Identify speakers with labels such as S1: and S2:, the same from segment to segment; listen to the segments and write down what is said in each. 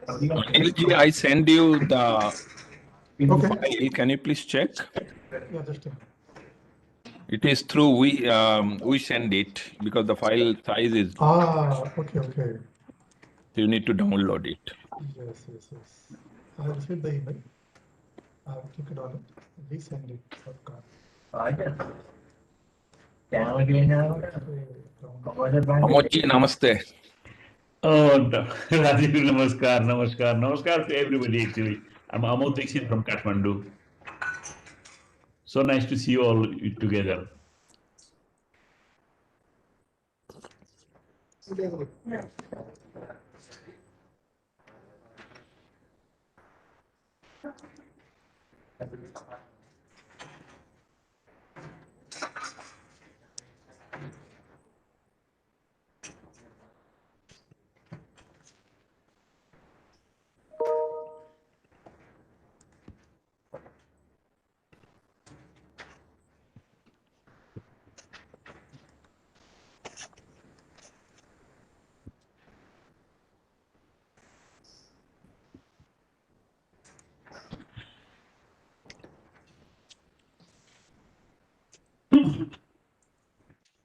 S1: LG, I send you the file. Can you please check?
S2: Yeah, just a minute.
S1: It is through we send it because the file size is.
S2: Okay.
S1: You need to download it.
S2: Yes. I have received the email. I have clicked on it. Resend it.
S1: Amoji, namaste.
S3: Oh, Rajib, namaskar to everybody. Actually, I'm Amod Dixit from Kathmandu. So nice to see you all together.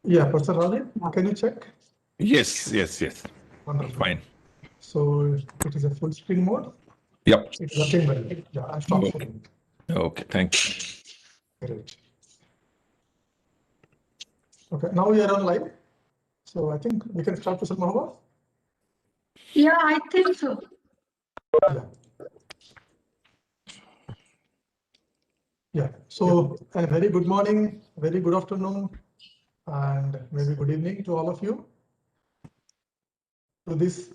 S2: Yeah, Professor Rajib, can you check?
S1: Yes.
S2: Wonderful.
S1: Fine.
S2: So it is a full screen mode.
S1: Yep.
S2: It's working well. Yeah, I stopped sharing.
S1: Okay, thank you.
S2: Great. Okay, now we are on live. So I think we can start, Professor Mahaba.
S4: Yeah, I think so.
S2: Yeah. So a very good morning, very good afternoon, and maybe good evening to all of you to this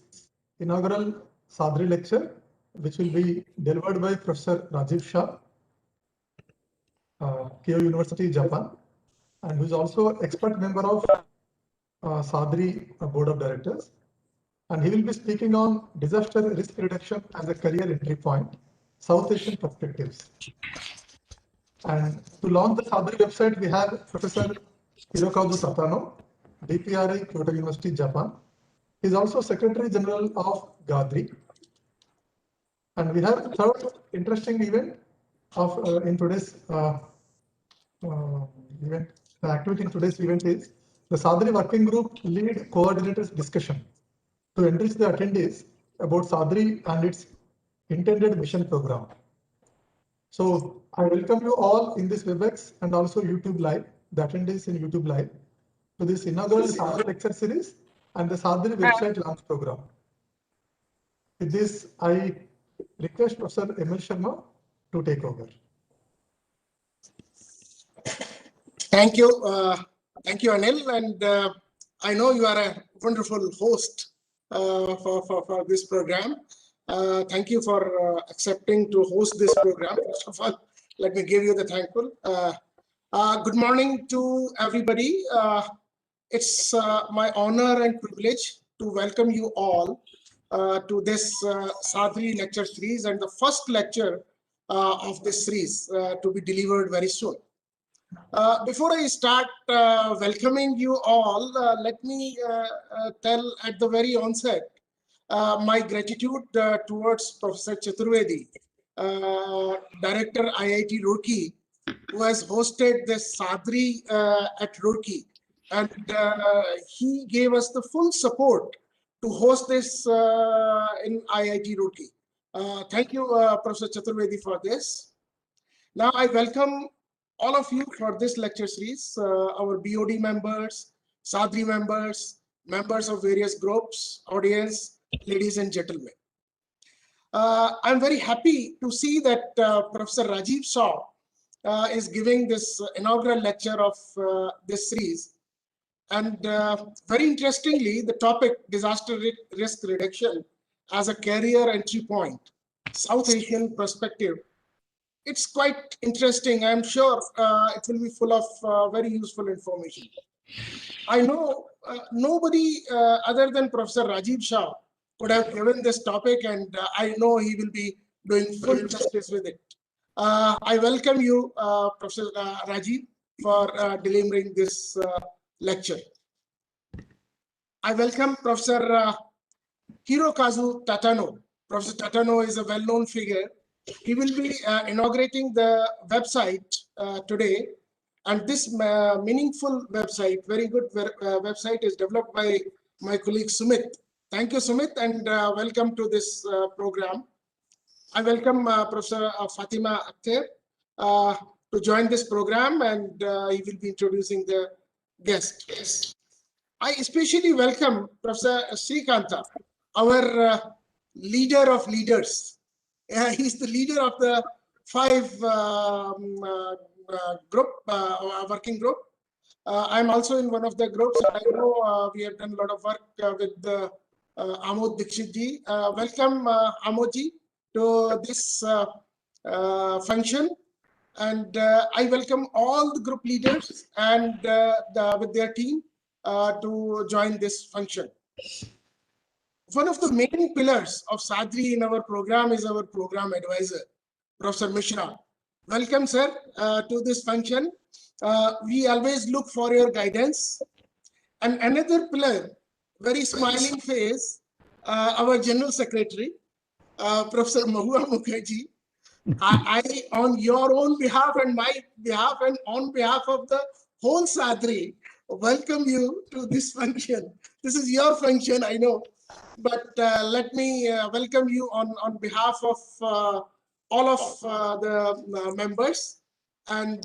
S2: inaugural SAADRI lecture, which will be delivered by Professor Rajib Shah, Keio University, Japan, and who is also expert member of SAADRI Board of Directors. And he will be speaking on disaster risk reduction as a career entry point, South Asian perspectives. And to launch the SAADRI website, we have Professor Hiroko Tatano, DPRI, Kyoto University, Japan. He is also Secretary General of GADRI. And we have a third interesting event of in today's event. The activity in today's event is the SAADRI Working Group Lead Coordinators Discussion to enrich the attendees about SAADRI and its intended mission program. So I welcome you all in this WebEx and also YouTube Live, the attendees in YouTube Live, to this inaugural SAADRI lecture series and the SAADRI website launch program. With this, I request Professor M.L. Sharma to take over.
S5: Thank you, Anil, and I know you are a wonderful host for this program. Thank you for accepting to host this program. First of all, let me give you the thankful. Good morning to everybody. It's my honor and privilege to welcome you all to this SAADRI lecture series and the first lecture of this series to be delivered very soon. Before I start welcoming you all, let me tell at the very onset my gratitude towards Professor Chaturvedi, Director IIT Roorkee, who has hosted this SAADRI at Roorkee, and he gave us the full support to host this in IIT Roorkee. Thank you, Professor Chaturvedi, for this. Now I welcome all of you for this lecture series, our BOD members, SAADRI members, members of various groups, audience, ladies and gentlemen. I'm very happy to see that Professor Rajib Shah is giving this inaugural lecture of this series. And very interestingly, the topic disaster risk reduction as a career entry point, South Asian perspective. It's quite interesting. I'm sure it will be full of very useful information. I know nobody other than Professor Rajib Shah could have given this topic, and I know he will be doing full justice with it. I welcome you, Professor Rajib, for delivering this lecture. I welcome Professor Hiroko Tatano. Professor Tatano is a well-known figure. He will be inaugurating the website today. And this meaningful website, very good website, is developed by my colleague Sumit. Thank you, Sumit, and welcome to this program. I welcome Professor Fatima Akhter to join this program, and he will be introducing the guest. I especially welcome Professor Srikanta, our leader of leaders. He's the leader of the 5 working group. I'm also in one of the groups. I know we have done a lot of work with Amod Dikshit ji. Welcome, Amod ji, to this function. And I welcome all the group leaders and with their team to join this function. One of the main pillars of SAADRI in our program is our program advisor, Professor Mishra. Welcome, sir, to this function. We always look for your guidance. And another pillar, very smiling face, our General Secretary, Professor Mahua Mukherjee. I, on your own behalf and my behalf and on behalf of the whole SAADRI, welcome you to this function. This is your function, I know. But let me welcome you on behalf of all of the members. And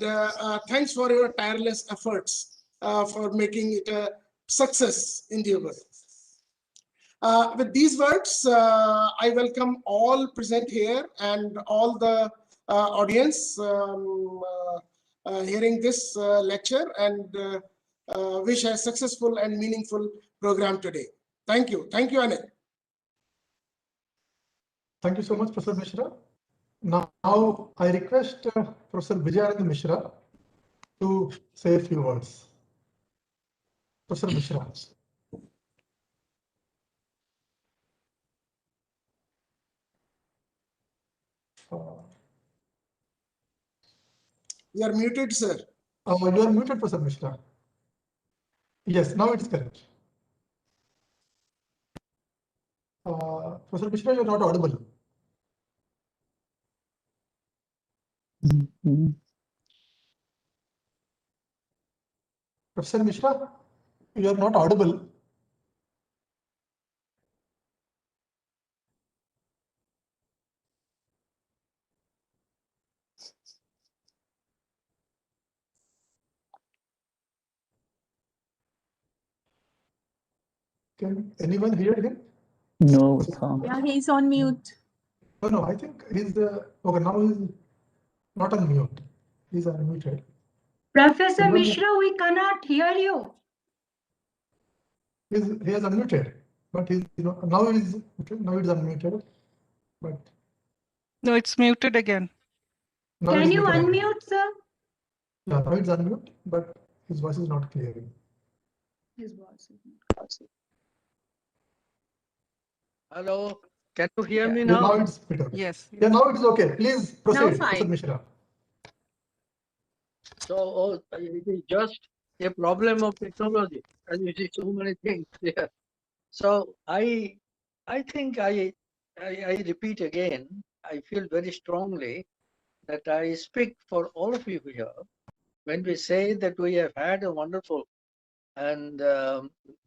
S5: thanks for your tireless efforts for making it a success endeavor. With these words, I welcome all present here and all the audience hearing this lecture, and wish a successful and meaningful program today. Thank you. Thank you, Anil.
S2: Thank you so much, Professor Mishra. Now I request Professor Vijayanand Mishra to say a few words. Professor Mishra.
S5: You are muted, sir.
S2: You are muted, Professor Mishra. Yes, now it's correct. Professor Mishra, you're not audible. Professor Mishra, you are not audible. Can anyone hear him?
S6: No, we can't.
S4: Yeah, he's on mute.
S2: No, I think he's okay. Now he's not on mute. He's unmuted.
S4: Professor Mishra, we cannot hear you.
S2: He has unmuted, but he's now he's unmuted. But
S7: no, it's muted again.
S4: Can you unmute, sir?
S2: Yeah, now it's unmute, but his voice is not clear.
S4: His voice is not.
S8: Hello, can you hear me
S2: Yeah,
S8: now?
S2: now it's better.
S7: Yes.
S2: Yeah, now it's okay. Please proceed,
S4: fine.
S2: Professor Mishra.
S8: So it is just a problem of technology, and you see so many things there. So I think I repeat again, I feel very strongly that I speak for all of you here when we say that we have had a wonderful and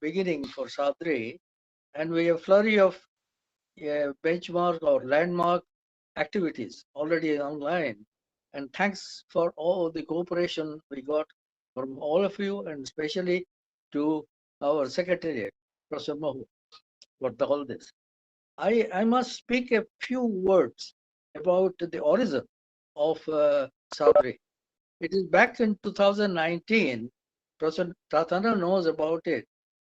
S8: beginning for SAADRI, and we have flurry of benchmark or landmark activities already online. And thanks for all the cooperation we got from all of you, and especially to our secretariat, Professor Mahu, for all this. I must speak a few words about the origin of SAADRI. It is back in 2019. Professor Tatano knows about it.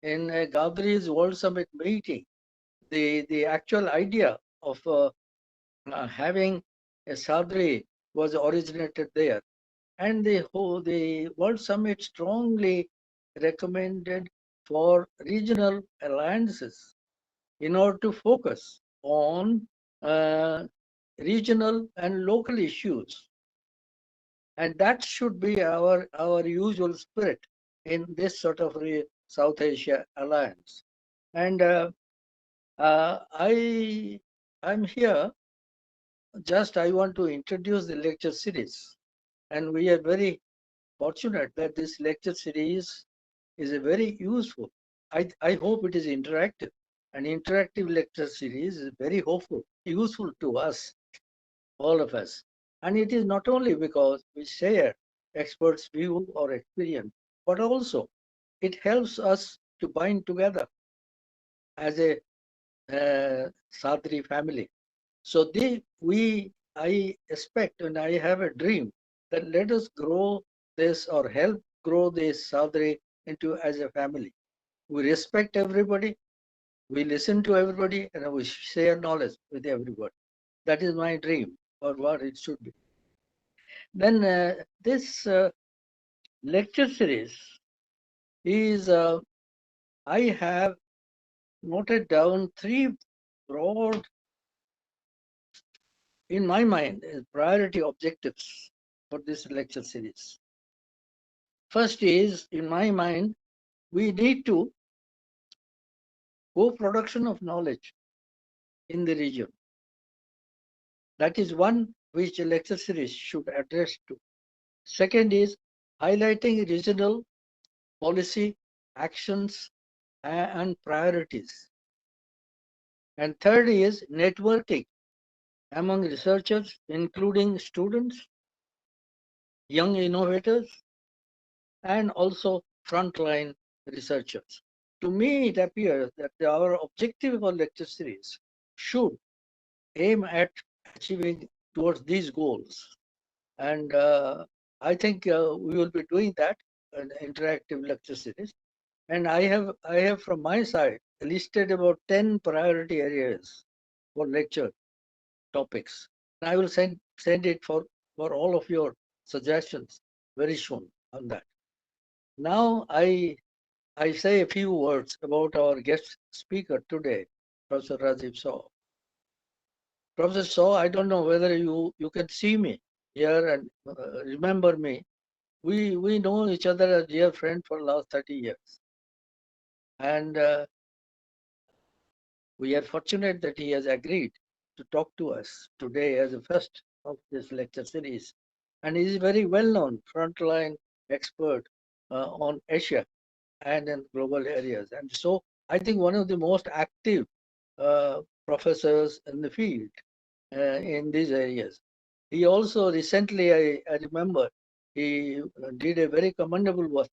S8: In Gabriel's World Summit meeting, the actual idea of having a SAADRI was originated there. And the World Summit strongly recommended for regional alliances in order to focus on regional and local issues. And that should be our usual spirit in this sort of South Asia alliance. And I'm here. Just I want to introduce the lecture series, and we are very fortunate that this lecture series is a very useful. I hope it is interactive. An interactive lecture series is very hopeful, useful to us, all of us. And it is not only because we share experts' view or experience, but also it helps us to bind together as a SAADRI family. So I expect and I have a dream that let us grow this or help grow this SAADRI into as a family. We respect everybody, we listen to everybody, and we share knowledge with everybody. That is my dream, or what it should be. Then this lecture series is, I have noted down 3 broad, in my mind, priority objectives for this lecture series. First is, in my mind, we need to co-production of knowledge in the region. That is one which a lecture series should address to. Second is highlighting regional policy, actions, and priorities. And third is networking among researchers, including students, young innovators, and also frontline researchers. To me, it appears that our objective of our lecture series should aim at achieving towards these goals. And I think we will be doing that, an interactive lecture series. And I have from my side listed about 10 priority areas for lecture topics. I will send it for all of your suggestions very soon on that. Now I say a few words about our guest speaker today, Professor Rajib Saw. Professor Saw, I don't know whether you can see me here and remember me. We know each other as dear friend for the last 30 years. And we are fortunate that he has agreed to talk to us today as the first of this lecture series. And he is very well-known frontline expert on Asia and in global areas. And so I think one of the most active professors in the field in these areas. He also recently, I remember, he did a very commendable work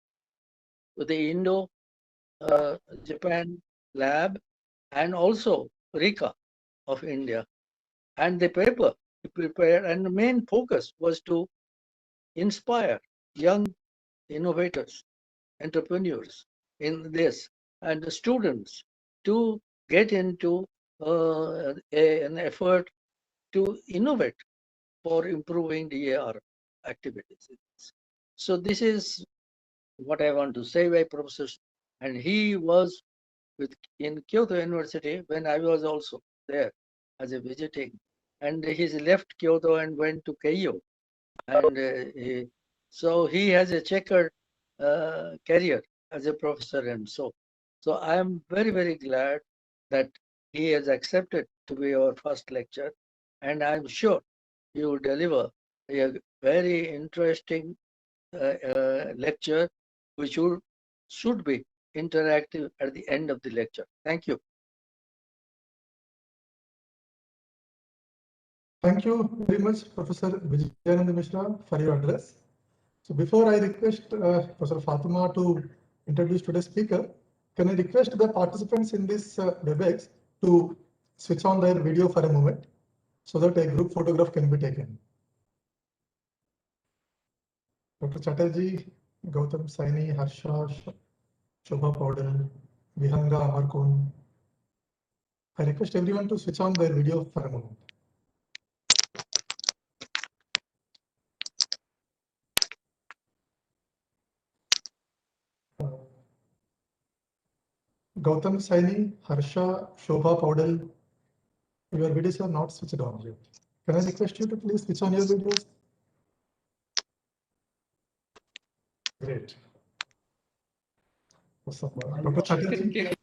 S8: with the Indo-Japan lab and also RICA of India. And the paper he prepared, and the main focus was to inspire young innovators, entrepreneurs in this, and the students to get into an effort to innovate for improving DAR activities. So this is what I want to say by Professor. And he was in Kyoto University when I was also there as a visiting. And he's left Kyoto and went to Keio. And so he has a checkered career as a professor, and so I am very, very glad that he has accepted to be our first lecture, and I'm sure he will deliver a very interesting lecture, which should be interactive at the end of the lecture. Thank you.
S2: Thank you very much, Professor Vijayananda Mishra, for your address. So before I request Professor Fatima to introduce today's speaker, can I request the participants in this WebEx to switch on their video for a moment so that a group photograph can be taken. Dr. Chatterjee, Gautam Saini, Harsha, Shobha Paudel, Vihanga Amarkun. I request everyone to switch on their video for a moment. Gautam Saini, Harsha, Shobha Paudel, your videos are not switched on yet. Can I request you to please switch on your videos? Great. Awesome. Dr. Chatterjee.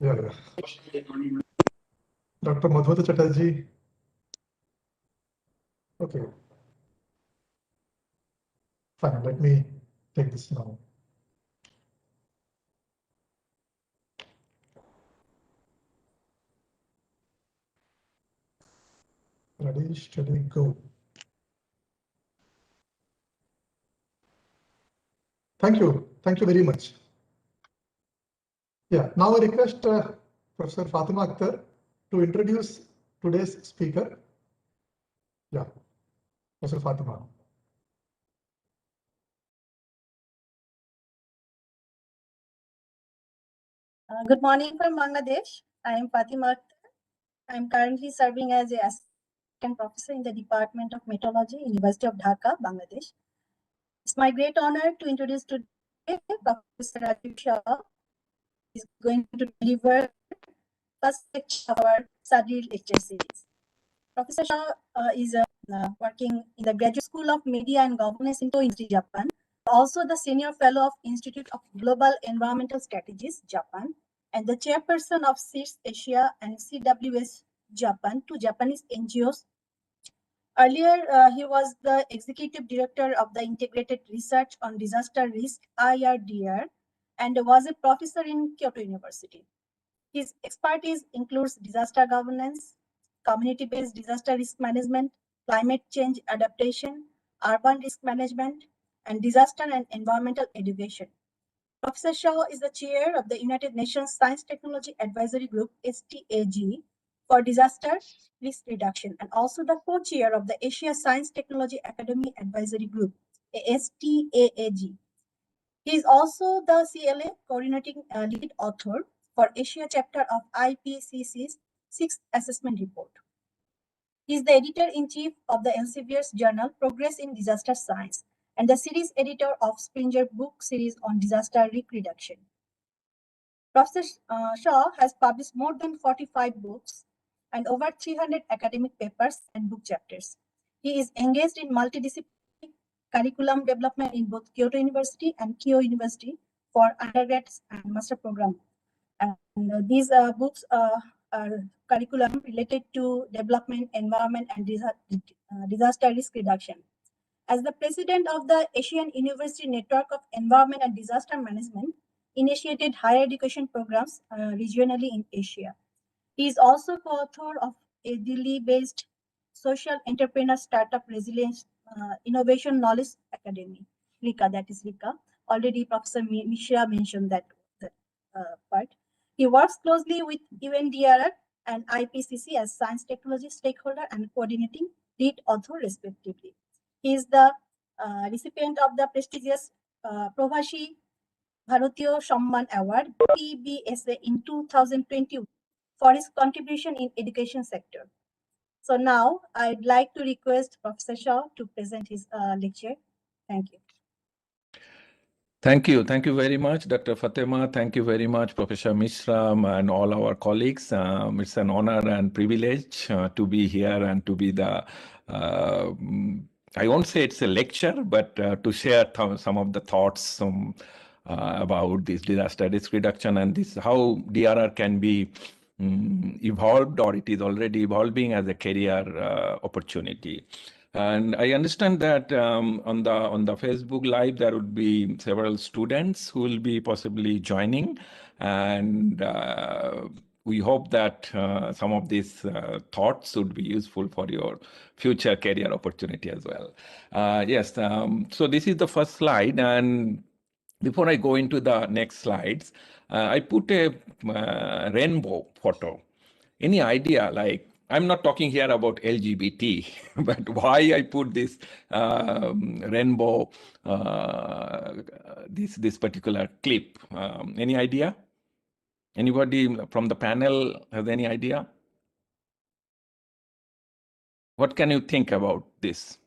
S2: Yeah. Dr. Madhvata Chatterjee. Okay. Fine, let me take this now. Ready, steady, go. Thank you. Thank you very much. Yeah, now I request Professor Fatima Akhtar to introduce today's speaker. Yeah, Professor Fatima.
S9: Good morning from Bangladesh. I am Fatima Akhtar. I am currently serving as an assistant professor in the Department of Meteorology, University of Dhaka, Bangladesh. It's my great honor to introduce today Professor Rajib Shah. He's going to deliver first lecture of our SAADRI lecture series. Professor Shah is working in the Graduate School of Media and Governance in Tokyo, Japan. Also the Senior Fellow of Institute of Global Environmental Strategies, Japan, and the chairperson of CIRS Asia and CWS Japan, two Japanese NGOs. Earlier, he was the executive director of the Integrated Research on Disaster Risk, IRDR, and was a professor in Kyoto University. His expertise includes disaster governance, community-based disaster risk management, climate change adaptation, urban risk management, and disaster and environmental education. Professor Shah is the chair of the United Nations Science Technology Advisory Group, STAG, for disaster risk reduction, and also the co-chair of the Asia Science Technology Academy Advisory Group, STAAG. He is also the CLA coordinating lead author for Asia chapter of IPCC's 6th assessment report. He is the editor-in-chief of the Elsevier's journal Progress in Disaster Science and the series editor of Springer book series on disaster risk reduction. Professor Shah has published more than 45 books and over 300 academic papers and book chapters. He is engaged in multidisciplinary curriculum development in both Kyoto University and Keio University for undergrads and master program. And these books are curriculum related to development, environment, and disaster risk reduction. As the president of the Asian University Network of Environment and Disaster Management, initiated higher education programs regionally in Asia. He is also co-author of a Delhi-based social entrepreneur startup resilience innovation knowledge academy, RICA, that is RICA. Already Professor Mishra mentioned that part. He works closely with UNDRR and IPCC as science technology stakeholder and coordinating lead author respectively. He is the recipient of the prestigious Provashi Bharatiya Samman Award, PBSA, in 2020 for his contribution in education sector. So now I'd like to request Professor Shah to present his lecture. Thank you.
S1: Thank you. Thank you very much, Dr. Fatima. Thank you very much, Professor Mishra, and all our colleagues. It's an honor and privilege to be here and to be the, I won't say it's a lecture, but to share some of the thoughts about this disaster risk reduction and this how DRR can be evolved, or it is already evolving as a career opportunity. And I understand that on the Facebook Live, there would be several students who will be possibly joining. And we hope that some of these thoughts would be useful for your future career opportunity as well. Yes, so this is the first slide. And before I go into the next slides, I put a rainbow photo. Any idea, like, I'm not talking here about LGBT, but why I put this rainbow, this particular clip? Any idea? Anybody from the panel has any idea? What can you think about this?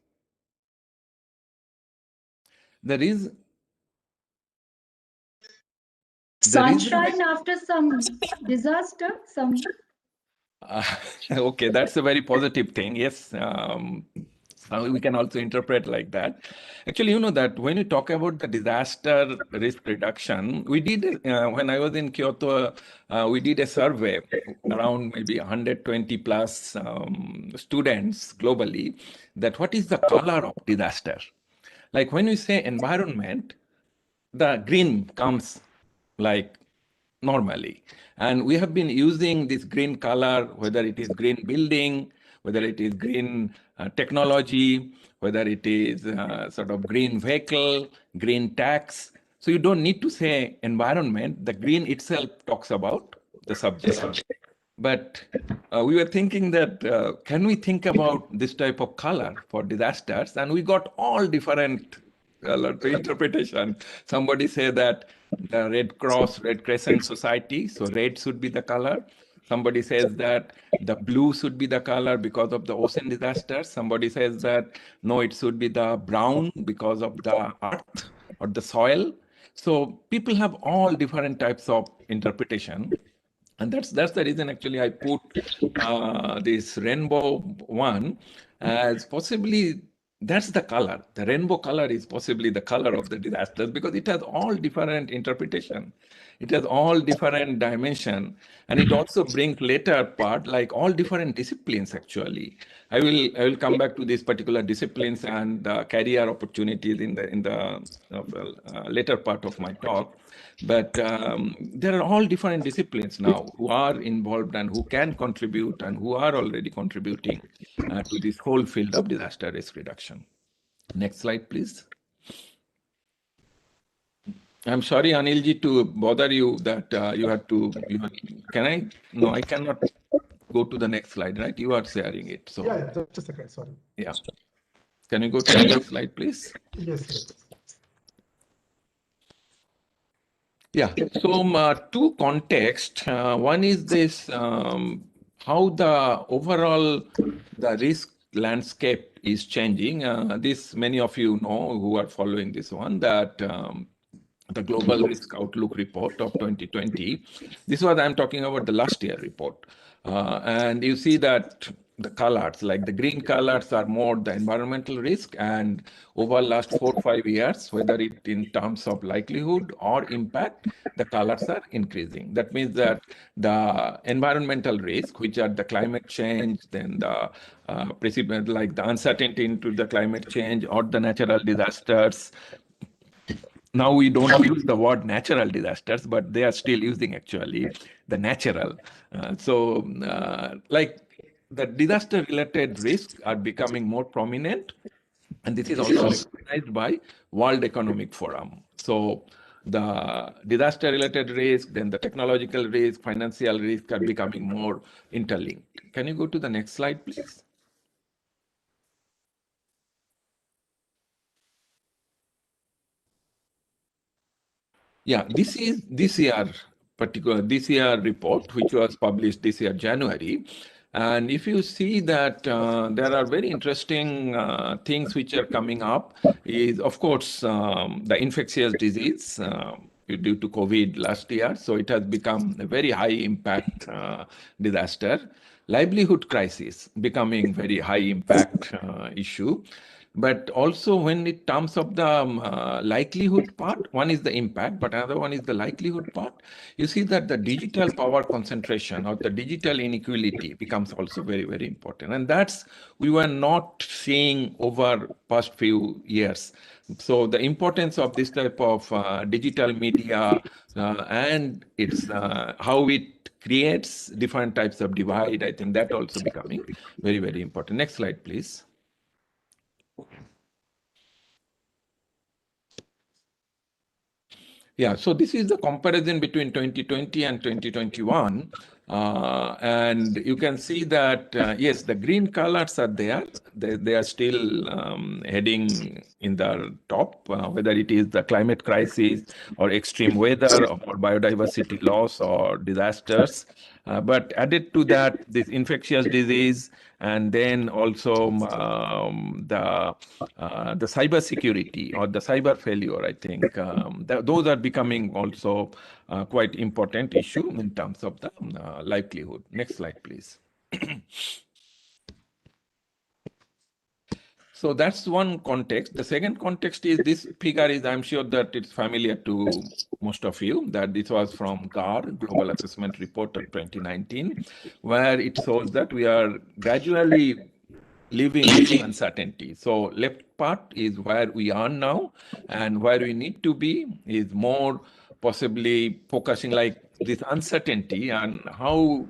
S1: There is
S4: Sunshine after some disaster, some.
S1: Okay, that's a very positive thing. Yes, We can also interpret like that. Actually, you know that when you talk about the disaster risk reduction, we did, when I was in Kyoto, we did a survey around maybe 120 plus students globally, that what is the color of disaster? Like when we say environment, the green comes like normally. And we have been using this green color, whether it is green building, whether it is green technology, whether it is sort of green vehicle, green tax. So you don't need to say environment. The green itself talks about the subject. But we were thinking that can we think about this type of color for disasters? And we got all different interpretation. Somebody say that the Red Cross, Red Crescent Society, so red should be the color. Somebody says that the blue should be the color because of the ocean disasters. Somebody says that no, it should be the brown because of the earth or the soil. So people have all different types of interpretation. And that's the reason actually I put this rainbow one as possibly that's the color. The rainbow color is possibly the color of the disasters because it has all different interpretation. It has all different dimension, and it also brings later part like all different disciplines actually. I will come back to these particular disciplines and career opportunities in the later part of my talk. But there are all different disciplines now who are involved and who can contribute and who are already contributing to this whole field of disaster risk reduction. Next slide, please. I'm sorry, Anilji, to bother you that you have to. Can I? No, I cannot go to the next slide, right? You are sharing it. So
S2: yeah, just a second. Sorry.
S1: Yeah. Can you go to the next slide, please?
S2: Yes.
S1: Yeah, so two contexts. One is this, how the overall the risk landscape is changing. This many of you know who are following this one, that the Global Risk Outlook report of 2020. This was, I'm talking about the last year report. And you see that the colors, like the green colors are more the environmental risk, and over last 4 or 5 years, whether it in terms of likelihood or impact, the colors are increasing. That means that the environmental risk, which are the climate change, then the like the uncertainty into the climate change or the natural disasters. Now we don't use the word natural disasters, but they are still using actually the natural. Like the disaster related risks are becoming more prominent, and this is also recognized by World Economic Forum. So the disaster related risk, then the technological risk, financial risk are becoming more interlinked. Can you go to the next slide, please? Yeah, this is this year report, which was published this year, January. And if you see that there are very interesting things which are coming up, is of course the infectious disease due to COVID last year. So it has become a very high impact disaster. Livelihood crisis becoming very high impact issue. But also when it terms of the likelihood part, one is the impact, but another one is the likelihood part. You see that the digital power concentration or the digital inequality becomes also very, very important. And that's, we were not seeing over past few years. So the importance of this type of digital media and it's how it creates different types of divide, I think that also becoming very, very important. Next slide, please. Yeah, so this is the comparison between 2020 and 2021. And you can see that, yes, the green colors are there. They are still heading in the top, whether it is the climate crisis or extreme weather or biodiversity loss or disasters. But added to that, this infectious disease, and then also the cyber security or the cyber failure, I think those are becoming also quite important issue in terms of the livelihood. Next slide, please. So that's one context. The second context is this figure is, I'm sure that it's familiar to most of you, that this was from GAR, Global Assessment Report of 2019, where it shows that we are gradually living with uncertainty. So left part is where we are now, and where we need to be is more possibly focusing like this uncertainty and how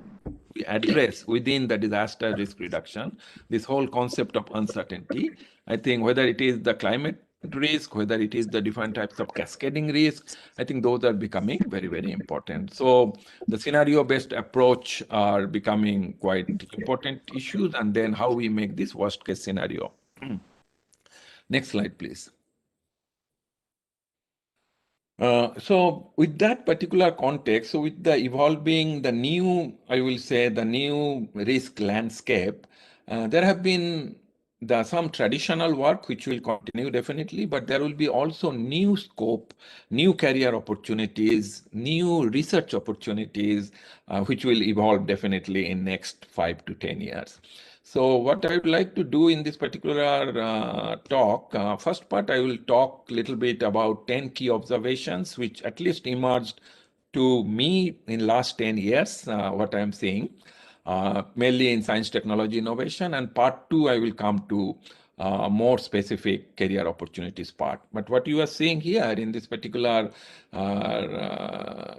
S1: we address within the disaster risk reduction, this whole concept of uncertainty. I think whether it is the climate risk, whether it is the different types of cascading risk, I think those are becoming very, very important. So the scenario-based approach are becoming quite important issues, and then how we make this worst-case scenario. Next slide, please. So with that particular context, so with the evolving, the new, I will say, the new risk landscape, there have been some traditional work which will continue definitely, but there will be also new scope, new career opportunities, new research opportunities, which will evolve definitely in next 5 to 10 years. So what I would like to do in this particular talk, first part, I will talk a little bit about 10 key observations, which at least emerged to me in last 10 years, what I'm seeing, mainly in science, technology, innovation. And part 2, I will come to more specific career opportunities part. But what you are seeing here in this particular,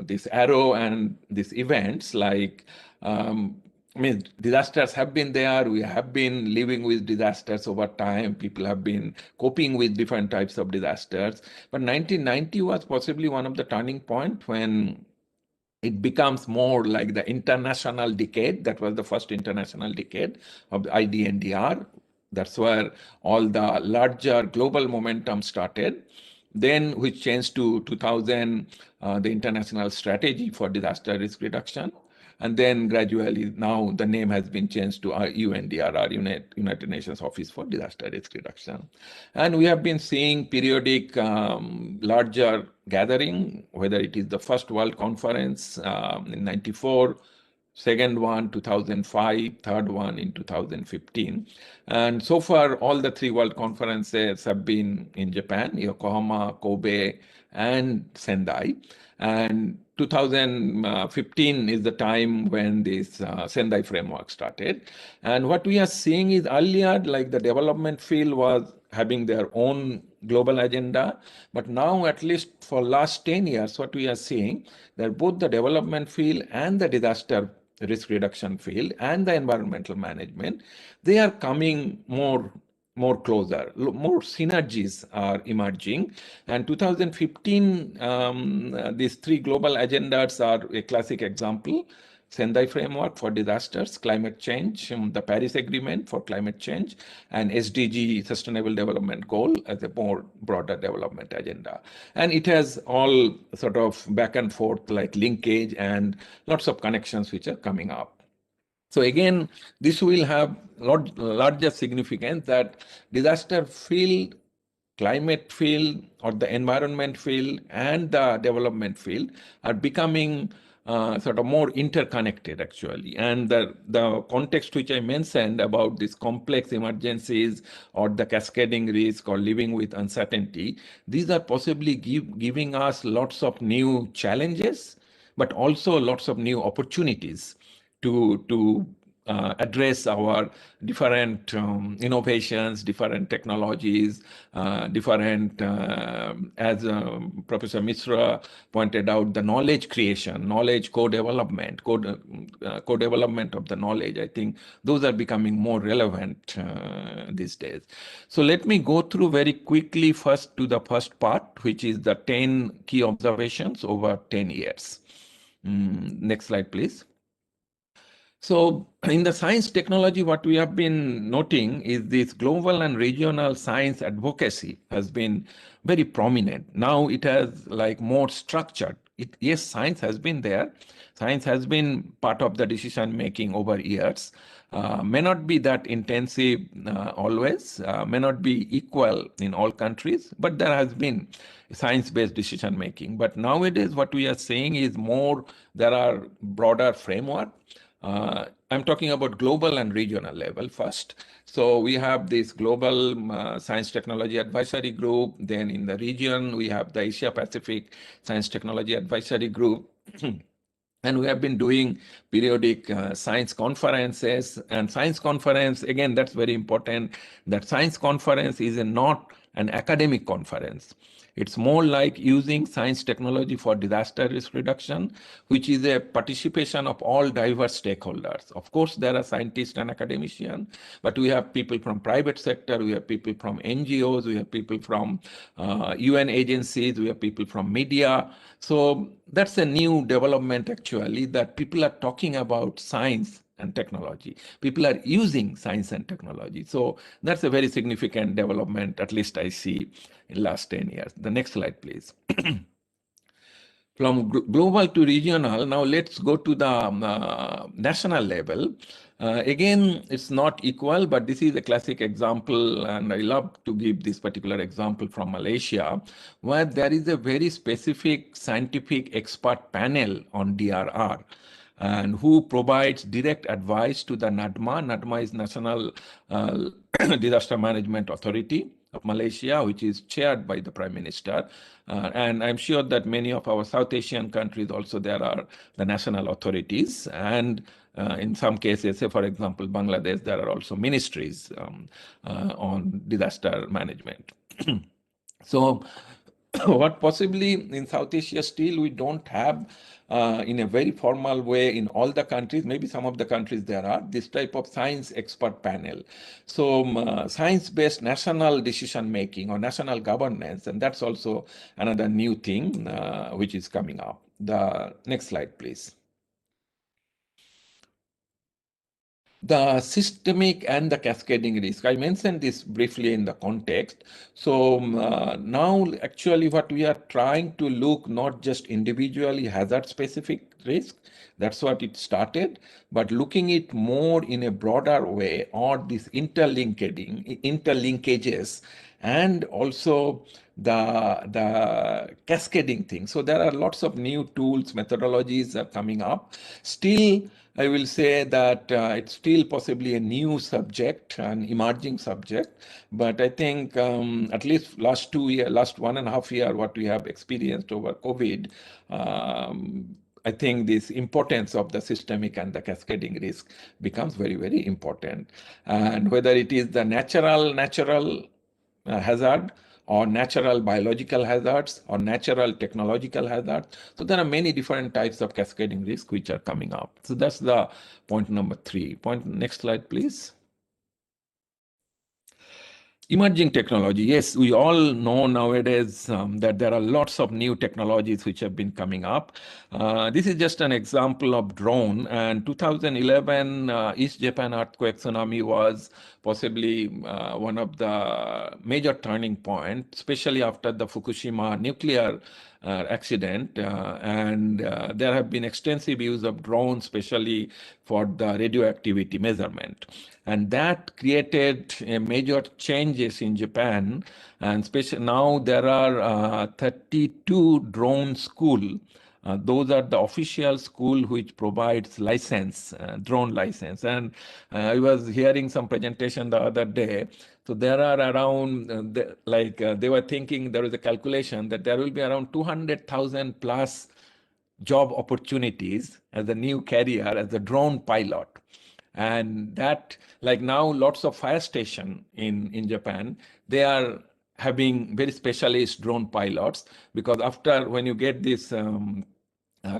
S1: this arrow and these events, like, I mean, disasters have been there. We have been living with disasters over time. People have been coping with different types of disasters. But 1990 was possibly one of the turning point when it becomes more like the international decade. That was the first international decade of the IDNDR. That's where all the larger global momentum started. Then, which changed to 2000, the International Strategy for Disaster Risk Reduction. And then gradually now the name has been changed to UNDR, United Nations Office for Disaster Risk Reduction. And we have been seeing periodic larger gathering, whether it is the first World Conference in 94, second one 2005, third one in 2015. And so far, all the 3 World Conferences have been in Japan, Yokohama, Kobe, and Sendai. And 2015 is the time when this Sendai framework started. And what we are seeing is earlier, like the development field was having their own global agenda. But now, at least for last 10 years, what we are seeing, that both the development field and the disaster risk reduction field and the environmental management, they are coming more closer, more synergies are emerging. And 2015, these 3 global agendas are a classic example. Sendai Framework for Disasters, Climate Change, the Paris Agreement for Climate Change, and SDG, Sustainable Development Goal, as a more broader development agenda. And it has all sort of back and forth like linkage and lots of connections which are coming up. So again, this will have larger significance that disaster field, climate field, or the environment field and the development field are becoming sort of more interconnected actually. And the context which I mentioned about these complex emergencies or the cascading risk or living with uncertainty, these are possibly giving us lots of new challenges, but also lots of new opportunities to address our different innovations, different technologies, different, as Professor Mishra pointed out, the knowledge creation, knowledge co-development, co-development of the knowledge. I think those are becoming more relevant these days. So let me go through very quickly first to the first part, which is the 10 key observations over 10 years. Next slide, please. So in the science technology, what we have been noting is this global and regional science advocacy has been very prominent. Now it has like more structured. Yes, science has been there. Science has been part of the decision making over years. May not be that intensive always, may not be equal in all countries, but there has been science-based decision making. But nowadays, what we are saying is more, there are broader framework. I'm talking about global and regional level first. So we have this global science technology advisory group. Then in the region, we have the Asia Pacific Science Technology Advisory Group. And we have been doing periodic science conferences. And science conference, again, that's very important, that science conference is not an academic conference. It's more like using science technology for disaster risk reduction, which is a participation of all diverse stakeholders. Of course, there are scientists and academicians, but we have people from private sector, we have people from NGOs, we have people from UN agencies, we have people from media. So that's a new development actually, that people are talking about science and technology. People are using science and technology. So that's a very significant development, at least I see in last 10 years. The next slide, please. From global to regional, now let's go to the national level. Again, it's not equal, but this is a classic example, and I love to give this particular example from Malaysia, where there is a very specific scientific expert panel on DRR, and who provides direct advice to the NADMA. NADMA is National Disaster Management Authority of Malaysia, which is chaired by the Prime Minister. And I'm sure that many of our South Asian countries also, there are the national authorities. And in some cases, say for example, Bangladesh, there are also ministries on disaster management. So what possibly in South Asia still we don't have in a very formal way in all the countries, maybe some of the countries there are, this type of science expert panel. So science-based national decision making or national governance, and that's also another new thing which is coming up. The next slide, please. The systemic and the cascading risk. I mentioned this briefly in the context. So now actually what we are trying to look not just individually hazard specific risk, that's what it started, but looking it more in a broader way, or this interlinkages, and also the cascading thing. So there are lots of new tools, methodologies are coming up. Still, I will say that it's still possibly a new subject, an emerging subject, but I think at least last 1.5 years, what we have experienced over COVID, I think this importance of the systemic and the cascading risk becomes very, very important. And whether it is the natural hazard, or natural biological hazards, or natural technological hazards. So there are many different types of cascading risk which are coming up. So that's the point number 3. Next slide, please. Emerging technology. Yes, we all know nowadays that there are lots of new technologies which have been coming up. This is just an example of drone. And 2011 East Japan earthquake tsunami was possibly one of the major turning points, especially after the Fukushima nuclear accident. And there have been extensive use of drones, especially for the radioactivity measurement. And that created a major changes in Japan. And especially now there are 32 drone schools. Those are the official school which provides license, drone license. And I was hearing some presentation the other day. So there are around, they were thinking, there was a calculation that there will be around 200,000 plus job opportunities as a new career as a drone pilot. And that, like now, lots of fire station in Japan, they are having very specialist drone pilots, because after when you get this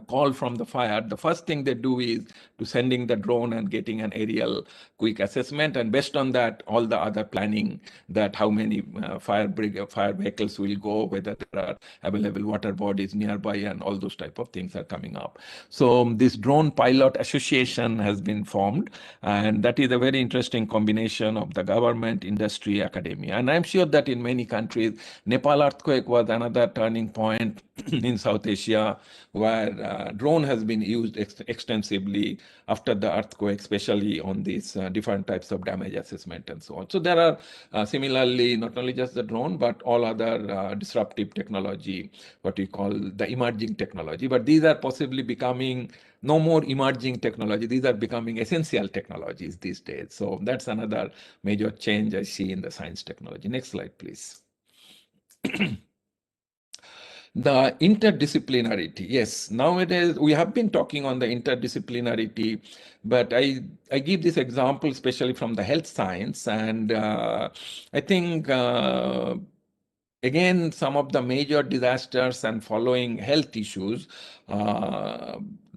S1: call from the fire, the first thing they do is to sending the drone and getting an aerial quick assessment, and based on that, all the other planning, that how many fire vehicles will go, whether there are available water bodies nearby, and all those type of things are coming up. So this drone pilot association has been formed, and that is a very interesting combination of the government, industry, academia. And I'm sure that in many countries, Nepal earthquake was another turning point in South Asia, where where drone has been used extensively after the earthquake, especially on these different types of damage assessment and so on. So there are similarly not only just the drone, but all other disruptive technology, what we call the emerging technology. But these are possibly becoming no more emerging technology. These are becoming essential technologies these days. So that's another major change I see in the science technology. Next slide, please. The interdisciplinarity, yes, nowadays we have been talking on the interdisciplinarity, but I give this example especially from the health science, and I think again, some of the major disasters and following health issues,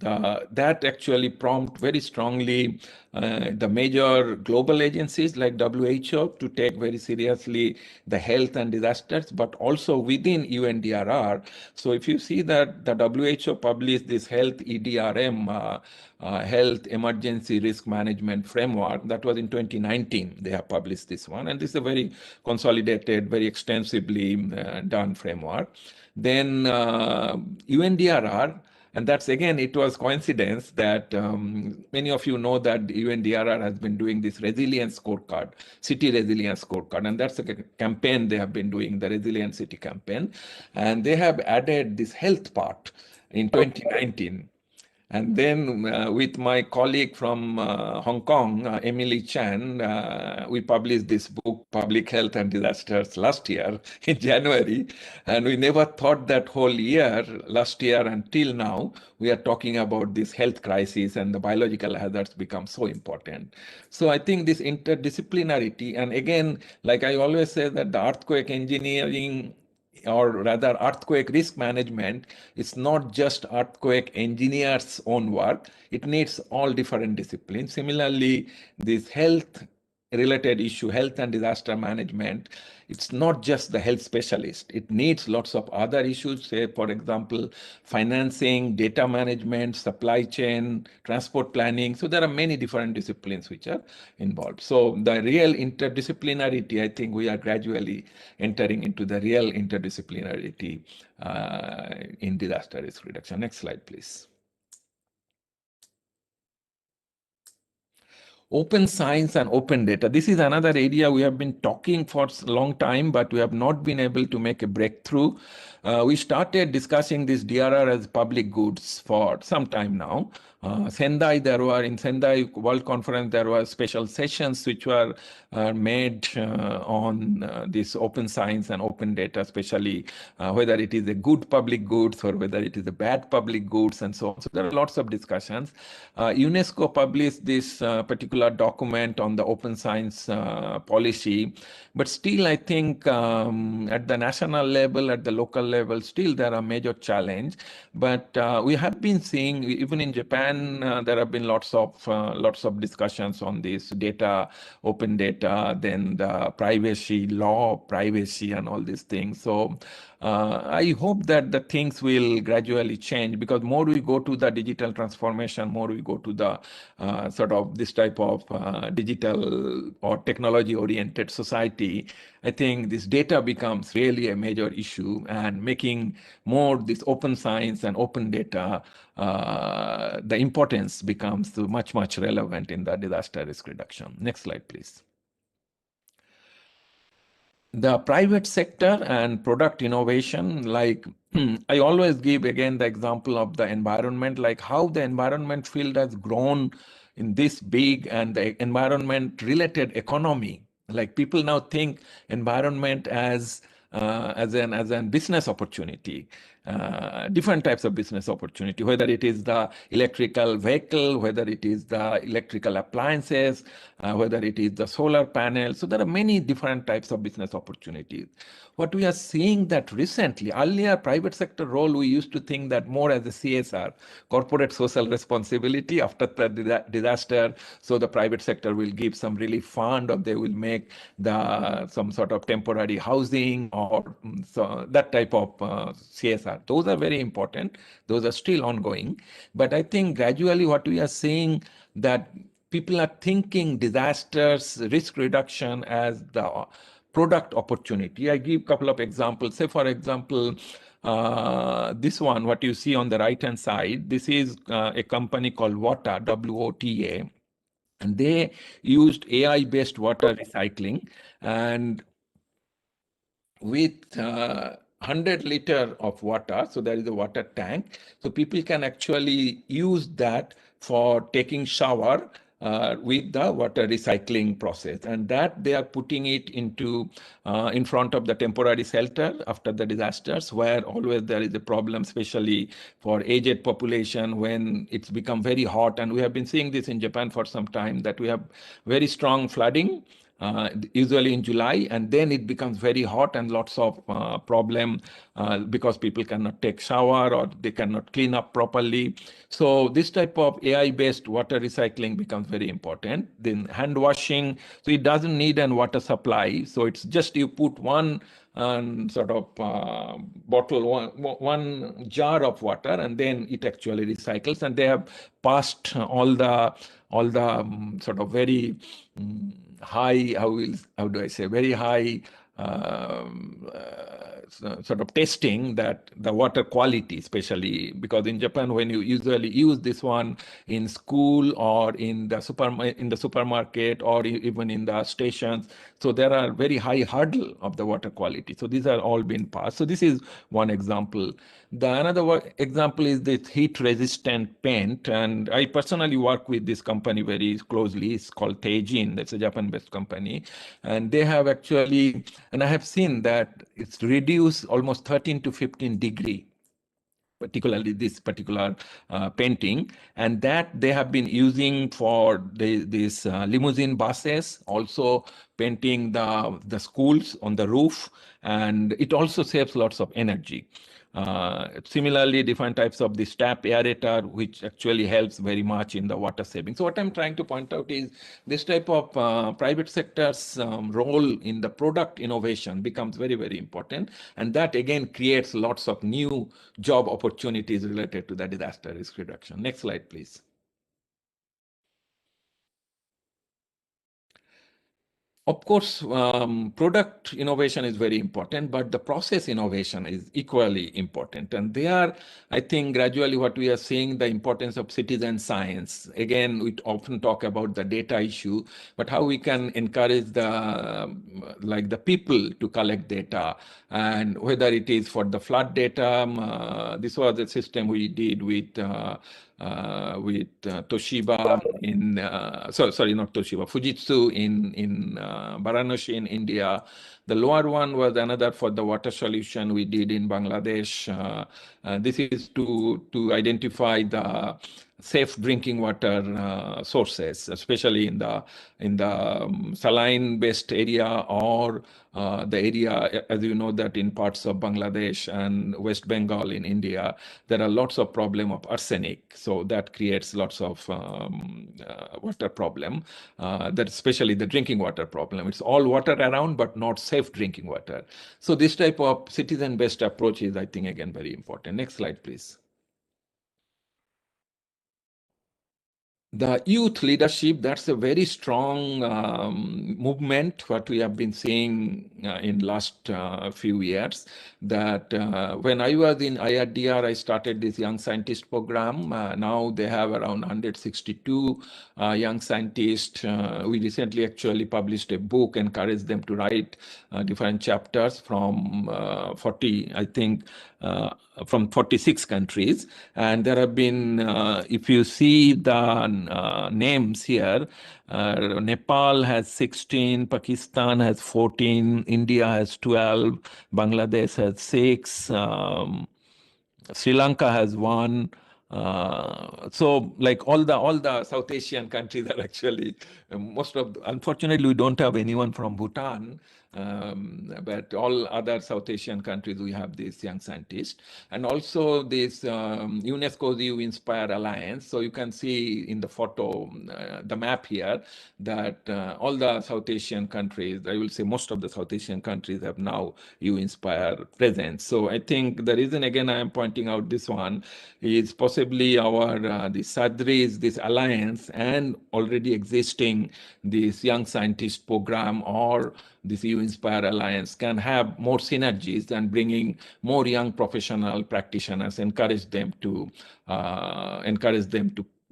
S1: that actually prompt very strongly the major global agencies like WHO to take very seriously the health and disasters, but also within UNDRR. So if you see that the WHO published this health EDRM, Health Emergency Risk Management Framework, that was in 2019, they have published this one. And this is a very consolidated, very extensively done framework. Then UNDRR, and that's again, it was coincidence that many of you know that UNDRR has been doing this resilience scorecard, city resilience scorecard, and that's a campaign they have been doing, the Resilient City campaign. And they have added this health part in 2019. And then with my colleague from Hong Kong, Emily Chan, we published this book, Public Health and Disasters, last year in January. And we never thought that whole year, last year until now, we are talking about this health crisis and the biological hazards become so important. So I think this interdisciplinarity, and again, like I always say that the earthquake engineering, or rather earthquake risk management, is not just earthquake engineers' own work. It needs all different disciplines. Similarly, this health related issue, health and disaster management, it's not just the health specialist. It needs lots of other issues, say, for example, financing, data management, supply chain, transport planning. So there are many different disciplines which are involved. So the real interdisciplinarity, I think we are gradually entering into the real interdisciplinarity in disaster risk reduction. Next slide, please. Open science and open data. This is another area we have been talking for a long time, but we have not been able to make a breakthrough. We started discussing this DRR as public goods for some time now. Sendai, in Sendai World Conference, there were special sessions which were made on this open science and open data, especially whether it is a good public goods or whether it is a bad public goods and so on. So there are lots of discussions. UNESCO published this particular document on the open science policy, but still I think at the national level, at the local level, still there are major challenge. But we have been seeing, even in Japan, there have been lots of discussions on this data, open data, then the privacy law, privacy and all these things. So I hope that the things will gradually change, because more we go to the digital transformation, more we go to the sort of this type of digital or technology oriented society, I think this data becomes really a major issue, and making more this open science and open data, the importance becomes much, much relevant in the disaster risk reduction. Next slide, please. The private sector and product innovation, like I always give again the example of the environment, like how the environment field has grown in this big, and the environment related economy. Like people now think environment as an business opportunity, different types of business opportunity, whether it is the electrical vehicle, whether it is the electrical appliances, whether it is the solar panel. So there are many different types of business opportunities. What we are seeing that recently, earlier private sector role, we used to think that more as a CSR, corporate social responsibility after the disaster. So the private sector will give some relief fund, or they will make some sort of temporary housing, or so that type of CSR. Those are very important. Those are still ongoing. But I think gradually what we are seeing, that people are thinking disasters, risk reduction as the product opportunity. I give a couple of examples. Say, for example, this one, what you see on the right-hand side, this is a company called WOTA, W-O-T-A, and they used AI-based water recycling, and with 100 liter of water, so there is a water tank, so people can actually use that for taking shower with the water recycling process, and that they are putting it into in front of the temporary shelter after the disasters, where always there is a problem, especially for aged population when it's become very hot. And we have been seeing this in Japan for some time, that we have very strong flooding, usually in July, and then it becomes very hot and lots of problem because people cannot take shower or they cannot clean up properly. So this type of AI-based water recycling becomes very important. Then hand washing, so it doesn't need an water supply. So it's just you put one sort of bottle, one jar of water, and then it actually recycles. And they have passed all the sort of very high, how do I say, very high sort of testing that the water quality, especially because in Japan, when you usually use this one in school or in the supermarket or even in the stations, so there are very high hurdle of the water quality. So these are all been passed. So this is one example. Another example is this heat-resistant paint, and I personally work with this company very closely. It's called Teijin. That's a Japan-based company, and they have actually, and I have seen that it's reduced almost 13 to 15 degree, particularly this particular painting, and that they have been using for these limousine buses, also painting the schools on the roof, and it also saves lots of energy. Similarly, different types of this tap aerator, which actually helps very much in the water saving. So what I'm trying to point out is this type of private sector's role in the product innovation becomes very, very important. And that again creates lots of new job opportunities related to the disaster risk reduction. Next slide, please. Of course, product innovation is very important, but the process innovation is equally important. And there, I think gradually what we are seeing, the importance of citizen science. Again, we often talk about the data issue, but how we can encourage the people to collect data, and whether it is for the flood data. This was a system we did with Toshiba sorry, not Toshiba, Fujitsu in Varanasi in India. The lower one was another for the water solution we did in Bangladesh. This is to identify the safe drinking water sources, especially in the saline-based area, or the area, as you know, that in parts of Bangladesh and West Bengal in India, there are lots of problem of arsenic. So that creates lots of water problem, that especially the drinking water problem. It's all water around, but not safe drinking water. So this type of citizen-based approach is, I think, again, very important. Next slide, please. The youth leadership, that's a very strong movement, what we have been seeing in last few years, that when I was in IRDR, I started this young scientist program. Now they have around 162 young scientists. We recently actually published a book, encouraged them to write different chapters from 40, I think, from 46 countries. And there have been, if you see the names here, Nepal has 16, Pakistan has 14, India has 12, Bangladesh has 6, Sri Lanka has 1. So like all the South Asian countries are actually, unfortunately we don't have anyone from Bhutan, but all other South Asian countries we have these young scientists. And also this UNESCO's You Inspire Alliance. So you can see in the photo, the map here, that all the South Asian countries, I will say most of the South Asian countries have now You Inspire presence. So I think the reason, again, I am pointing out this one is possibly our the SAADRI, this alliance, and already existing this young scientist program, or this You Inspire Alliance can have more synergies and bringing more young professional practitioners, encourage them to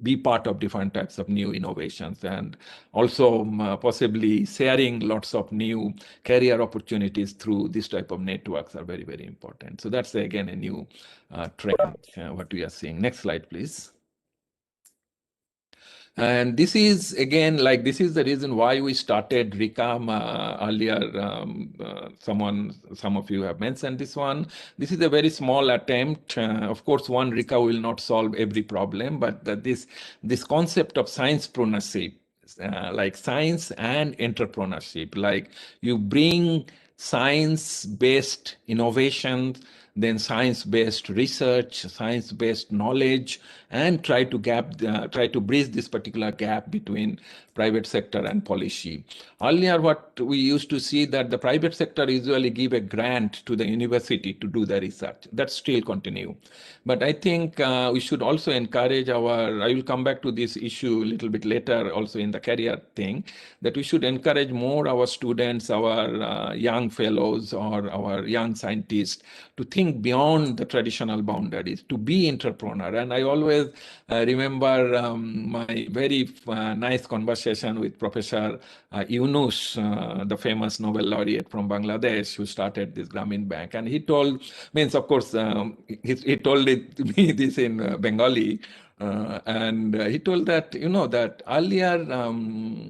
S1: be part of different types of new innovations, and also possibly sharing lots of new career opportunities through this type of networks are very, very important. So that's again a new trend, what we are seeing. Next slide, please. And this is, again, like this is the reason why we started RICAM earlier. Some of you have mentioned this one. This is a very small attempt. Of course, one RICA will not solve every problem, but this concept of sciencepreneurship, like science and entrepreneurship, like you bring science-based innovation, then science-based research, science-based knowledge, and try to bridge this particular gap between private sector and policy. Earlier, what we used to see that the private sector usually give a grant to the university to do the research. That still continue. But I think we should also encourage I will come back to this issue a little bit later also in the career thing, that we should encourage more our students, our young fellows or our young scientists to think beyond the traditional boundaries, to be entrepreneur. And I always remember my very nice conversation with Professor Yunus, the famous Nobel laureate from Bangladesh, who started this Grameen Bank. And he told, of course, he told me this in Bengali. And he told that, that earlier,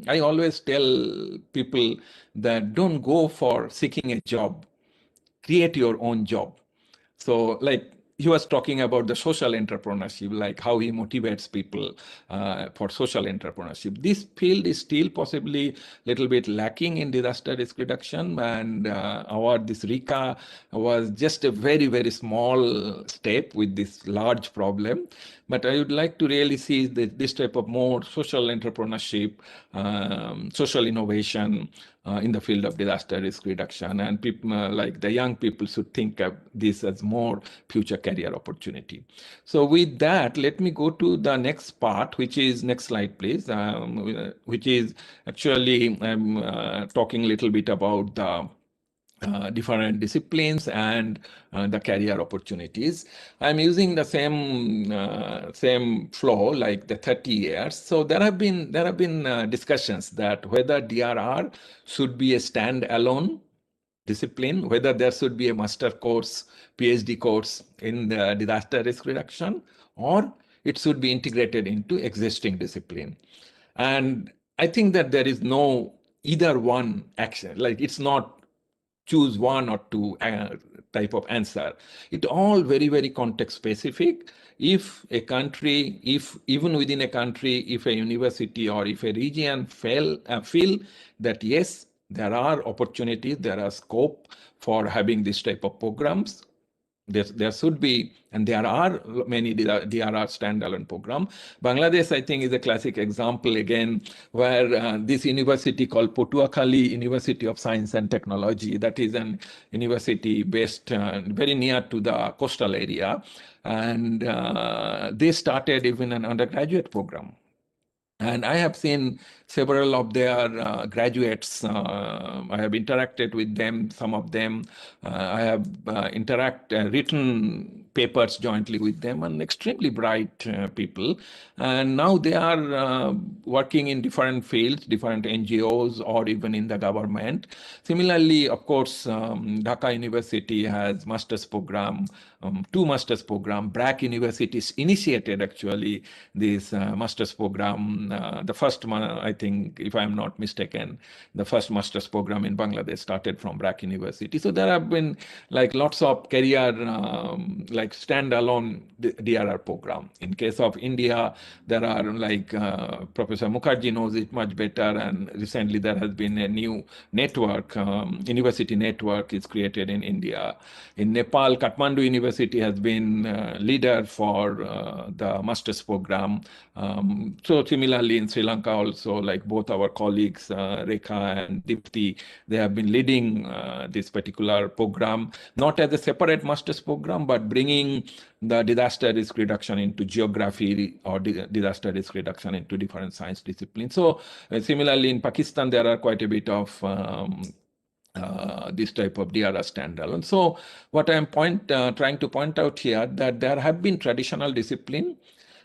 S1: I always tell people that don't go for seeking a job, create your own job. So like he was talking about the social entrepreneurship, like how he motivates people for social entrepreneurship. This field is still possibly a little bit lacking in disaster risk reduction, and this RICA was just a very, very small step with this large problem. But I would like to really see this type of more social entrepreneurship, social innovation in the field of disaster risk reduction, and people like the young people should think of this as more future career opportunity. So with that, let me go to the next part, which is, next slide, please, which is actually I'm talking a little bit about the different disciplines and the career opportunities. I'm using the same flow like the 30 years. So there have been discussions that whether DRR should be a standalone discipline, whether there should be a master course, PhD course in the disaster risk reduction, or it should be integrated into existing discipline. And I think that there is no either one action, like it's not choose one or two type of answer. It all very, very context specific. If a country, even within a country, if a university or if a region feel that yes, there are opportunities, there are scope for having this type of programs, there should be, and there are many DRR standalone program. Bangladesh, I think, is a classic example again, where this university called Patuakhali University of Science and Technology, that is an university based very near to the coastal area, and they started even an undergraduate program. And I have seen several of their graduates. I have interacted with them, some of them. I have written papers jointly with them, and extremely bright people. And now they are working in different fields, different NGOs, or even in the government. Similarly, of course, Dhaka University has master's program, 2 master's program. BRAC universities initiated actually this master's program. The first one, I think, if I'm not mistaken, the first master's program in Bangladesh started from BRAC University. So there have been like lots of career, like standalone DRR program. In case of India, there are like Professor Mukherjee knows it much better. And recently there has been a new network, university network is created in India. In Nepal, Kathmandu University has been leader for the master's program. So similarly in Sri Lanka also, like both our colleagues, Rekha and Dipti, they have been leading this particular program, not as a separate master's program, but bringing the disaster risk reduction into geography or disaster risk reduction into different science disciplines. So similarly in Pakistan, there are quite a bit of this type of DRR standalone. So what I'm trying to point out here, that there have been traditional discipline,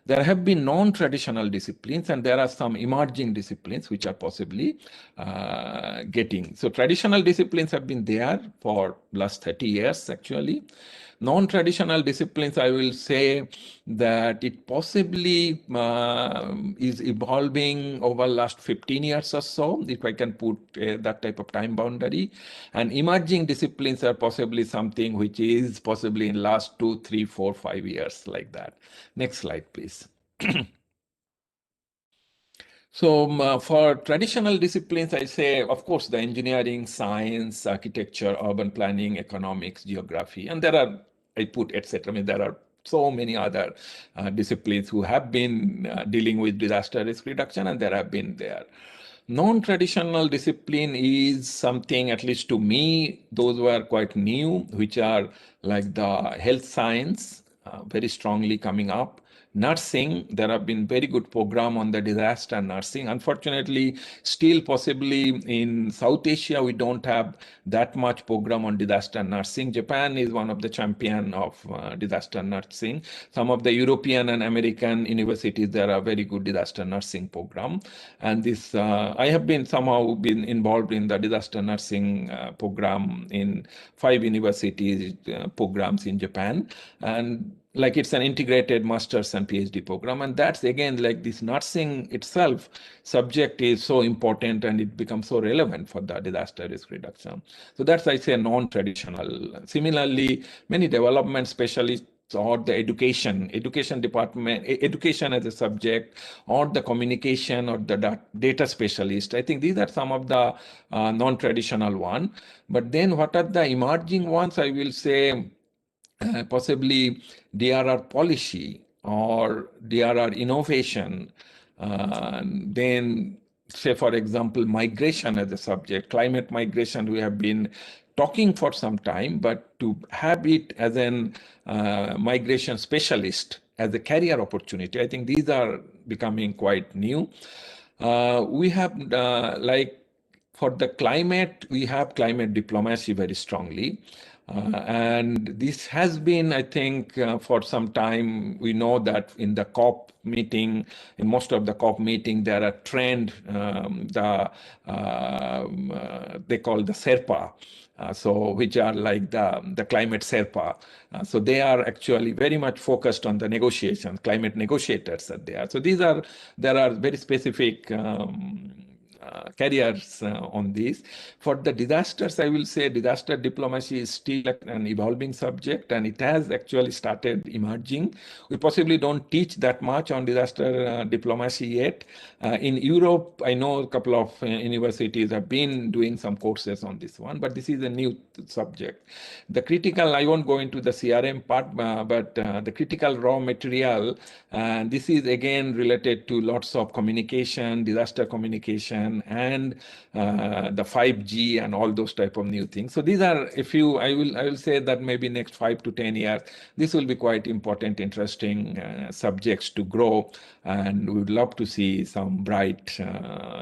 S1: there have been non-traditional disciplines, and there are some emerging disciplines which are possibly getting. So traditional disciplines have been there for last 30 years actually. Non-traditional disciplines, I will say that it possibly is evolving over last 15 years or so, if I can put that type of time boundary. And emerging disciplines are possibly something which is possibly in last 2, 3, 4, 5 years, like that. Next slide, please. So for traditional disciplines, I say, of course, the engineering, science, architecture, urban planning, economics, geography, and there are, I put etc. I mean, there are so many other disciplines who have been dealing with disaster risk reduction, and there have been there. Non-traditional discipline is something, at least to me, those were quite new, which are like the health science, very strongly coming up. Nursing, there have been very good program on the disaster nursing. Unfortunately, still possibly in South Asia, we don't have that much program on disaster nursing. Japan is one of the champion of disaster nursing. Some of the European and American universities, there are very good disaster nursing program. And this, I have been somehow been involved in the disaster nursing program in 5 universities programs in Japan. And like it's an integrated master's and PhD program. And that's again, like this nursing itself subject is so important and it becomes so relevant for the disaster risk reduction. So that's, I say, non-traditional. Similarly, many development specialists or the education department, education as a subject, or the communication or the data specialist. I think these are some of the non-traditional one. But then what are the emerging ones? I will say, possibly DRR policy or DRR innovation, then say, for example, migration as a subject, climate migration, we have been talking for some time, but to have it as an migration specialist as a career opportunity, I think these are becoming quite new. We have like for the climate, we have climate diplomacy very strongly. And this has been, I think, for some time, we know that in the COP meeting, in most of the COP meeting, there are trend, they call the Sherpa. Which are like the climate Sherpa. So they are actually very much focused on the negotiations, climate negotiators are there. So there are very specific careers on these. For the disasters, I will say disaster diplomacy is still an evolving subject, and it has actually started emerging. We possibly don't teach that much on disaster diplomacy yet. In Europe, I know a couple of universities have been doing some courses on this one, but this is a new subject. The critical, I won't go into the CRM part, but the critical raw material, this is again related to lots of communication, disaster communication, and the 5G and all those type of new things. So these are, I will say that maybe next 5 to 10 years, this will be quite important, interesting subjects to grow, and we would love to see some bright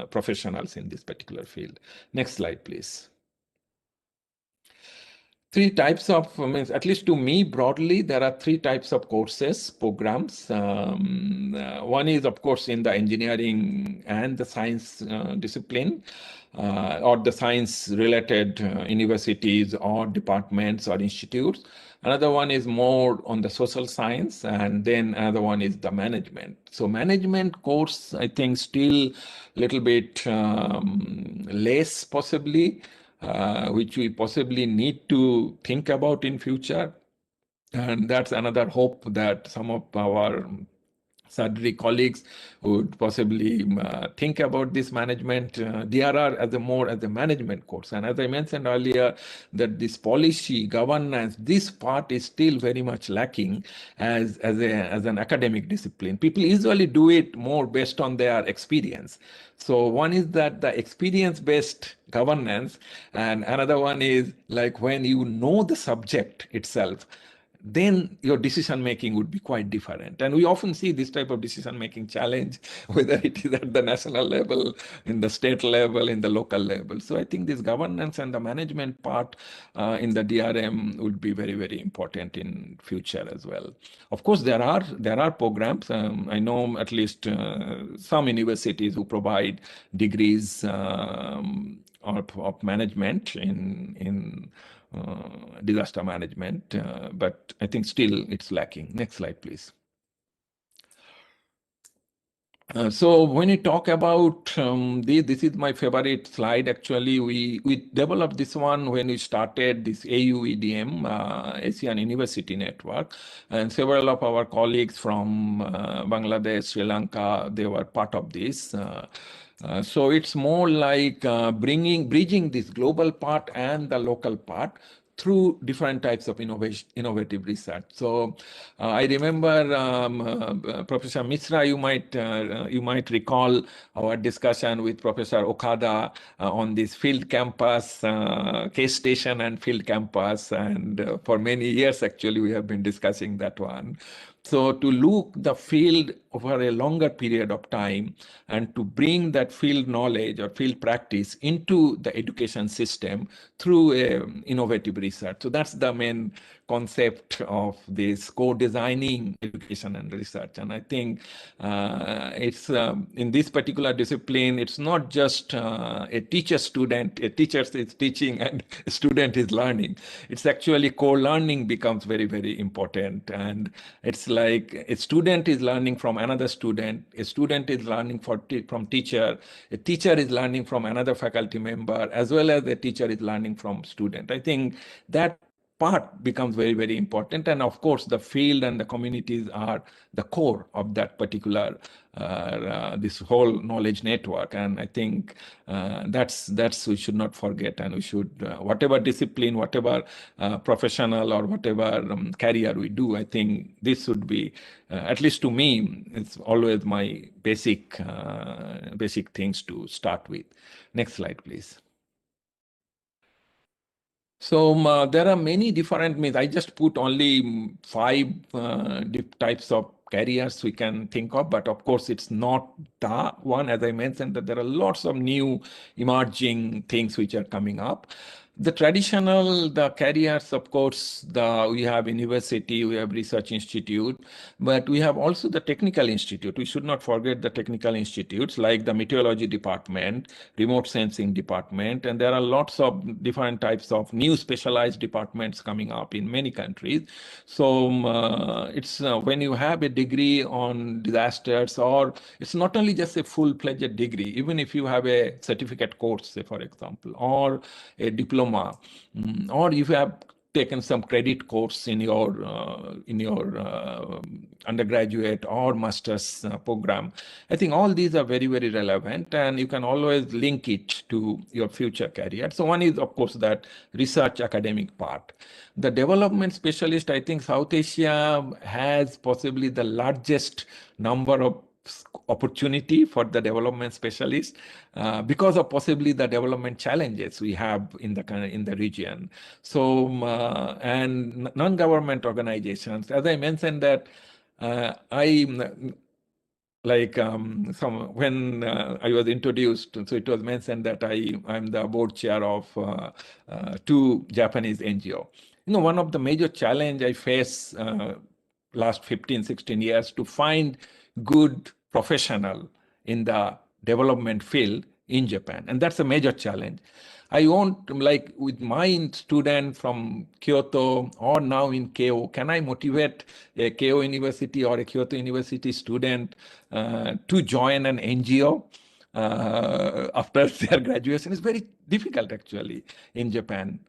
S1: professionals in this particular field. Next slide, please. 3 types of, at least to me broadly, there are 3 types of courses, programs. One is, of course, in the engineering and the science discipline, or the science related universities or departments or institutes. Another one is more on the social science, and then another one is the management. So management course, I think still a little bit less possibly, which we possibly need to think about in future. And that's another hope that some of our SAADRI colleagues would possibly think about this management DRR as a management course. And as I mentioned earlier, that this policy governance, this part is still very much lacking as an academic discipline. People usually do it more based on their experience. So one is that the experience-based governance, and another one is like when you know the subject itself. then your decision making would be quite different. And we often see this type of decision making challenge, whether it is at the national level, in the state level, in the local level. So I think this governance and the management part in the DRM would be very, very important in future as well. Of course, there are programs. I know at least some universities who provide degrees of management in disaster management, but I think still it's lacking. Next slide, please. So when you talk about this is my favorite slide. Actually, we developed this one when we started this AUEDM, Asian University Network, and several of our colleagues from Bangladesh, Sri Lanka, they were part of this. So it's more like bridging this global part and the local part through different types of innovative research. So I remember Professor Mishra, you might recall our discussion with Professor Okada on this field campus, case station and field campus. And for many years, actually, we have been discussing that one. So to look the field over a longer period of time and to bring that field knowledge or field practice into the education system through innovative research. So that's the main concept of this co-designing education and research. And I think it's in this particular discipline, it's not just a teacher-student, a teacher is teaching and a student is learning. It's actually co-learning becomes very, very important. And it's like a student is learning from another student, a student is learning from teacher, a teacher is learning from another faculty member, as well as a teacher is learning from student. I think that part becomes very, very important. And of course, the field and the communities are the core of that particular, this whole knowledge network. And I think that's we should not forget. And we should, whatever discipline, whatever professional or whatever career we do, I think this should be, at least to me, it's always my basic things to start with. Next slide, please. So there are many different means. I just put only 5 types of careers we can think of, but of course it's not the one. As I mentioned, that there are lots of new emerging things which are coming up. The traditional, the careers, of course, we have university, we have research institute, but we have also the technical institute. We should not forget the technical institutes like the meteorology department, remote sensing department, and there are lots of different types of new specialized departments coming up in many countries. So it's when you have a degree on disasters, or it's not only just a full-fledged degree, even if you have a certificate course, say for example, or a diploma, or if you have taken some credit course in your undergraduate or master's program. I think all these are very, very relevant, and you can always link it to your future career. So one is, of course, that research academic part. The development specialist, I think South Asia has possibly the largest number of opportunity for the development specialist because of possibly the development challenges we have in the region. So and non-government organizations, as I mentioned, that when I was introduced, so it was mentioned that I'm the board chair of 2 Japanese NGO. You know, one of the major challenge I face last 15, 16 years to find good professional in the development field in Japan. And that's a major challenge. I want, like with my student from Kyoto or now in Keio, can I motivate a Keio University or a Kyoto University student to join an NGO after their graduation? It's very difficult actually in Japan.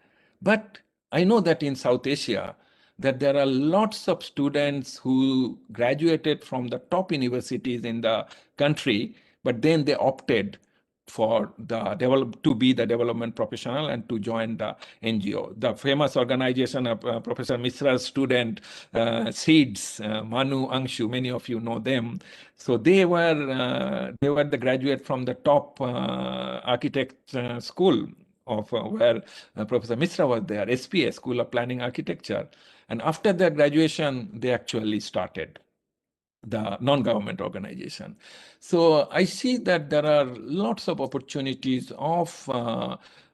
S1: But I know that in South Asia, that there are lots of students who graduated from the top universities in the country, but then they opted for to be the development professional and to join the NGO. The famous organization of Professor Mishra's student, SEEDS, Manu, Angshu, many of you know them. So they were the graduate from the top architect school of where Professor Mishra was there, SPA, School of Planning Architecture. And after their graduation, they actually started the non-government organization. So I see that there are lots of opportunities of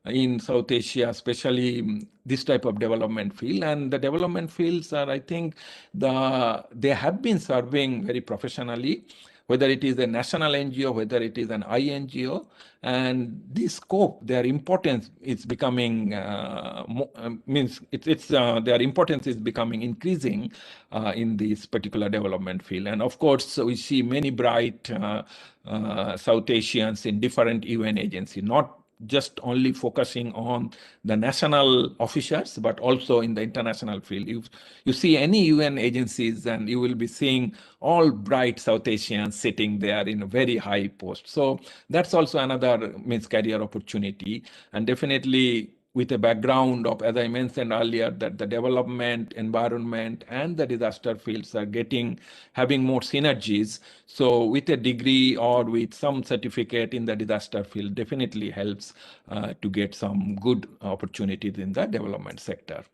S1: in South Asia, especially this type of development field. And the development fields are, I think, they have been serving very professionally, whether it is a national NGO, whether it is an INGO, and this scope, their importance is becoming their importance is becoming increasing in this particular development field. And of course, we see many bright South Asians in different UN agencies, not just only focusing on the national officers, but also in the international field. You see any UN agencies and you will be seeing all bright South Asians sitting there in a very high post. So that's also another career opportunity. And definitely with a background of, as I mentioned earlier, that the development, environment, and the disaster fields are having more synergies. So with a degree or with some certificate in the disaster field definitely helps to get some good opportunities in the development sector.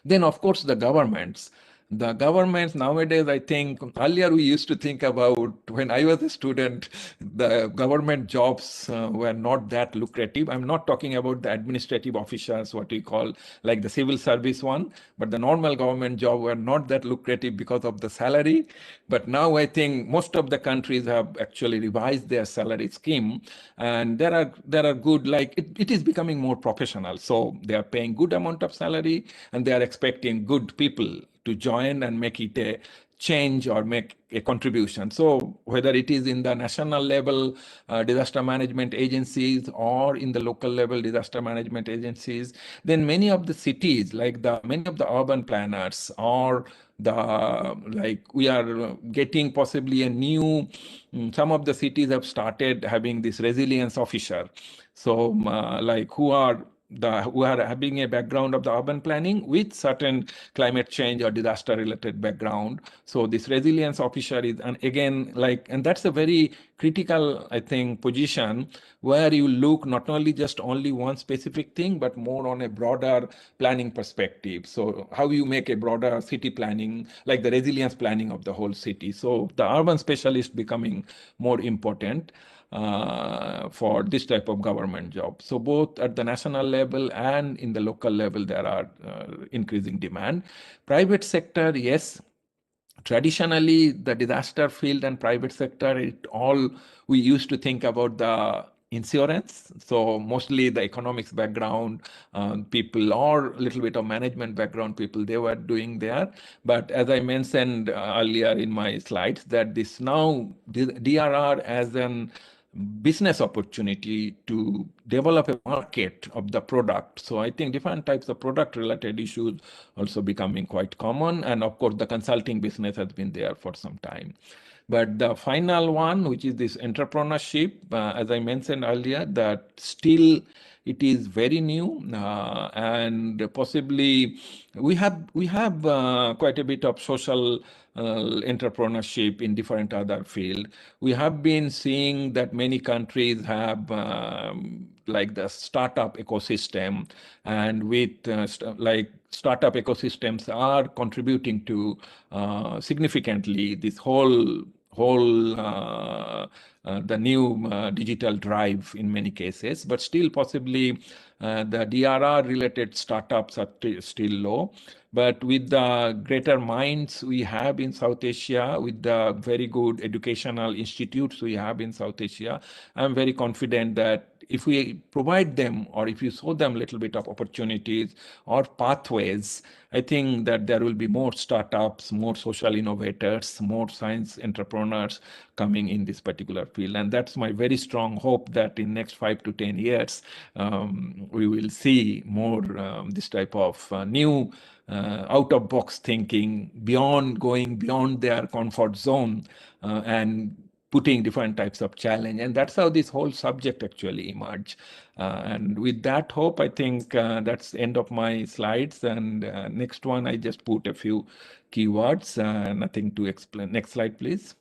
S1: Then, of course, the governments. The governments nowadays, I think, earlier we used to think about, when I was a student, the government jobs were not that lucrative. I'm not talking about the administrative officers, what we call like the civil service one, but the normal government job were not that lucrative because of the salary. But now I think most of the countries have actually revised their salary scheme, and there are good, like it is becoming more professional. So they are paying good amount of salary, and they are expecting good people to join and make it a change or make a contribution. So whether it is in the national level disaster management agencies or in the local level disaster management agencies, then many of the cities, like many of the urban planners, or we are getting possibly a new, some of the cities have started having this resilience officer. So who are having a background of the urban planning with certain climate change or disaster related background. So this resilience officer is, and again, and that's a very critical, I think, position where you look not only just only one specific thing, but more on a broader planning perspective. So how you make a broader city planning, like the resilience planning of the whole city. So the urban specialist becoming more important for this type of government job. So both at the national level and in the local level, there are increasing demand. Private sector, yes. Traditionally, the disaster field and private sector, we used to think about the insurance. So mostly the economics background people or a little bit of management background people, they were doing there. But as I mentioned earlier in my slides, that this now DRR as an business opportunity to develop a market of the product. So I think different types of product related issues also becoming quite common. And of course, the consulting business has been there for some time. But the final one, which is this entrepreneurship, as I mentioned earlier, that still it is very new, and possibly we have quite a bit of social entrepreneurship in different other fields. We have been seeing that many countries have like the startup ecosystem, and with startup ecosystems are contributing to significantly this whole the new digital drive in many cases, but still possibly the DRR related startups are still low. But with the greater minds we have in South Asia, with the very good educational institutes we have in South Asia, I'm very confident that if we provide them, or if you show them a little bit of opportunities or pathways, I think that there will be more startups, more social innovators, more science entrepreneurs coming in this particular field. And that's my very strong hope that in next 5 to 10 years, we will see more this type of new out-of-box thinking, going beyond their comfort zone and putting different types of challenge. And that's how this whole subject actually emerged. And with that hope, I think that's the end of my slides. And next one, I just put a few keywords, nothing to explain. Next slide, please.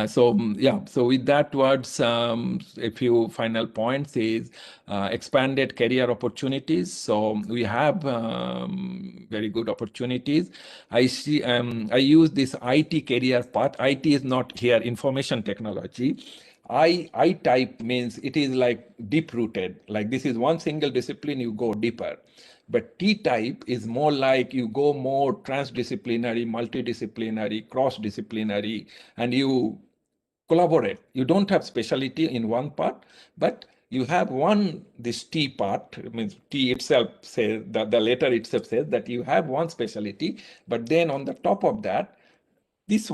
S1: So with that words, a few final points is expanded career opportunities. So we have very good opportunities. I see. I use this IT career path. IT is not here information technology. I type means it is like deep rooted. Like this is one single discipline, you go deeper. But T type is more like you go more transdisciplinary, multidisciplinary, cross-disciplinary, and you collaborate. You don't have specialty in one part, but you have this T part, means T itself says, the letter itself says that you have one specialty, but then on the top of that, this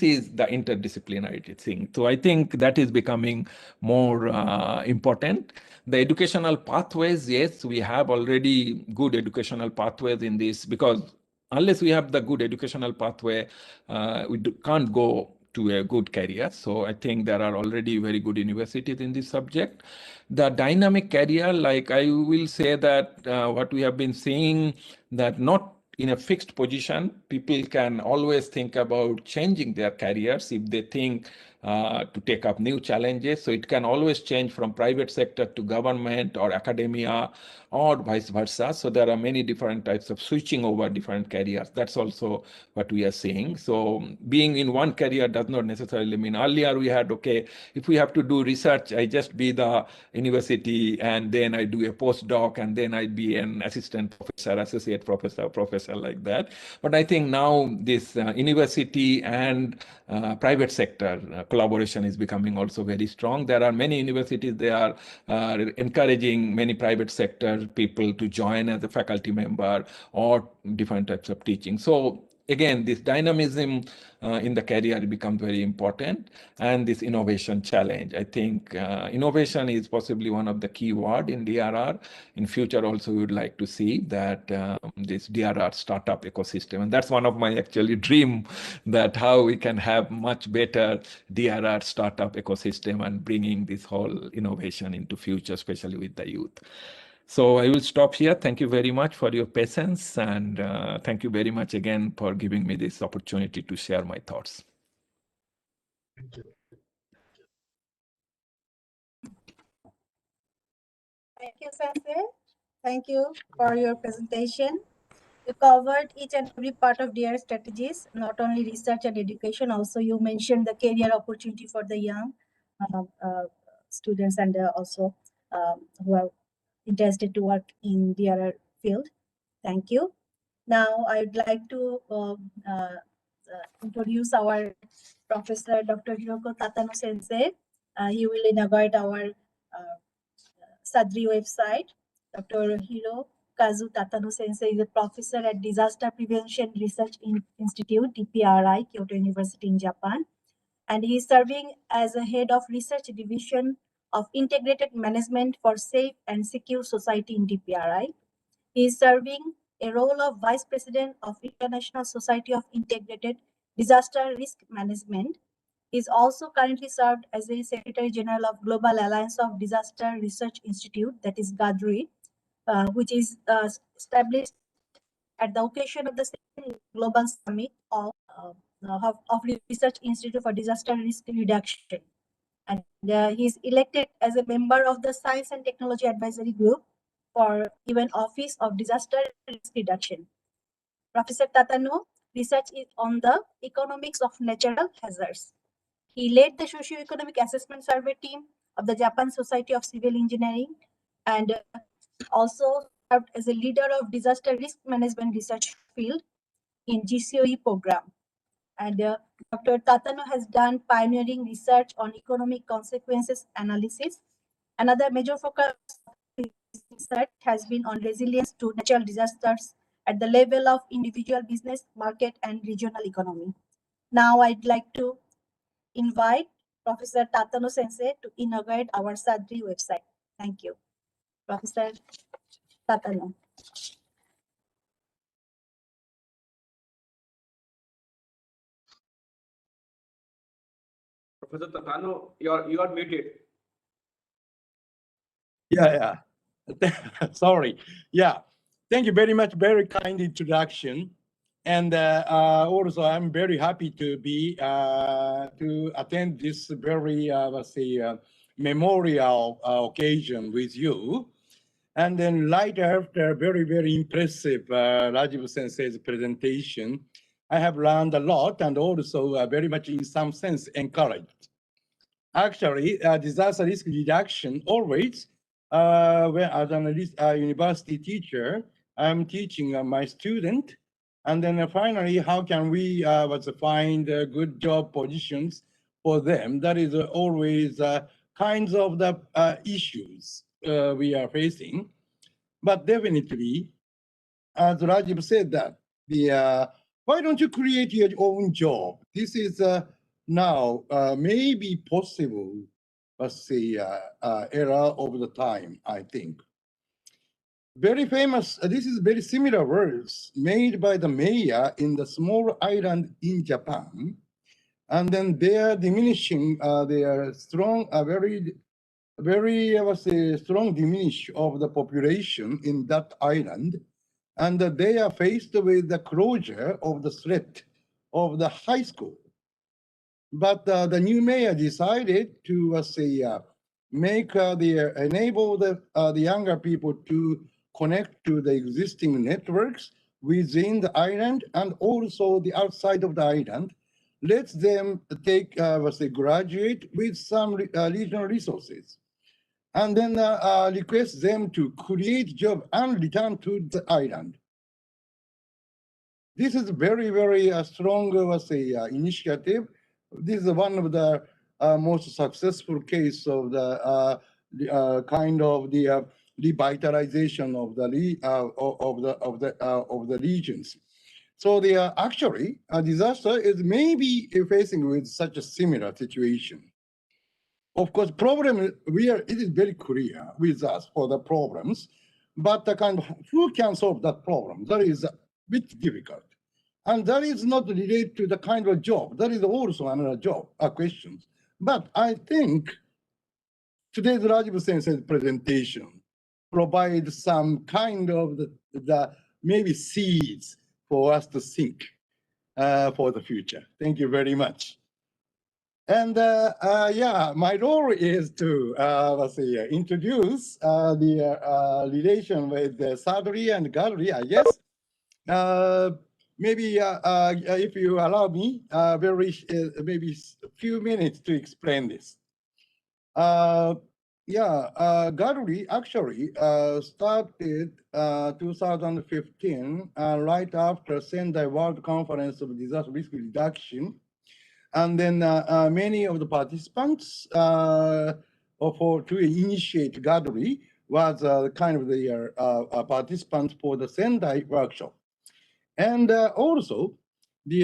S1: is the interdisciplinarity thing. So I think that is becoming more important. The educational pathways, yes, we have already good educational pathways in this, because unless we have the good educational pathway, we can't go to a good career. So I think there are already very good universities in this subject. The dynamic career, like I will say that what we have been seeing, that not in a fixed position, people can always think about changing their careers if they think to take up new challenges. So it can always change from private sector to government or academia or vice versa. So there are many different types of switching over different careers. That's also what we are seeing. So being in one career does not necessarily mean, earlier we had, okay, if we have to do research, I just be the university and then I do a postdoc and then I'd be an assistant professor, associate professor like that. But I think now this university and private sector collaboration is becoming also very strong. There are many universities, they are encouraging many private sector people to join as a faculty member or different types of teaching. So again, this dynamism in the career becomes very important, and this innovation challenge. I think innovation is possibly one of the key words in DRR. In future also, we would like to see that this DRR startup ecosystem, and that's one of my actually dream, that how we can have much better DRR startup ecosystem and bringing this whole innovation into future, especially with the youth. So I will stop here. Thank you very much for your patience, and thank you very much again for giving me this opportunity to share my thoughts.
S2: Thank you.
S9: Thank you, Sensei. Thank you for your presentation. You covered each and every part of DRR strategies, not only research and education, also you mentioned the career opportunity for the young students and also who are interested to work in DRR field. Thank you. Now I would like to introduce our Professor Dr. Hiroko Tatano Sensei. He will inaugurate our SAADRI website. Dr. Hirokazu Tatano Sensei is a professor at Disaster Prevention Research Institute, DPRI, Kyoto University in Japan. And he is serving as a head of research division of integrated management for safe and secure society in DPRI. He is serving a role of vice president of International Society of Integrated Disaster Risk Management. He is also currently served as the Secretary General of Global Alliance of Disaster Research Institute, that is GADRI, which is established at the occasion of the second Global Summit of Research Institute for Disaster Risk Reduction. And he is elected as a member of the Science and Technology Advisory Group for UN Office of Disaster Risk Reduction. Professor Tatano research is on the economics of natural hazards. He led the socio-economic assessment survey team of the Japan Society of Civil Engineering and also served as a leader of disaster risk management research field in GCOE program. And Dr. Tatano has done pioneering research on economic consequences analysis. Another major focus of research has been on resilience to natural disasters at the level of individual business, market, and regional economy. Now I'd like to invite Professor Tatano Sensei to inaugurate our SAADRI website. Thank you. Professor Tatano.
S10: Professor Tatano, you are muted.
S11: Yeah. Sorry. Yeah. Thank you very much. Very kind introduction. And also, I'm very happy to be to attend this very, let's say, memorial occasion with you. And then right after very, very impressive Rajib Sensei's presentation, I have learned a lot and also very much in some sense encouraged. Actually, disaster risk reduction always, when as a university teacher, I'm teaching my student, and then finally, how can we find good job positions for them? That is always kinds of the issues we are facing. But definitely, as Rajib said that, why don't you create your own job? This is now maybe possible, let's say, era of the time, I think. Very famous, this is very similar words made by the mayor in the small island in Japan. And then they are diminishing their strong, very, I would say, strong diminish of the population in that island. And they are faced with the closure of the threat of the high school. But the new mayor decided to make enable the younger people to connect to the existing networks within the island and also the outside of the island. Let them take graduate with some regional resources, and then request them to create job and return to the island. This is very, very strong, initiative. This is one of the most successful case of the kind of the revitalization of the regions. So the actually a disaster is maybe facing with such a similar situation. Of course, problem it is very clear with us for the problems, but the kind of who can solve that problem, that is a bit difficult. And that is not related to the kind of job. That is also another job, questions. But I think today's Rajib Sensei's presentation provides some kind of the maybe seeds for us to think for the future. Thank you very much. And yeah, my role is to introduce the relation with the SAADRI and gallery, I guess. Maybe if you allow me, maybe a few minutes to explain this. Yeah, gallery actually started 2015 right after Sendai World Conference of Disaster Risk Reduction. And then many of the participants to initiate gallery was kind of the participants for the Sendai workshop. And also, the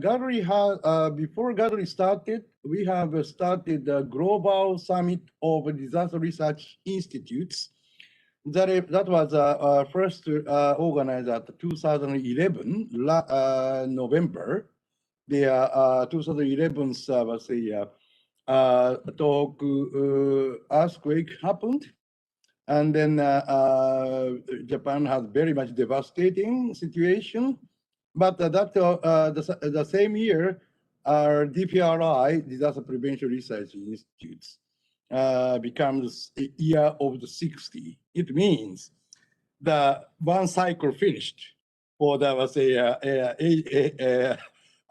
S11: gallery has, before gallery started, we have started the Global Summit of Disaster Research Institutes. That was first organized at 2011, November. The 2011's was a earthquake happened, and then Japan has very much devastating situation. But the same year, our DPRI, Disaster Prevention Research Institutes, becomes a year of the 60. It means the one cycle finished for the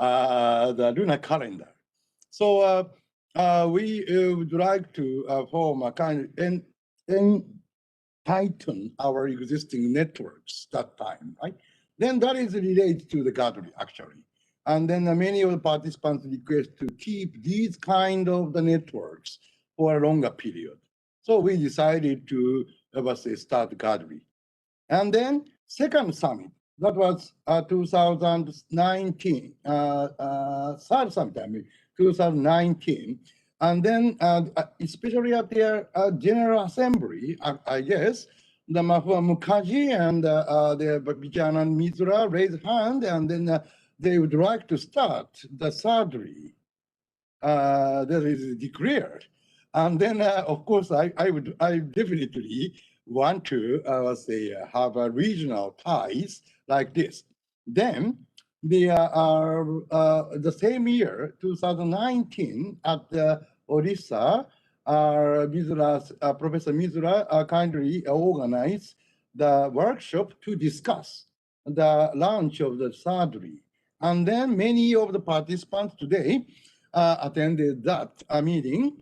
S11: the lunar calendar. So we would like to form a kind of tighten our existing networks that time, right? Then that is related to the gallery actually. And then many of the participants request to keep these kind of the networks for a longer period. So we decided to start the gallery. And then second summit, that was 2019, third summit, I mean, 2019. And then, especially at their General Assembly, I guess, the Mahua Mukherjee and the Bichanan Mizra raised hand, and then they would like to start the SAADRI that is declared. And then, of course, I definitely want to have a regional ties like this. Then the same year, 2019, at Odisha, Professor Mizura kindly organized the workshop to discuss the launch of the SAADRI. And then many of the participants today attended that meeting.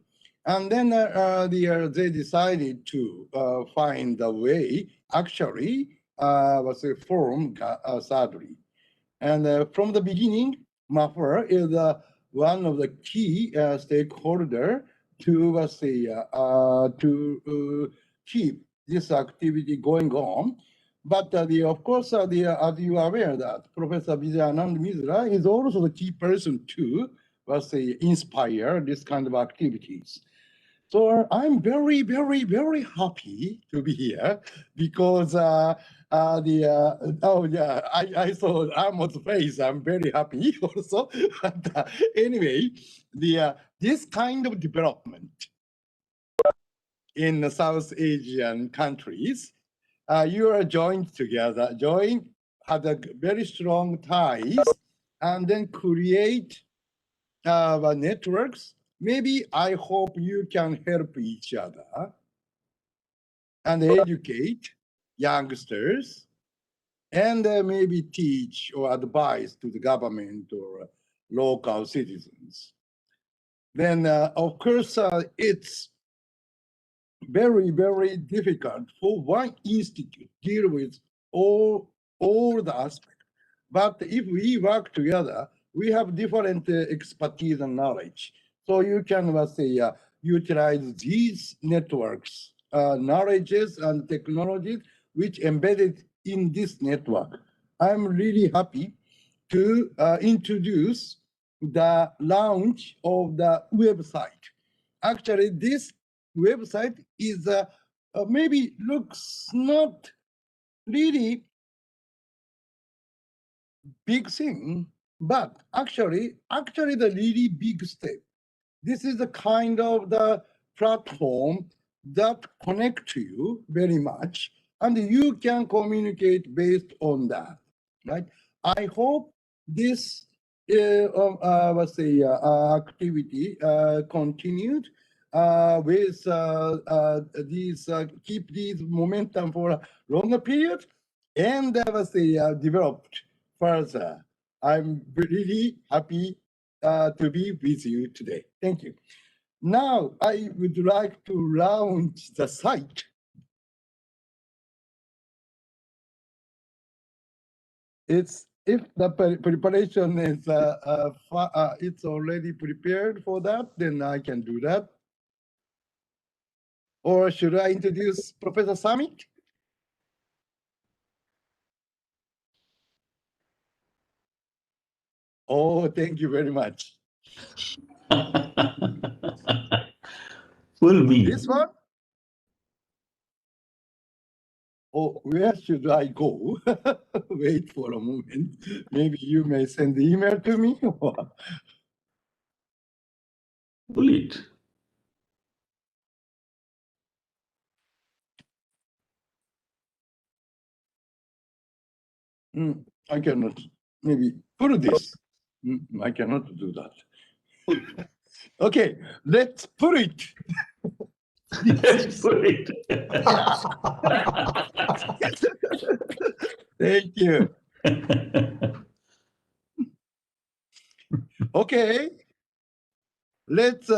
S11: And then they decided to find a way, actually, was to form SAADRI. And from the beginning, MAFR is one of the key stakeholder to keep this activity going on. But of course, as you are aware that Professor Vijayanand Mizra is also the key person to inspire this kind of activities. So I'm very, very, very happy to be here because I saw Ahmed's face. I'm very happy also. But anyway, this kind of development in the South Asian countries, you are joined together, had a very strong ties, and then create networks. Maybe I hope you can help each other and educate youngsters and maybe teach or advise to the government or local citizens. Then, of course, it's very, very difficult for one institute to deal with all the aspects. But if we work together, we have different expertise and knowledge. So you can, utilize these networks, knowledges and technologies which embedded in this network. I'm really happy to introduce the launch of the website. Actually, this website is maybe looks not really big thing, but actually the really big step. This is the kind of the platform that connects you very much, and you can communicate based on that, right? I hope this activity continued with keep these momentum for a longer period, and developed further. I'm really happy to be with you today. Thank you. Now, I would like to launch the site. If the preparation is it's already prepared for that, then I can do that. Or should I introduce Professor Samit? Oh, thank you very much.
S3: Full me.
S11: This one? Oh, where should I go? Wait for a moment. Maybe you may send the email to me.
S3: Pull it.
S11: I cannot. Maybe put this. I cannot do that. Okay, let's put it.
S3: Let's put it.
S11: Thank you. Okay, let's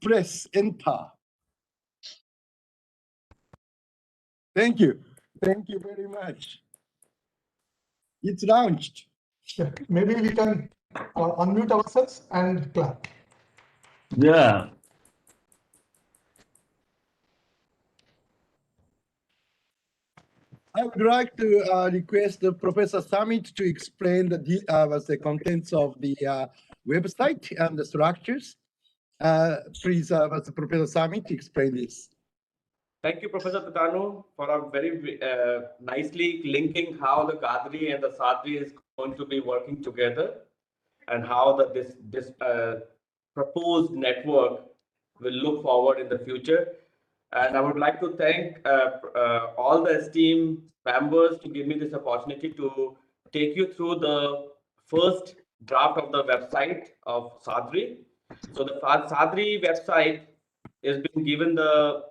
S11: press enter. Thank you. Thank you very much. It's launched.
S2: Yeah, maybe we can unmute ourselves and clap.
S3: Yeah.
S11: I would like to request Professor Samit to explain the contents of the website and the structures. Please, Professor Samit, explain this.
S10: Thank you, Professor Tatano, for a very nicely linking how the Kadri and the SAADRI is going to be working together, and how this proposed network will look forward in the future. And I would like to thank all the esteemed members to give me this opportunity to take you through the first draft of the website of SAADRI. So the SAADRI website is being given the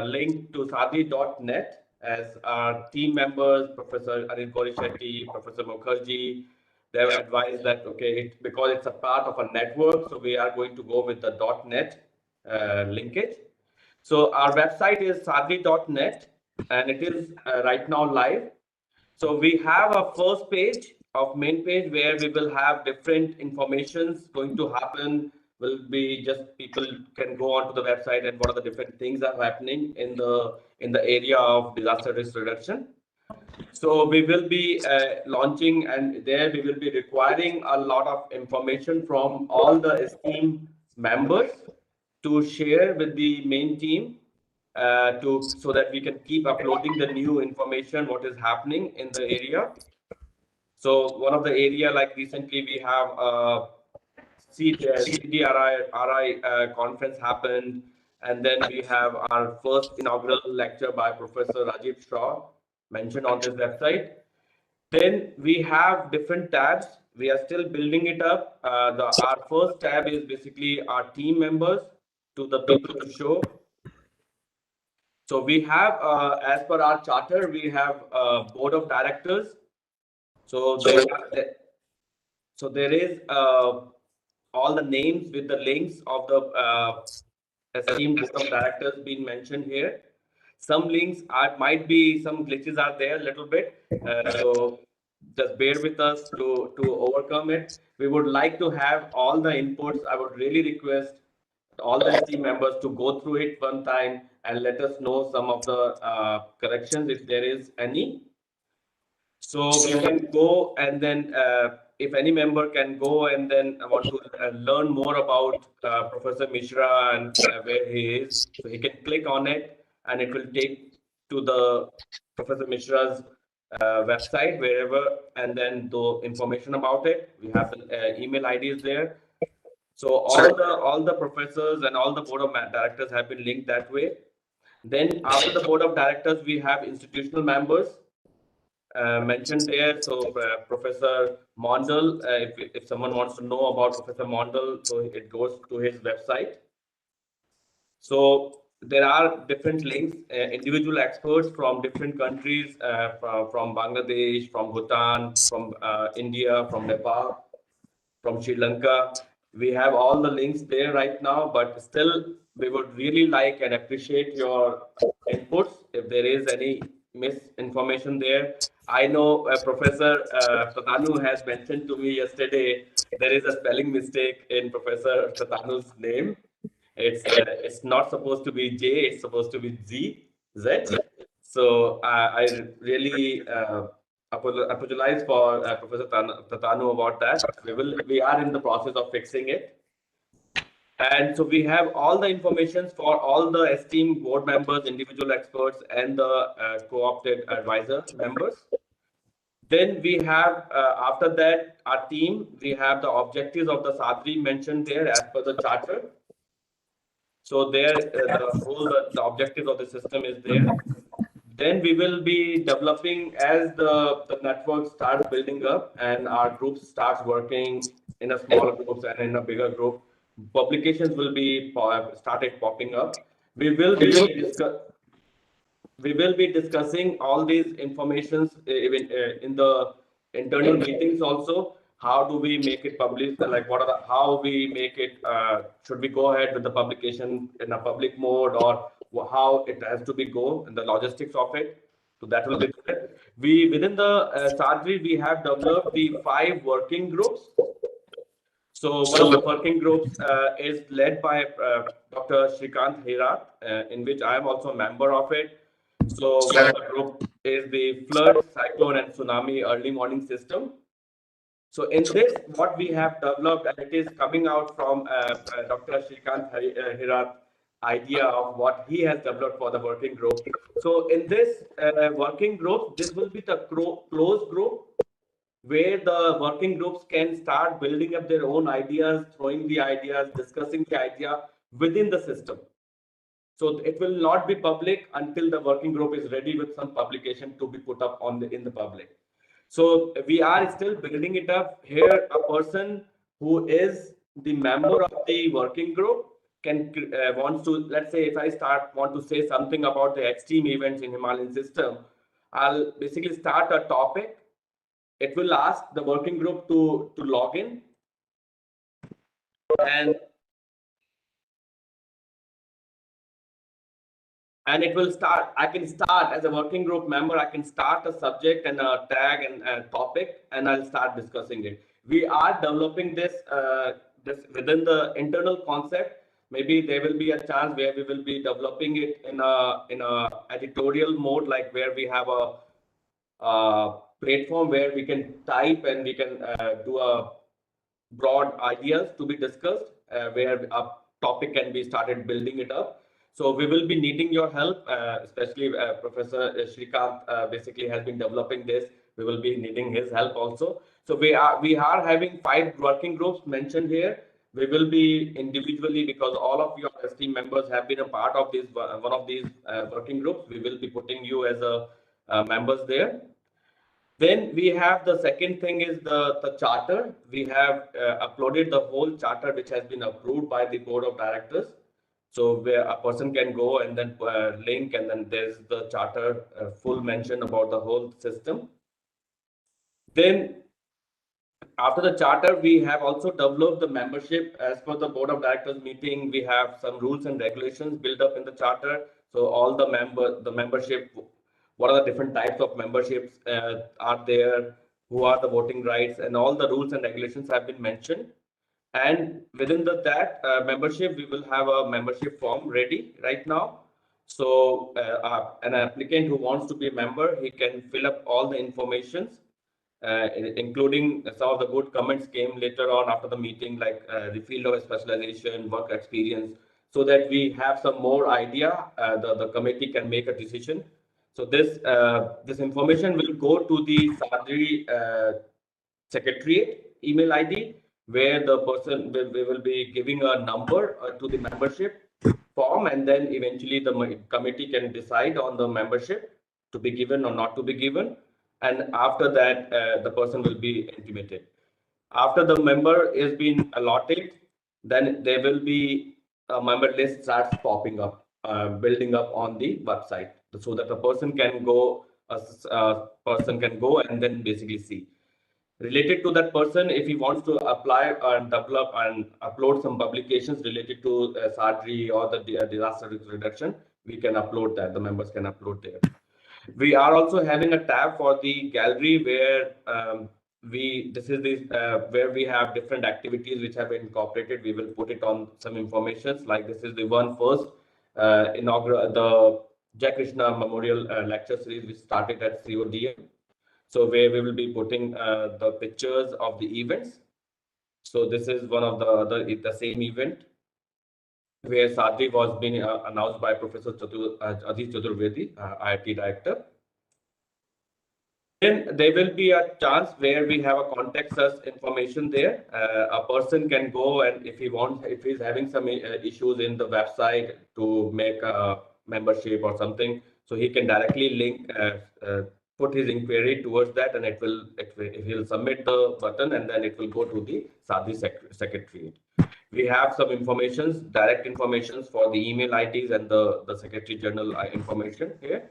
S10: link to saadri.net as our team members, Professor Anil Korishetty, Professor Mukherjee, they have advised that, okay, because it's a part of a network, so we are going to go with the .net linkage. So our website is saadri.net and it is right now live. So we have a first page of main page where we will have different informations going to happen. Will be just people can go onto the website and what are the different things are happening in the area of disaster risk reduction. So we will be launching, and there we will be requiring a lot of information from all the esteemed members to share with the main team so that we can keep uploading the new information, what is happening in the area. So one of the area, like recently we have CDRI conference happened, and then we have our first inaugural lecture by Professor Rajib mentioned on this website. Then we have different tabs. We are still building it up. Our first tab is basically our team members to the people to show. So we have, as per our charter, we have a board of directors. So there is all the names with the links of the esteemed board of directors being mentioned here. Some links might be some glitches are there a little bit, so just bear with us to overcome it. We would like to have all the inputs. I would really request all the team members to go through it one time and let us know some of the corrections if there is any. So we can go, and then if any member can go and then want to learn more about Professor Mishra and where he is, so he can click on it and it will take to the Professor Mishra's website wherever, and then the information about it. We have the email IDs there. So all the professors and all the board of directors have been linked that way. Then after the board of directors, we have institutional members mentioned there. So Professor Mondal, if someone wants to know about Professor Mondal, so it goes to his website. So there are different links, individual experts from different countries, from Bangladesh, from Bhutan, from India, from Nepal, from Sri Lanka. We have all the links there right now, but still we would really like and appreciate your inputs if there is any misinformation there. I know Professor Tatano has mentioned to me yesterday there is a spelling mistake in Professor Tatano's name. It's not supposed to be J, it's supposed to be Z. So I really apologize for Professor Tatano about that. We are in the process of fixing it. And so we have all the information for all the esteemed board members, individual experts, and the co-opted advisor members. Then we have, after that, our team, we have the objectives of the SAADRI mentioned there as per the charter. So there, the objective of the system is there. Then we will be developing as the network starts building up and our groups starts working in a smaller groups and in a bigger group. Publications will be started popping up. We will be discussing all these informations even in the internal meetings also. How do we make it public? Like how we make it? Should we go ahead with the publication in a public mode, or how it has to be go and the logistics of it? So that will be there. Within the SAADRI, we have developed the 5 working groups. So one of the working groups is led by Dr. Shrikant Hirat, in which I am also a member of it. So one of the group is the flood, cyclone, and tsunami early warning system. So in this, what we have developed, and it is coming out from Dr. Shrikant Hirat idea of what he has developed for the working group. So in this working group, this will be the closed group where the working groups can start building up their own ideas, throwing the ideas, discussing the idea within the system. So it will not be public until the working group is ready with some publication to be put up in the public. So we are still building it up. Here, a person who is the member of the working group can wants to, let's say, if I want to say something about the extreme events in Himalayan system, I'll basically start a topic. It will ask the working group to log in, and it will start. I can start as a working group member. I can start a subject and a tag and a topic, and I'll start discussing it. We are developing this within the internal concept. Maybe there will be a chance where we will be developing it in a editorial mode, like where we have a platform where we can type and we can do a broad ideas to be discussed, where a topic can be started building it up. So we will be needing your help, especially Professor Shrikant basically has been developing this. We will be needing his help also. So we are having 5 working groups mentioned here. We will be individually, because all of your esteemed members have been a part of this one of these working groups. We will be putting you as a members there. Then we have the second thing is the charter. We have uploaded the whole charter, which has been approved by the board of directors. So where a person can go and then link, and then there's the charter full mention about the whole system. Then after the charter, we have also developed the membership. As per the board of directors meeting, we have some rules and regulations built up in the charter. So all the membership, what are the different types of memberships are there, who are the voting rights, and all the rules and regulations have been mentioned. And within that membership, we will have a membership form ready right now. So an applicant who wants to be a member, he can fill up all the informations, including some of the good comments came later on after the meeting, like the field of specialization, work experience, so that we have some more idea. The committee can make a decision. So this information will go to the SAADRI secretariat email ID, where the person we will be giving a number to the membership form, and then eventually the committee can decide on the membership to be given or not to be given. And after that, the person will be intimated. After the member is being allotted, then there will be a member list starts popping up, building up on the website, so that a person can go and then basically see. Related to that person, if he wants to apply and develop and upload some publications related to SAADRI or the disaster risk reduction, we can upload that. The members can upload there. We are also having a tab for the gallery where where we have different activities which have been incorporated. We will put it on some informations, like this is the one first inaugural the Jai Krishna Memorial lecture series which started at CODM. So where we will be putting the pictures of the events. So this is one of the same event where SAADRI was being announced by Professor Ajit Chaturvedi, IIT director. Then there will be a chance where we have a contact us information there. A person can go, and if he's having some issues in the website to make a membership or something, so he can directly link, put his inquiry towards that, and he'll submit the button, and then it will go to the SAADRI secretariat. We have some informations, direct informations for the email IDs and the secretary general information here.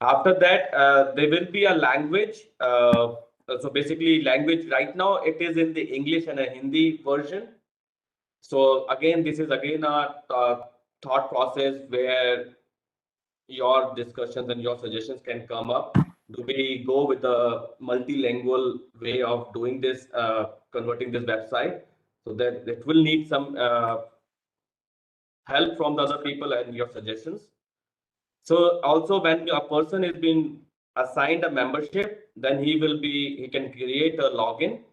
S10: After that, there will be a language. So basically, language right now it is in the English and a Hindi version. So again, this is again a thought process where your discussions and your suggestions can come up. Do we go with a multilingual way of doing this, converting this website? So that it will need some help from the other people and your suggestions. So also when a person is being assigned a membership, then he can create a login,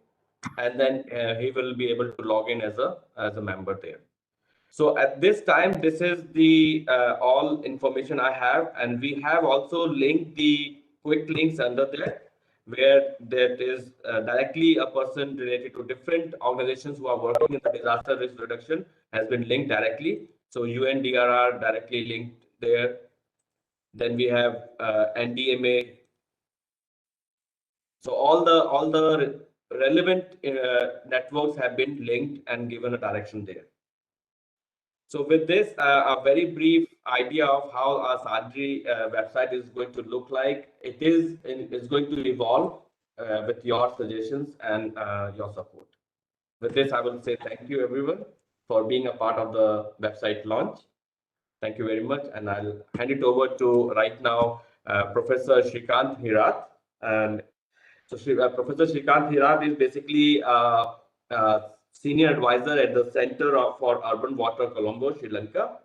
S10: and then he will be able to log in as a member there. So at this time, this is the all information I have, and we have also linked the quick links under there, where that is directly a person related to different organizations who are working in the disaster risk reduction has been linked directly. So UNDRR directly linked there. Then we have NDMA So all the relevant networks have been linked and given a direction there. So with this, a very brief idea of how our SAADRI website is going to look like. It's going to evolve with your suggestions and your support. With this, I will say thank you everyone for being a part of the website launch. Thank you very much, and I'll hand it over to right now Professor Shrikant Hirat. And so Professor Shrikant Hirat is basically senior advisor at the Center for Urban Water, Colombo, Sri Lanka.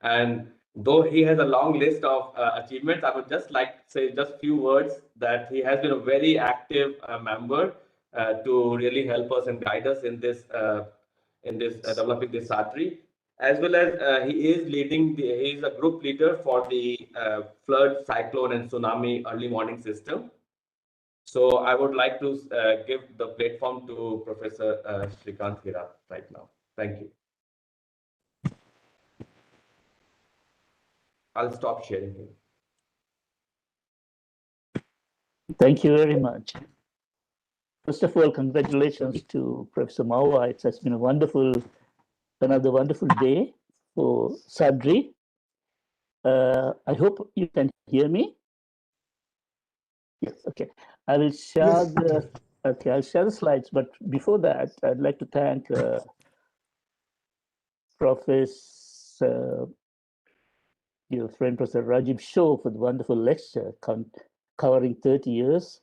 S10: And though he has a long list of achievements, I would just like to say just a few words that he has been a very active member to really help us and guide us in this developing this SAADRI. As well as he is a group leader for the flood, cyclone, and tsunami early warning system. So I would like to give the platform to Professor Shrikant Hirat right now. Thank you. I'll stop sharing here.
S6: Thank you very much. First of all, congratulations to Professor Mawa. It has been another wonderful day for SAADRI. I hope you can hear me. Yes, okay. I will share I'll share the slides, but before that, I'd like to thank Professor, your friend Professor Rajib Shaw for the wonderful lecture covering 30 years.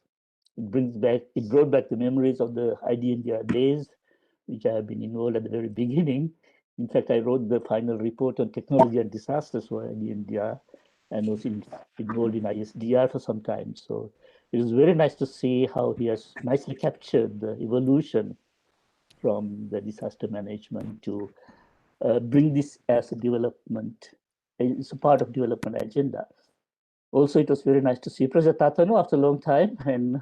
S6: It brought back the memories of the IDNDR days, which I have been involved at the very beginning. In fact, I wrote the final report on technology and disasters for IDNDR and was involved in ISDR for some time. So it was very nice to see how he has nicely captured the evolution from the disaster management to bring this as a development. It's a part of development agenda. Also, it was very nice to see Professor Tatano after a long time, and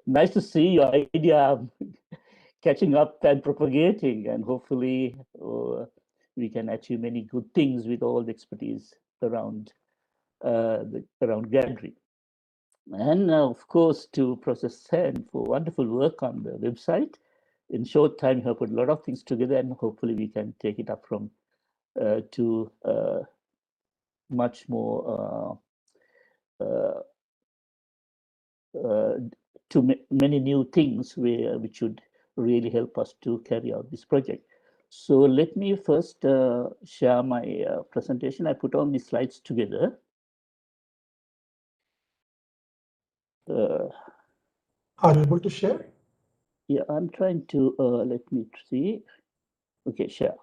S6: nice to see your idea catching up and propagating, and hopefully we can achieve many good things with all the expertise around Gandri. And of course, to Professor Sen for wonderful work on the website. In short time, you have put a lot of things together, and hopefully we can take it up from to much more to many new things which should really help us to carry out this project. So let me first share my presentation. I put all these slides together.
S2: Are you able to share?
S6: Yeah, I'm trying to, let me see. Okay, share.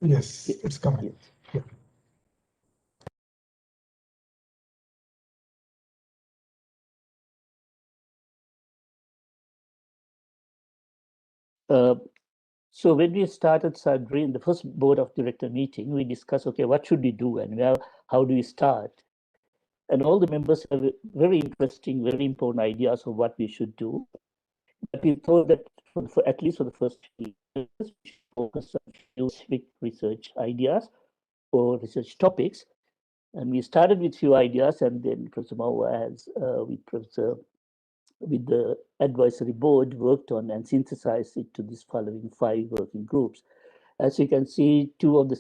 S2: Yes, it's coming.
S6: Yes.
S2: Yeah.
S6: So when we started SAADRI in the first board of director meeting, we discussed, okay, what should we do and how do we start? And all the members have very interesting, very important ideas of what we should do. But we thought that for at least for the first 2 years, we should focus on few specific research ideas or research topics. And we started with few ideas, and then Professor Mawa has, with the advisory board, worked on and synthesized it to these following 5 working groups. As you can see, two of the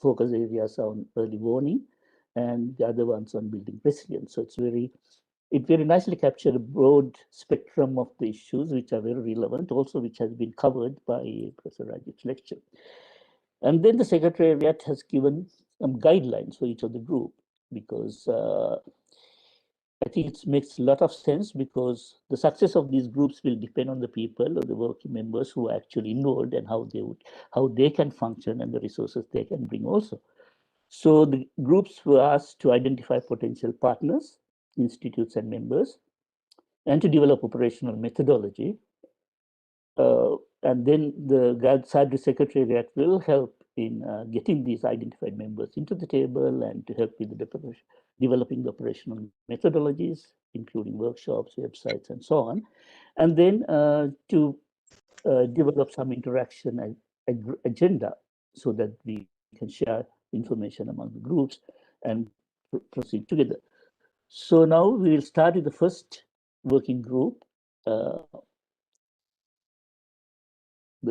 S6: focus areas are on early warning, and the other ones on building resilience. So it very nicely captured a broad spectrum of the issues which are very relevant, also which has been covered by Professor Rajib's lecture. And then the Secretariat has given some guidelines for each of the group, because I think it makes a lot of sense, because the success of these groups will depend on the people or the working members who are actually involved and how they can function and the resources they can bring also. So the groups were asked to identify potential partners, institutes and members, and to develop operational methodology. And then the SAADRI Secretariat will help in getting these identified members into the table and to help with the developing the operational methodologies, including workshops, websites, and so on. And then to develop some interaction agenda so that we can share information among the groups and proceed together. So now we will start with the first working group, the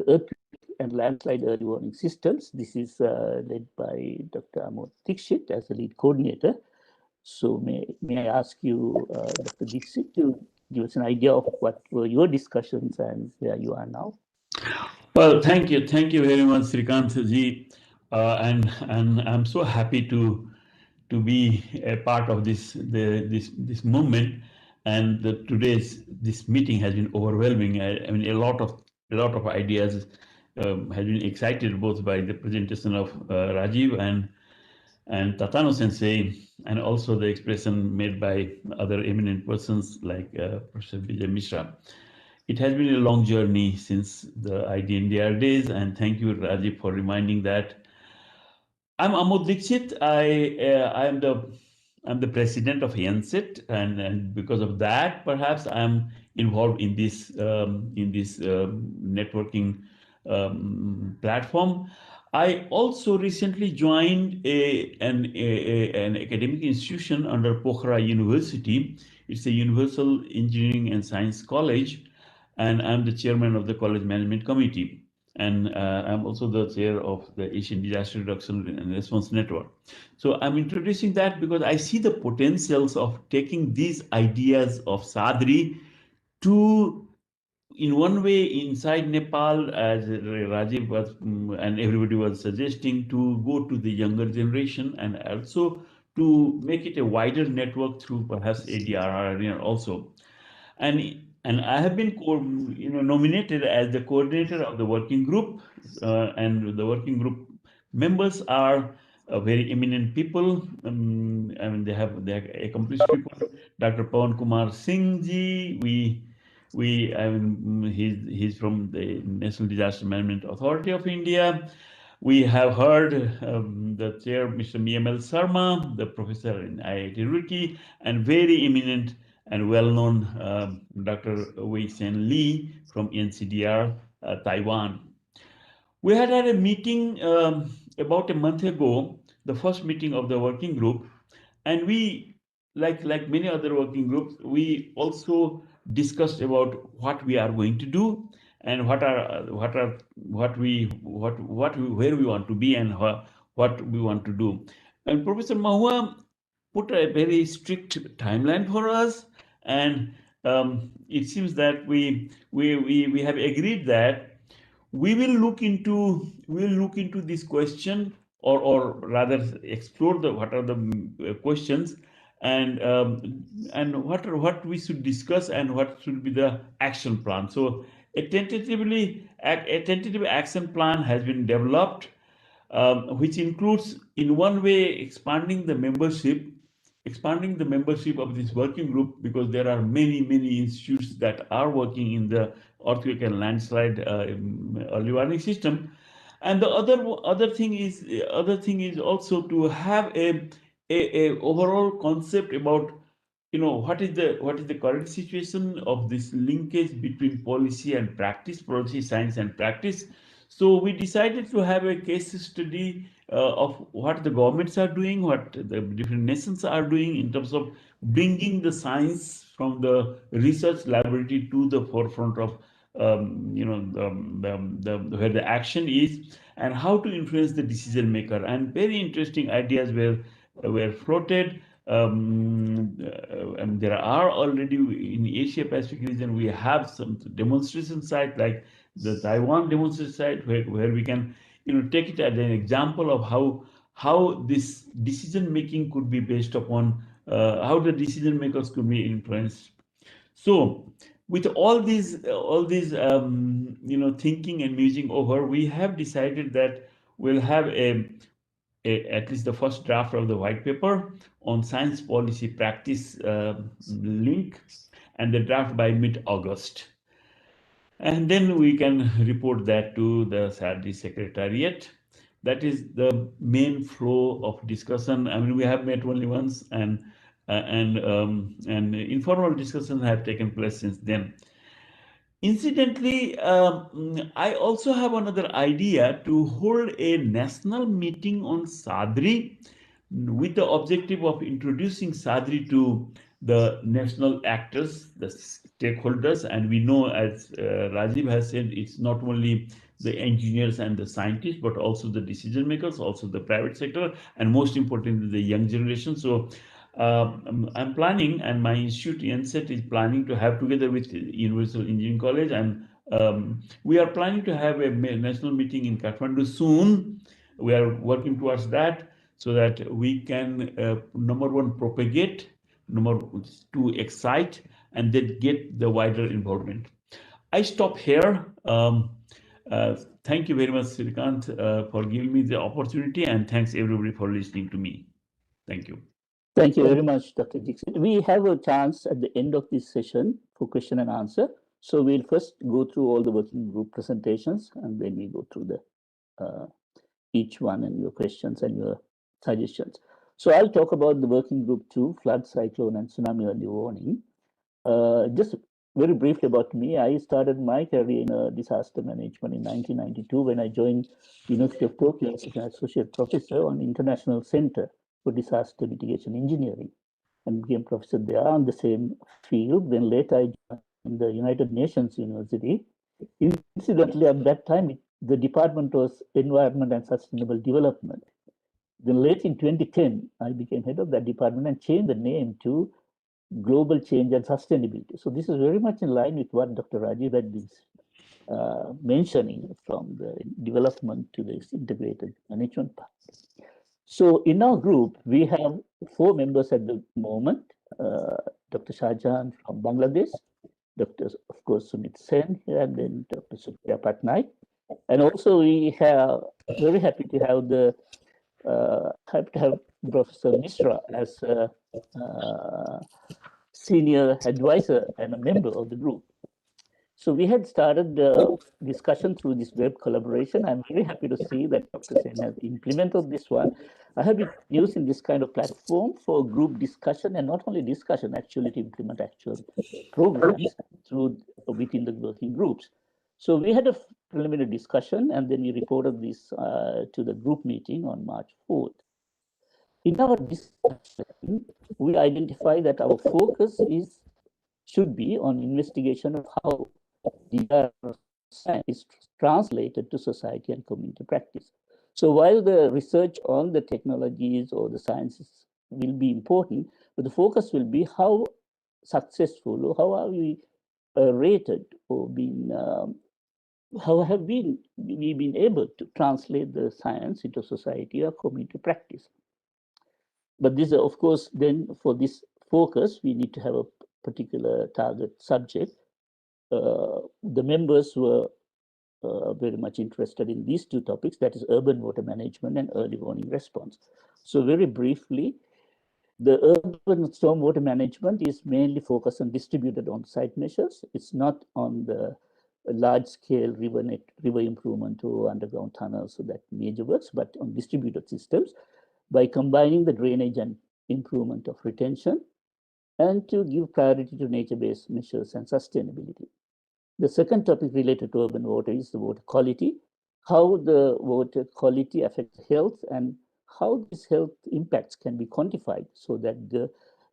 S6: earthquake and landslide early warning systems. This is led by Dr. Amod Dixit as the lead coordinator. So may I ask you, Dr. Dixit, to give us an idea of what were your discussions and where you are now?
S3: Well, thank you very much, Srikant ji, and I'm so happy to be a part of this movement. And this meeting has been overwhelming. I mean, a lot of ideas has been excited both by the presentation of Rajib and Tatano Sensei, and also the expression made by other eminent persons like Professor Vijay Mishra. It has been a long journey since the IDNDR days, and thank you, Rajib, for reminding that. I'm Amod Dixit. I'm the president of YANSET, and because of that, perhaps I'm involved in this networking platform. I also recently joined an academic institution under Pokhara University. It's a Universal Engineering and Science College, and I'm the chairman of the College Management Committee. And I'm also the chair of the Asian Disaster Reduction and Response Network. So I'm introducing that because I see the potentials of taking these ideas of SAADRI to, in one way, inside Nepal, as Rajib was and everybody was suggesting, to go to the younger generation and also to make it a wider network through perhaps ADRR arena also. And I have been nominated as the coordinator of the working group, and the working group members are very eminent people. I mean, they have accomplished people. Dr. Pawan Kumar Singh ji, he's from the National Disaster Management Authority of India. We have heard the chair, Mr. ML Sarma, the professor in IIT Roorkee, and very eminent and well-known Dr. Wei Sen Lee from NCDR, Taiwan. We had a meeting about a month ago, the first meeting of the working group, and we, like many other working groups, we also discussed about what we are going to do and where we want to be and what we want to do. And Professor Mahua put a very strict timeline for us, and it seems that we have agreed that we will look into this question, or rather explore what are the questions, and what we should discuss and what should be the action plan. So a tentative action plan has been developed, which includes, in one way, expanding the membership of this working group, because there are many institutes that are working in the earthquake and landslide early warning system. And the other thing is also to have a overall concept about what is the current situation of this linkage between policy and practice, policy, science, and practice. So we decided to have a case study of what the governments are doing, what the different nations are doing in terms of bringing the science from the research laboratory to the forefront of where the action is, and how to influence the decision maker. And very interesting ideas were floated. And there are already in Asia Pacific region, we have some demonstration site like the Taiwan demonstration site where we can take it as an example of how this decision making could be based upon how the decision makers could be influenced. So with all these thinking and musing over, we have decided that we'll have at least the first draft of the white paper on science policy practice link, and the draft by mid-August. And then we can report that to the SAADRI Secretariat. that is the main flow of discussion. I mean, we have met only once, and informal discussions have taken place since then. Incidentally, I also have another idea to hold a national meeting on SAADRI with the objective of introducing SAADRI to the national actors, the stakeholders. And we know, as Rajib has said, it's not only the engineers and the scientists, but also the decision makers, also the private sector, and most importantly, the young generation. So I'm planning, and my institute, NSET, is planning to have, together with Universal Engineering College, and we are planning to have a national meeting in Kathmandu soon. We are working towards that, so that we can, number one, propagate, number two, excite, and then get the wider involvement. I stop here. Thank you very much, Srikant, for giving me the opportunity, and thanks everybody for listening to me. Thank you.
S6: Thank you very much, Dr. Dixit. We have a chance at the end of this session for question and answer. So we'll first go through all the working group presentations, and then we go through the each one and your questions and your suggestions. So I'll talk about the working group 2, flood, cyclone, and tsunami early warning. Just very briefly about me, I started my career in disaster management in 1992 when I joined University of Tokyo as an associate professor on International Center for Disaster Mitigation Engineering, and became professor there on the same field. Then later I joined the United Nations University. Incidentally, at that time, the department was Environment and Sustainable Development. Then late in 2010, I became head of that department and changed the name to Global Change and Sustainability. So this is very much in line with what Dr. Rajib had been mentioning, from the development to this integrated management part. So in our group, we have 4 members at the moment. Dr. Shahjahan from Bangladesh, Dr. of course Sumit Sen here, and then Dr. Supriya Patnaik. And also we have very happy to have the Professor Mishra as a senior advisor and a member of the group. So we had started the discussion through this web collaboration. I'm very happy to see that Dr. Sen has implemented this one. I have been using this kind of platform for group discussion, and not only discussion, actually to implement actual programs through within the working groups. So we had a preliminary discussion, and then we reported this to the group meeting on March 4th. In our discussion, we identify that our focus should be on investigation of how science is translated to society and community practice. So while the research on the technologies or the sciences will be important, but the focus will be how successful or how are we rated or how have we been able to translate the science into society or community practice. But this, of course, then for this focus, we need to have a particular target subject. The members were very much interested in these 2 topics, that is urban water management and early warning response. So very briefly, the urban stormwater management is mainly focused on distributed on-site measures. It's not on the large-scale river improvement or underground tunnels, so that major works, but on distributed systems by combining the drainage and improvement of retention, and to give priority to nature-based measures and sustainability. The second topic related to urban water is the water quality, how the water quality affects health and how these health impacts can be quantified so that the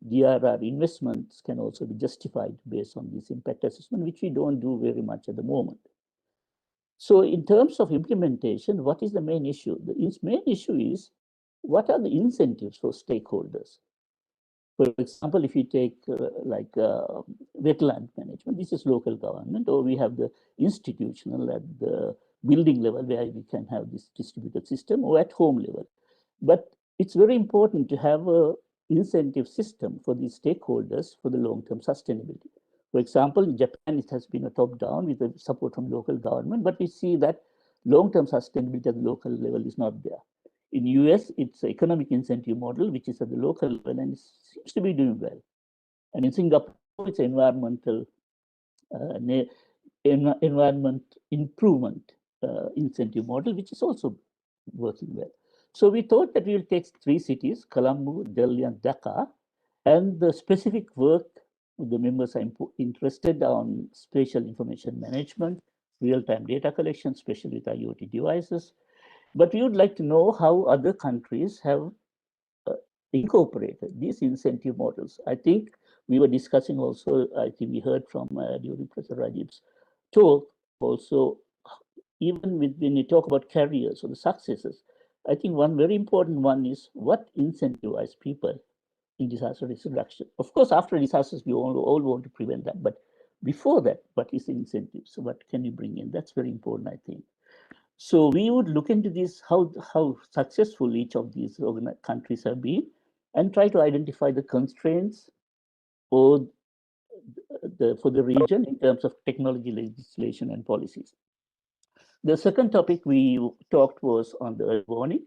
S6: DRR investments can also be justified based on this impact assessment, which we don't do very much at the moment. So in terms of implementation, what is the main issue? The main issue is, what are the incentives for stakeholders? For example, if you take wetland management, this is local government, or we have the institutional at the building level where we can have this distributed system, or at home level. But it's very important to have an incentive system for these stakeholders for the long-term sustainability. For example, in Japan, it has been a top-down with the support from local government, but we see that long-term sustainability at the local level is not there. In US, it's an economic incentive model, which is at the local level and it seems to be doing well. And in Singapore, it's environmental environment improvement incentive model, which is also working well. So we thought that we will take 3 cities, Colombo, Delhi, and Dhaka, and the specific work the members are interested on spatial information management, real-time data collection, especially with IoT devices. But we would like to know how other countries have incorporated these incentive models. I think we were discussing also, I think we heard from during Professor Rajib's talk also, even when we talk about careers or the successes, I think one very important one is what incentivize people in disaster risk reduction. Of course, after disasters, we all want to prevent that. But before that, what is the incentive? So what can you bring in? That's very important, I think. So we would look into this, how successful each of these countries have been, and try to identify the constraints or for the region in terms of technology legislation and policies. The second topic we talked was on the early warning.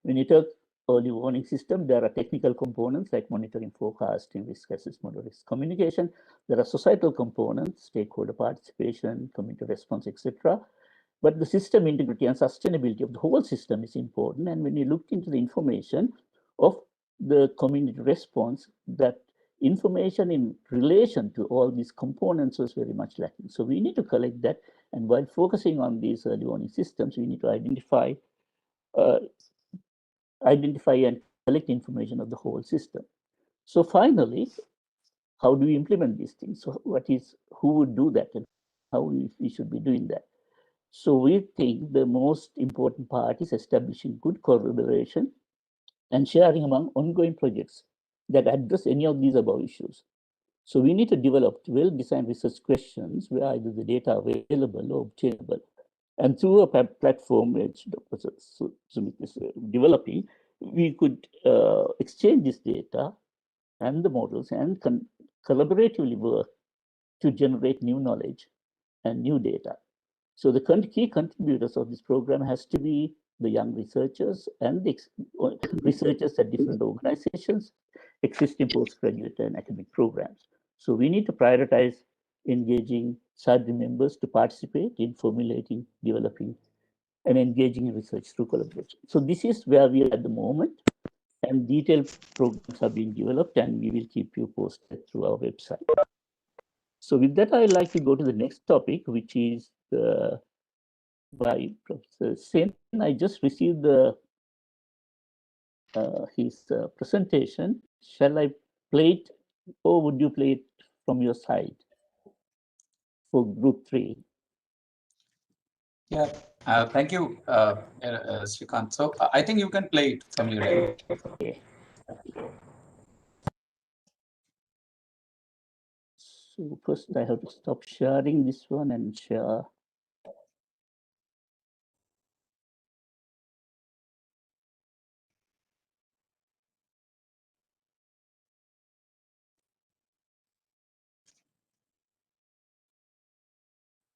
S6: When you talk early warning system, there are technical components like monitoring, forecasting, risk assessment, or risk communication. There are societal components, stakeholder participation, community response, etc. But the system integrity and sustainability of the whole system is important. And when you looked into the information of the community response, that information in relation to all these components was very much lacking. So we need to collect that. And while focusing on these early warning systems, we need to identify and collect information of the whole system. So finally, how do we implement these things? So who would do that, and how we should be doing that? So we think the most important part is establishing good collaboration and sharing among ongoing projects that address any of these above issues. So we need to develop well-designed research questions where either the data are available or obtainable. And through a platform which Dr. Sumit is developing, we could exchange this data and the models and collaboratively work to generate new knowledge and new data. So the key contributors of this program has to be the young researchers and the researchers at different organizations, existing postgraduate and academic programs. So we need to prioritize engaging SAADRI members to participate in formulating, developing, and engaging in research through collaboration. So this is where we are at the moment, and detailed programs are being developed, and we will keep you posted through our website. So with that, I'd like to go to the next topic, which is by Professor Sen. I just received his presentation. Shall I play it, or would you play it from your side for group 3?
S12: Yeah, thank you, Srikant. So I think you can play it from your end.
S6: Okay. So first I have to stop sharing this one and share.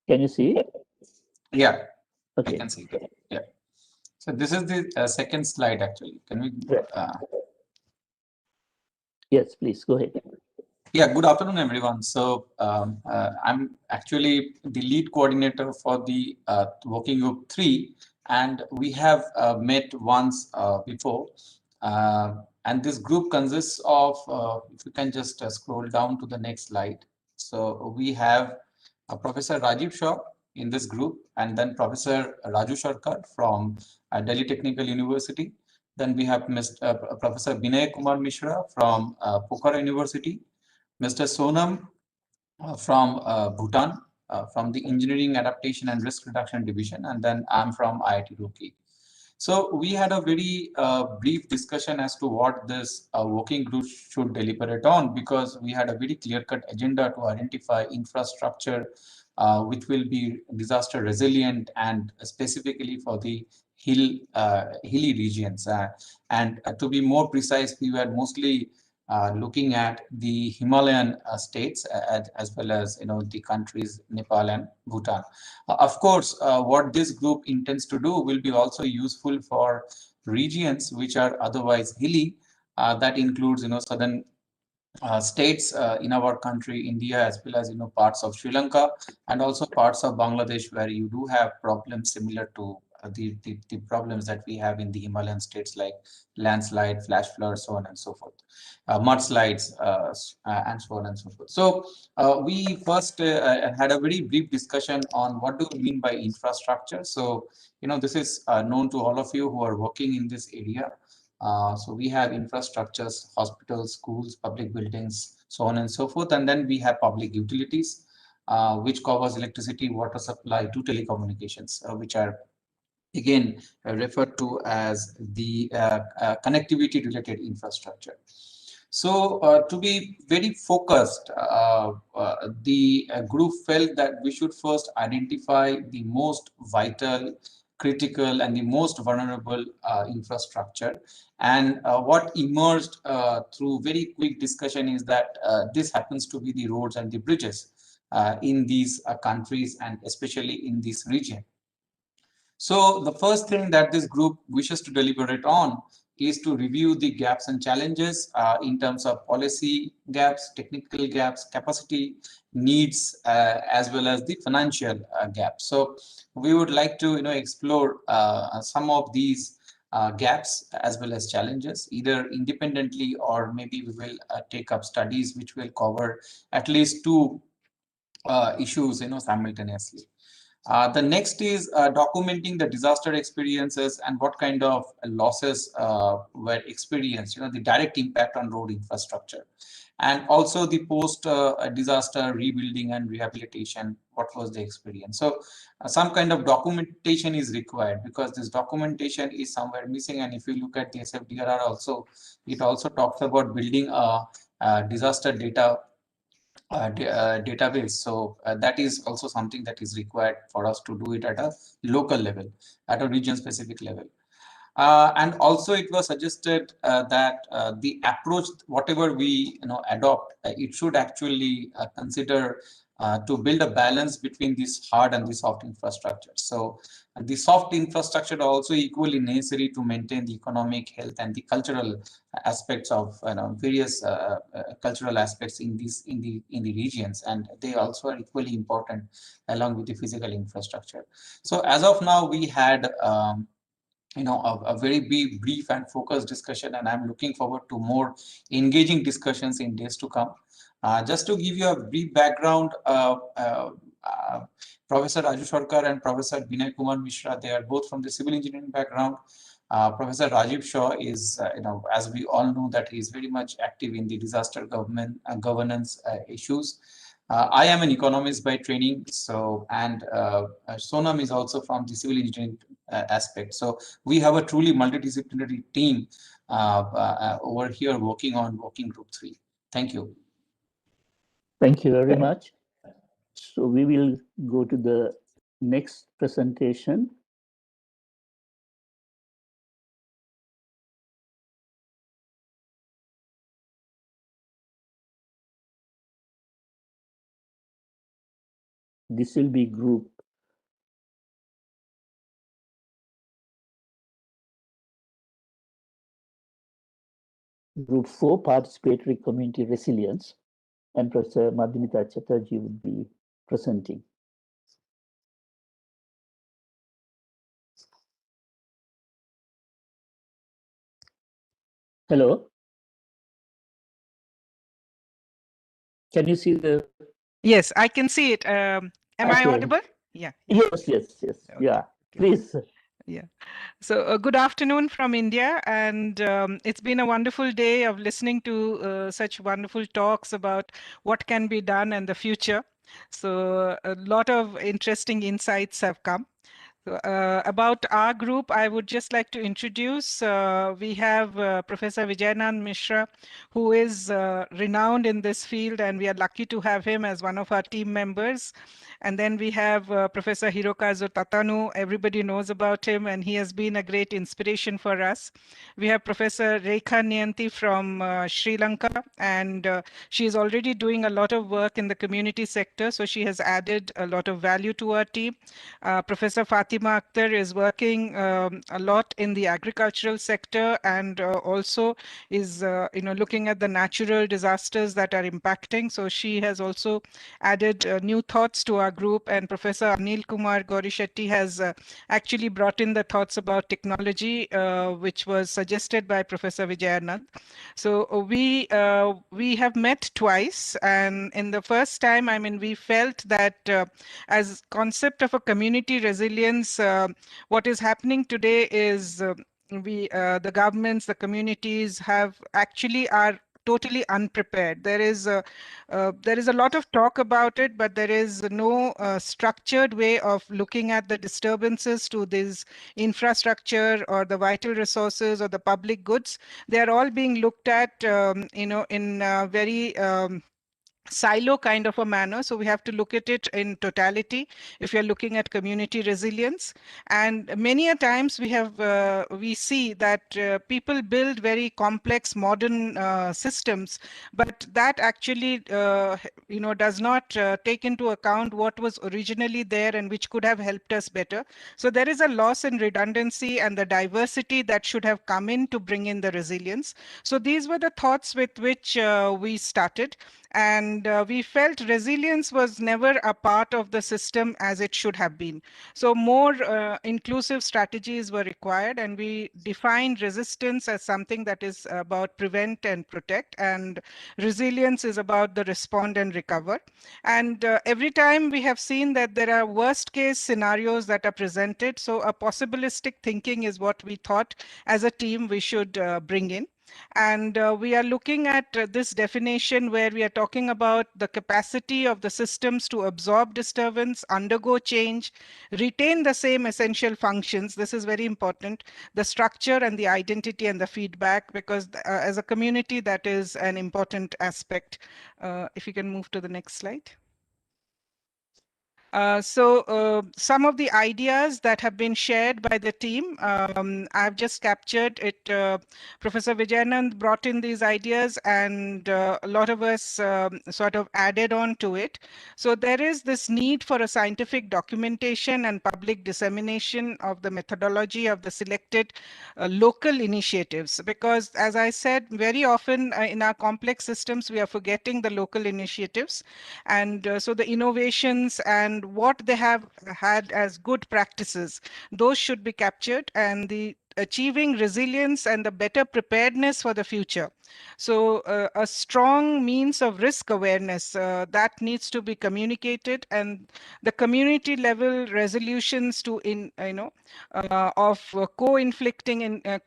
S6: Can you see it?
S12: Yeah,
S6: okay.
S12: I can see it. Yeah. So this is the second slide actually. Can we?
S6: Yes, please go ahead.
S12: Yeah, good afternoon, everyone. So I'm actually the lead coordinator for the working group 3, and we have met once before. And this group consists of, if you can just scroll down to the next slide. So we have Professor Rajib Shaw in this group, and then Professor Raju Sharkar from Delhi Technical University. Then we have Professor Binay Kumar Mishra from Pokhara University, Mr. Sonam from Bhutan, from the Engineering Adaptation and Risk Reduction Division, and then I'm from IIT Roorkee. So we had a very brief discussion as to what this working group should deliberate on, because we had a very clear-cut agenda to identify infrastructure which will be disaster resilient and specifically for the hilly regions. And to be more precise, we were mostly looking at the Himalayan states as well as the countries Nepal and Bhutan. Of course, what this group intends to do will be also useful for regions which are otherwise hilly. That includes southern states in our country, India, as well as parts of Sri Lanka and also parts of Bangladesh, where you do have problems similar to the problems that we have in the Himalayan states like landslide, flash floods, so on and so forth, mudslides, and so on and so forth. So we first had a very brief discussion on what do we mean by infrastructure. So, this is known to all of you who are working in this area. So we have infrastructures, hospitals, schools, public buildings, so on and so forth. And then we have public utilities, which covers electricity, water supply to telecommunications, which are again referred to as the connectivity related infrastructure. So to be very focused, the group felt that we should first identify the most vital, critical, and the most vulnerable infrastructure. And what emerged through very quick discussion is that this happens to be the roads and the bridges in these countries, and especially in this region. So the first thing that this group wishes to deliberate on is to review the gaps and challenges in terms of policy gaps, technical gaps, capacity needs, as well as the financial gaps. So we would like to explore some of these gaps as well as challenges, either independently or maybe we will take up studies which will cover at least two issues simultaneously. The next is documenting the disaster experiences and what kind of losses were experienced, the direct impact on road infrastructure. And also the post-disaster rebuilding and rehabilitation, what was the experience. So some kind of documentation is required because this documentation is somewhere missing. And if you look at the SFDRR also, it also talks about building a disaster data database. So that is also something that is required for us to do it at a local level, at a region specific level. And also it was suggested that the approach, whatever we adopt, it should actually consider to build a balance between this hard and the soft infrastructure. So the soft infrastructure are also equally necessary to maintain the economic health and the cultural aspects of various cultural aspects in the regions, and they also are equally important along with the physical infrastructure. So as of now, we had a very brief and focused discussion, and I'm looking forward to more engaging discussions in days to come. Just to give you a brief background, Professor Raju Sarkar and Professor Binay Kumar Mishra, they are both from the civil engineering background. Professor Rajib Shaw is, as we all know, that he is very much active in the disaster governance issues. I am an economist by training, so, and Sonam is also from the civil engineering aspect. So we have a truly multidisciplinary team over here working on Working Group 3. Thank you.
S6: Thank you very much. So we will go to the next presentation. This will be group Group 4, Participatory Community Resilience, and Professor Madhumita Chatterjee would be presenting. Hello. Can you see the?
S7: Yes, I can see it. Am I audible? Yeah.
S6: Yes. Okay. Yeah, please.
S7: Yeah. So good afternoon from India, and it's been a wonderful day of listening to such wonderful talks about what can be done in the future. So a lot of interesting insights have come. So, about our group, I would just like to introduce, we have Professor Vijayanand Mishra, who is renowned in this field, and we are lucky to have him as one of our team members. And then we have Professor Hiroko Tatano. Everybody knows about him, and he has been a great inspiration for us. We have Professor Rekha Niyanti from Sri Lanka, and she is already doing a lot of work in the community sector, so she has added a lot of value to our team. Professor Fatima Fatima Akhtar is working a lot in the agricultural sector and also is looking at the natural disasters that are impacting. So she has also added new thoughts to our group, and Professor Anil Kumar Gaurishetty has actually brought in the thoughts about technology, which was suggested by Professor Vijayanand. So we have met twice, and in the first time, I mean, we felt that as concept of a community resilience, what is happening today is the governments, the communities have actually are totally unprepared. There is a lot of talk about it, but there is no structured way of looking at the disturbances to this infrastructure or the vital resources or the public goods. They are all being looked at, in very silo kind of a manner. So we have to look at it in totality if you're looking at community resilience. And many a times we see that people build very complex modern systems, but that actually does not take into account what was originally there and which could have helped us better. So there is a loss in redundancy and the diversity that should have come in to bring in the resilience. So these were the thoughts with which we started. And we felt resilience was never a part of the system as it should have been. So more inclusive strategies were required, and we defined resistance as something that is about prevent and protect, and resilience is about the respond and recover. And every time we have seen that there are worst case scenarios that are presented. So a possibilistic thinking is what we thought as a team we should bring in. And we are looking at this definition where we are talking about the capacity of the systems to absorb disturbance, undergo change, retain the same essential functions. This is very important. The structure and the identity and the feedback, because as a community, that is an important aspect. If you can move to the next slide. So some of the ideas that have been shared by the team, I've just captured it. Professor Vijayanand brought in these ideas, and a lot of us sort of added on to it. So there is this need for a scientific documentation and public dissemination of the methodology of the selected local initiatives, because as I said, very often in our complex systems, we are forgetting the local initiatives. And so the innovations and what they have had as good practices, those should be captured, and the achieving resilience and the better preparedness for the future. So a strong means of risk awareness that needs to be communicated, and the community level resolutions to co-inflicting and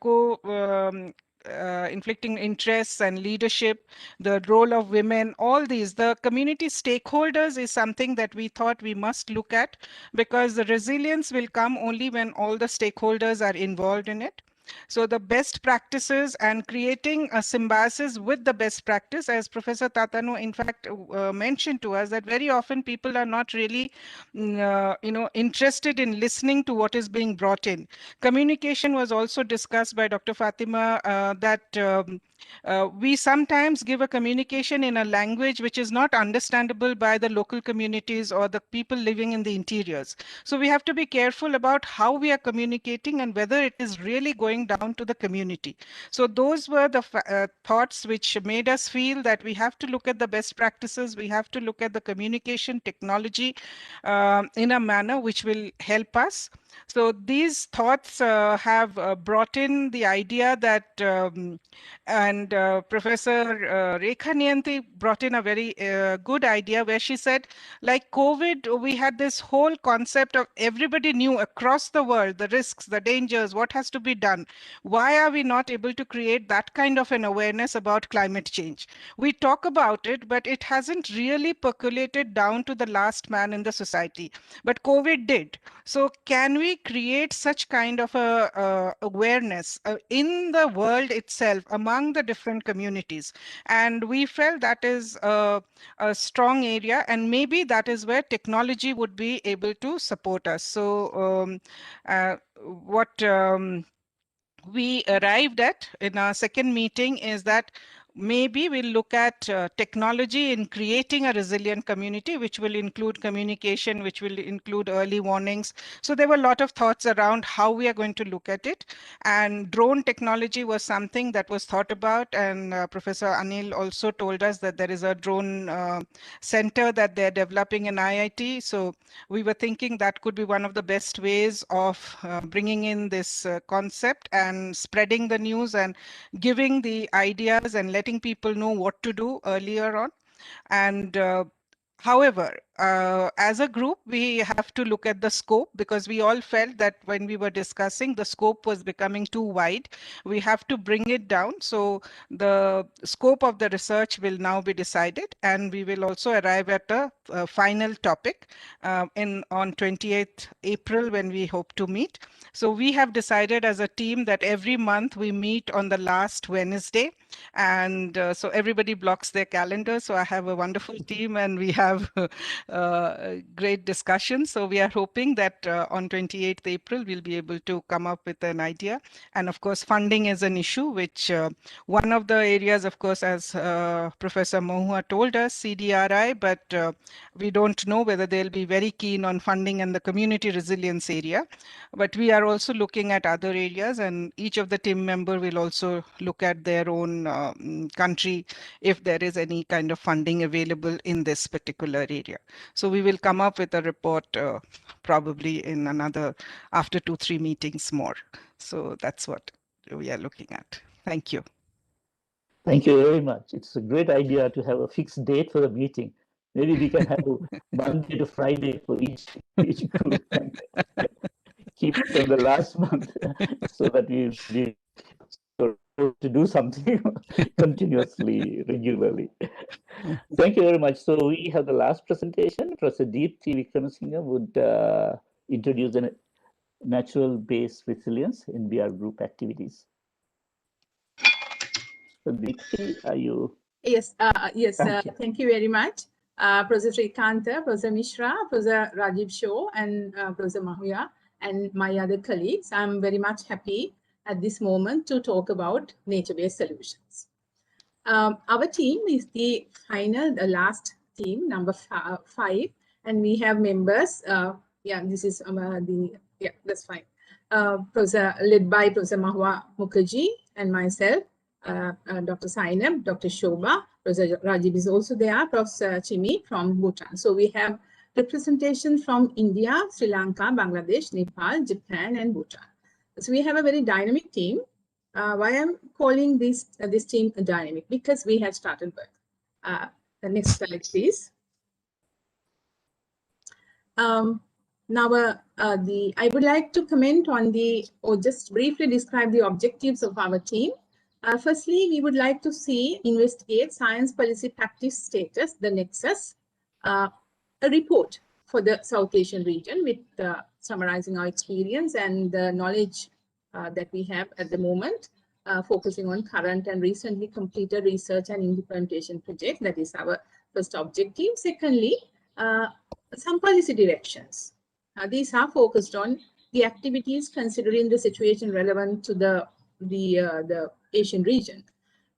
S7: inflicting interests and leadership, the role of women, all these, the community stakeholders is something that we thought we must look at, because the resilience will come only when all the stakeholders are involved in it. So the best practices and creating a symbiosis with the best practice, as Professor Tatano in fact mentioned to us, that very often people are not really interested in listening to what is being brought in. Communication was also discussed by Dr. Fatima, that we sometimes give a communication in a language which is not understandable by the local communities or the people living in the interiors. So we have to be careful about how we are communicating and whether it is really going down to the community. So those were the thoughts which made us feel that we have to look at the best practices, we have to look at the communication technology in a manner which will help us. So these thoughts have brought in the idea that, and Professor Rekha Niyanti brought in a very good idea where she said, like COVID, we had this whole concept of everybody knew across the world the risks, the dangers, what has to be done. Why are we not able to create that kind of an awareness about climate change? We talk about it, but it hasn't really percolated down to the last man in the society. But COVID did. So can we create such kind of a awareness in the world itself among the different communities? And we felt that is a strong area, and maybe that is where technology would be able to support us. So what we arrived at in our second meeting is that maybe we'll look at technology in creating a resilient community, which will include communication, which will include early warnings. So there were a lot of thoughts around how we are going to look at it. And drone technology was something that was thought about. And Professor Anil also told us that there is a drone center that they're developing in IIT. So we were thinking that could be one of the best ways of bringing in this concept and spreading the news and giving the ideas and letting people know what to do earlier on. And however, as a group, we have to look at the scope, because we all felt that when we were discussing, the scope was becoming too wide. We have to bring it down. So the scope of the research will now be decided, and we will also arrive at a final topic on 28th April when we hope to meet. So we have decided as a team that every month we meet on the last Wednesday, and so everybody blocks their calendar. So I have a wonderful team, and we have great discussions. So we are hoping that on 28th April, we'll be able to come up with an idea. And of course, funding is an issue, which one of the areas, of course, as Professor Mohua told us, CDRI, but we don't know whether they'll be very keen on funding in the community resilience area. But we are also looking at other areas, and each of the team member will also look at their own country if there is any kind of funding available in this particular area. So we will come up with a report probably in another, after 2-3 meetings more. So that's what we are looking at. Thank you.
S6: Thank you very much. It's a great idea to have a fixed date for the meeting. Maybe we can have Monday to Friday for each group and keep it on the last month so that we'll be to do something continuously, regularly. Thank you very much. So we have the last presentation. Professor Deepthi Vikramasinghe would introduce the natural-based resilience in VR group activities. So Deepthi, are you?
S13: Yes, yes. Thank you very much, Professor Srikanta, Professor Mishra, Professor Rajib Shaw, and Professor Mahuya, and my other colleagues. I'm very much happy at this moment to talk about nature-based solutions. Our team is the last team, number 5, and we have members. Yeah, this is that's fine. Led by Professor Mahua Mukherjee and myself, Dr. Sainab, Dr. Shobha, Professor Rajib is also there, Professor Chimi from Bhutan. So we have representation from India, Sri Lanka, Bangladesh, Nepal, Japan, and Bhutan. So we have a very dynamic team. Why I'm calling this team dynamic? Because we have started work. The next slide, please. Now, I would like to comment on or just briefly describe the objectives of our team. Firstly, we would like to investigate science policy practice status, the nexus, a report for the South Asian region with summarizing our experience and the knowledge that we have at the moment, focusing on current and recently completed research and implementation projects. That is our first objective. Secondly, some policy directions. These are focused on the activities considering the situation relevant to the Asian region,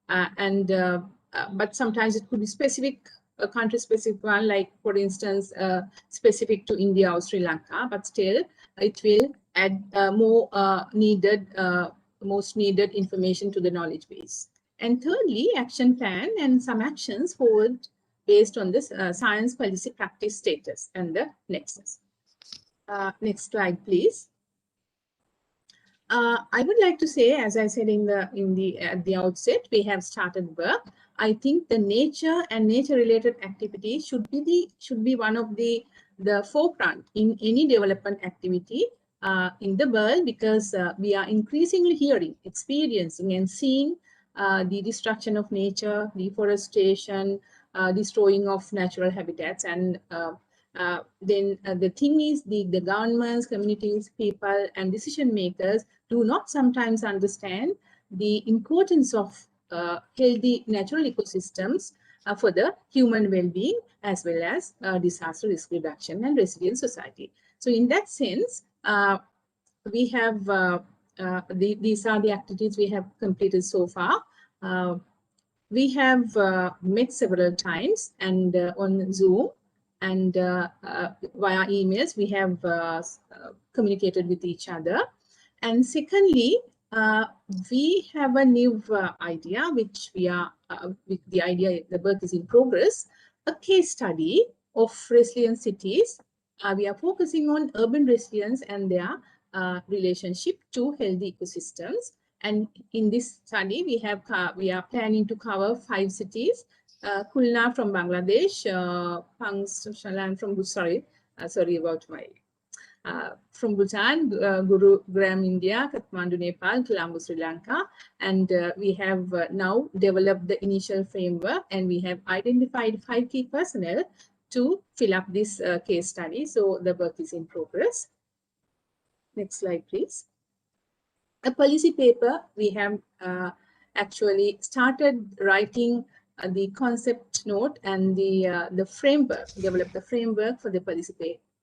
S13: but sometimes it could be specific, a country-specific one, like for instance, specific to India or Sri Lanka. But still, it will add most needed information to the knowledge base. And thirdly, action plan and some actions forward based on this science policy practice status and the nexus. Next slide, please. I would like to say, as I said at the outset, we have started work. I think the nature and nature-related activity should be one of the forefront in any development activity in the world, because we are increasingly hearing, experiencing, and seeing the destruction of nature, deforestation, destroying of natural habitats, and then the thing is the governments, communities, people, and decision makers do not sometimes understand the importance of healthy natural ecosystems for the human well-being, as well as disaster risk reduction and resilient society. So in that sense, we have these are the activities we have completed so far. we have met several times and on Zoom and via emails, we have communicated with each other. And secondly, we have a new idea, which we are, with the idea, the work is in progress, a case study of resilient cities. We are focusing on urban resilience and their relationship to healthy ecosystems. And in this study, we are planning to cover 5 cities: Khulna from Bangladesh, Pangsalan from sorry about my from Bhutan, Gurugram, India, Kathmandu, Nepal, Colombo, Sri Lanka, and we have now developed the initial framework, and we have identified 5 key personnel to fill up this case study. So the work is in progress. Next slide, please. A policy paper, we have actually started writing the concept note and the framework, developed the framework for the policy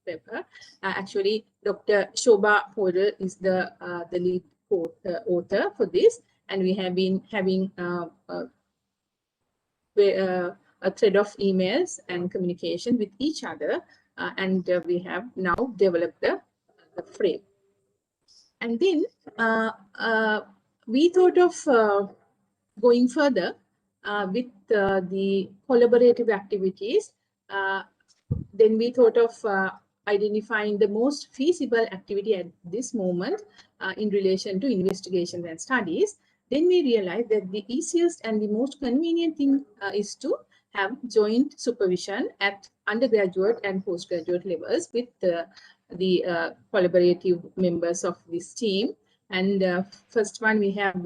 S13: paper. Actually, Dr. Shobha Podal is the lead author for this, and we have been having a thread of emails and communication with each other, and we have now developed the frame. And then we thought of going further with the collaborative activities. Then we thought of identifying the most feasible activity at this moment in relation to investigations and studies. Then we realized that the easiest and the most convenient thing is to have joint supervision at undergraduate and postgraduate levels with the collaborative members of this team. And first one, we have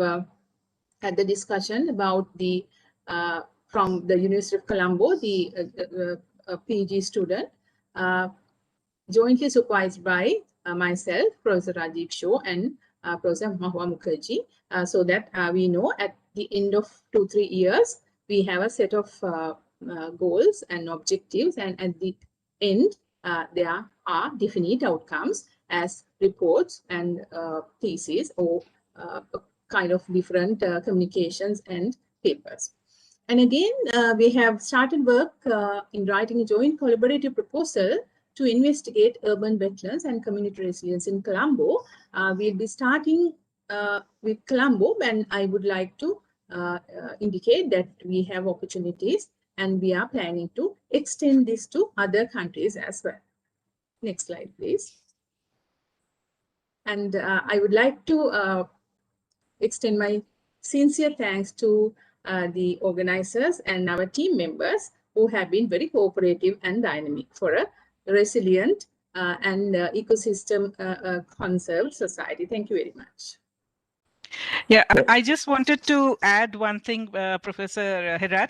S13: had the discussion about the from the University of Colombo, the PG student, jointly supervised by myself, Professor Rajib Shaw, and Professor Mahua Mukherjee, so that we know at the end of 2-3 years, we have a set of goals and objectives, and at the end, there are definite outcomes as reports and theses or kind of different communications and papers. And again, we have started work in writing a joint collaborative proposal to investigate urban wetlands and community resilience in Colombo. We'll be starting with Colombo, and I would like to indicate that we have opportunities and we are planning to extend this to other countries as well. Next slide, please. And I would like to extend my sincere thanks to the organizers and our team members who have been very cooperative and dynamic for a resilient and ecosystem conserved society. Thank you very much.
S7: Yeah, I just wanted to add one thing, Professor Hirat,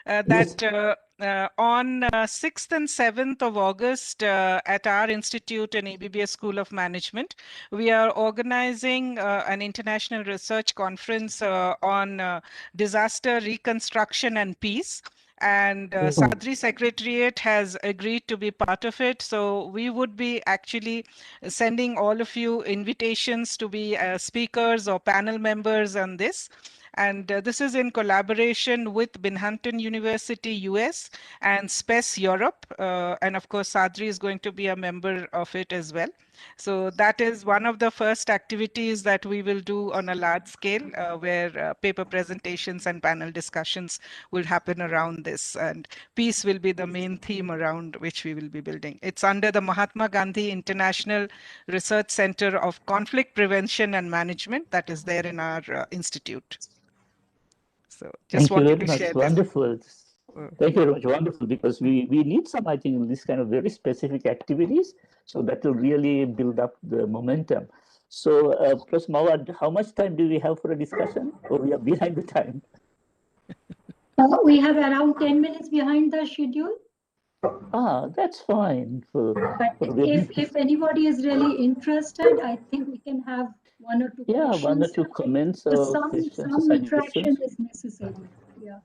S7: that on 6th and 7th of August at our institute in ABBS School of Management, we are organizing an international research conference on disaster reconstruction and peace. And SAADRI Secretariat has agreed to be part of it. So we would be actually sending all of you invitations to be speakers or panel members on this. And this is in collaboration with Binghamton University, US, and SPES Europe. And of course, SAADRI is going to be a member of it as well. So that is one of the first activities that we will do on a large scale, where paper presentations and panel discussions will happen around this. And peace will be the main theme around which we will be building. It's under the Mahatma Gandhi International Research Center of Conflict Prevention and Management that is there in our institute. So just
S6: Thank you
S7: wanted
S6: very
S7: to
S6: much.
S7: share
S6: Wonderful.
S7: this.
S6: Thank you very much. Wonderful, because we need some, I think, this kind of very specific activities. So that will really build up the momentum. So, Professor Mawad, how much time do we have for a discussion? Or we are behind the time?
S4: We have around 10 minutes behind the schedule.
S6: Ah, that's fine.
S4: But if anybody is really interested, I think we can have 1 or 2
S6: yeah,
S4: questions.
S6: 1 or 2 comments or questions,
S4: some interaction is necessary. Yeah.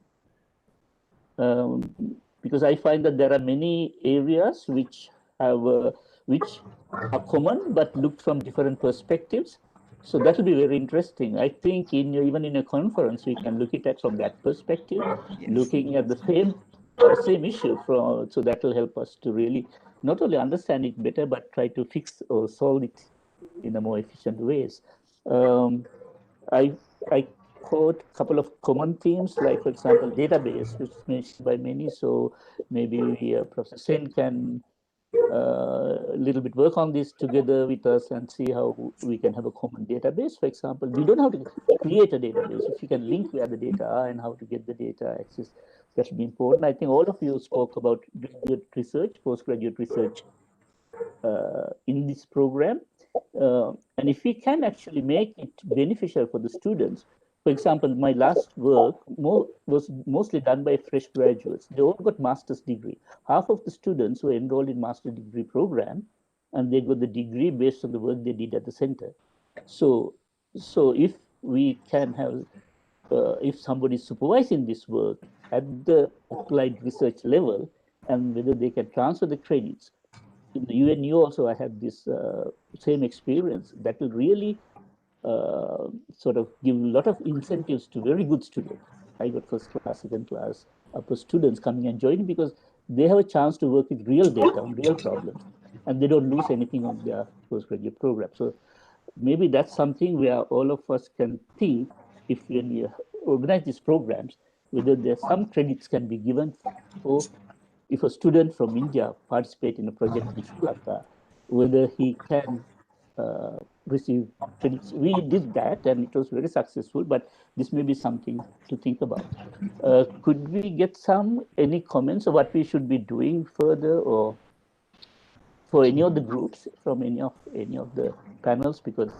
S6: Because I find that there are many areas which have which are common but looked from different perspectives. So that will be very interesting. I think even in a conference, we can look at it from that perspective, looking at the same issue so that will help us to really not only understand it better, but try to fix or solve it in a more efficient ways. I caught a couple of common themes, like, for example, database, which is mentioned by many. So maybe Professor Sen can a little bit work on this together with us and see how we can have a common database. For example, we don't have to create a database. If you can link where the data are and how to get the data access, that should be important. I think all of you spoke about graduate research, postgraduate research in this program. And if we can actually make it beneficial for the students, for example, my last work was mostly done by fresh graduates. They all got master's degree. Half of the students were enrolled in master's degree program, and they got the degree based on the work they did at the center. So if we can have, if somebody is supervising this work at the applied research level, and whether they can transfer the credits. In the UNU also, I had this same experience that will really sort of give a lot of incentives to very good students. I got first class, second class, upper students coming and joining because they have a chance to work with real data on real problems, and they don't lose anything on their postgraduate program. So maybe that's something where all of us can think, if we organize these programs, whether there's some credits can be given for if a student from India participate in a project in Sri Lanka, whether he can receive credits. We did that and it was very successful, but this may be something to think about. Could we get any comments of what we should be doing further, or for any of the groups from any of the panels, because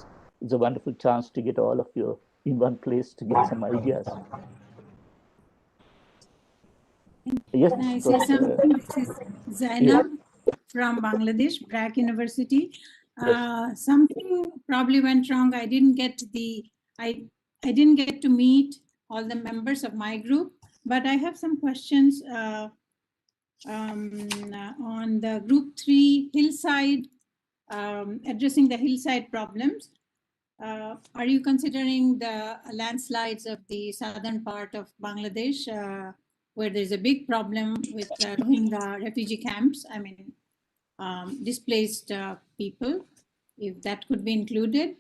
S6: it's a wonderful chance to get all of you in one place to get some ideas. Yes,
S14: can I say something? This is Zainab from Bangladesh, BRAC University. Something probably went wrong. I didn't get to meet all the members of my group, but I have some questions on the group 3 hillside, addressing the hillside problems. Are you considering the landslides of the southern part of Bangladesh, where there's a big problem with Rohingya refugee camps? I mean, displaced people, if that could be included.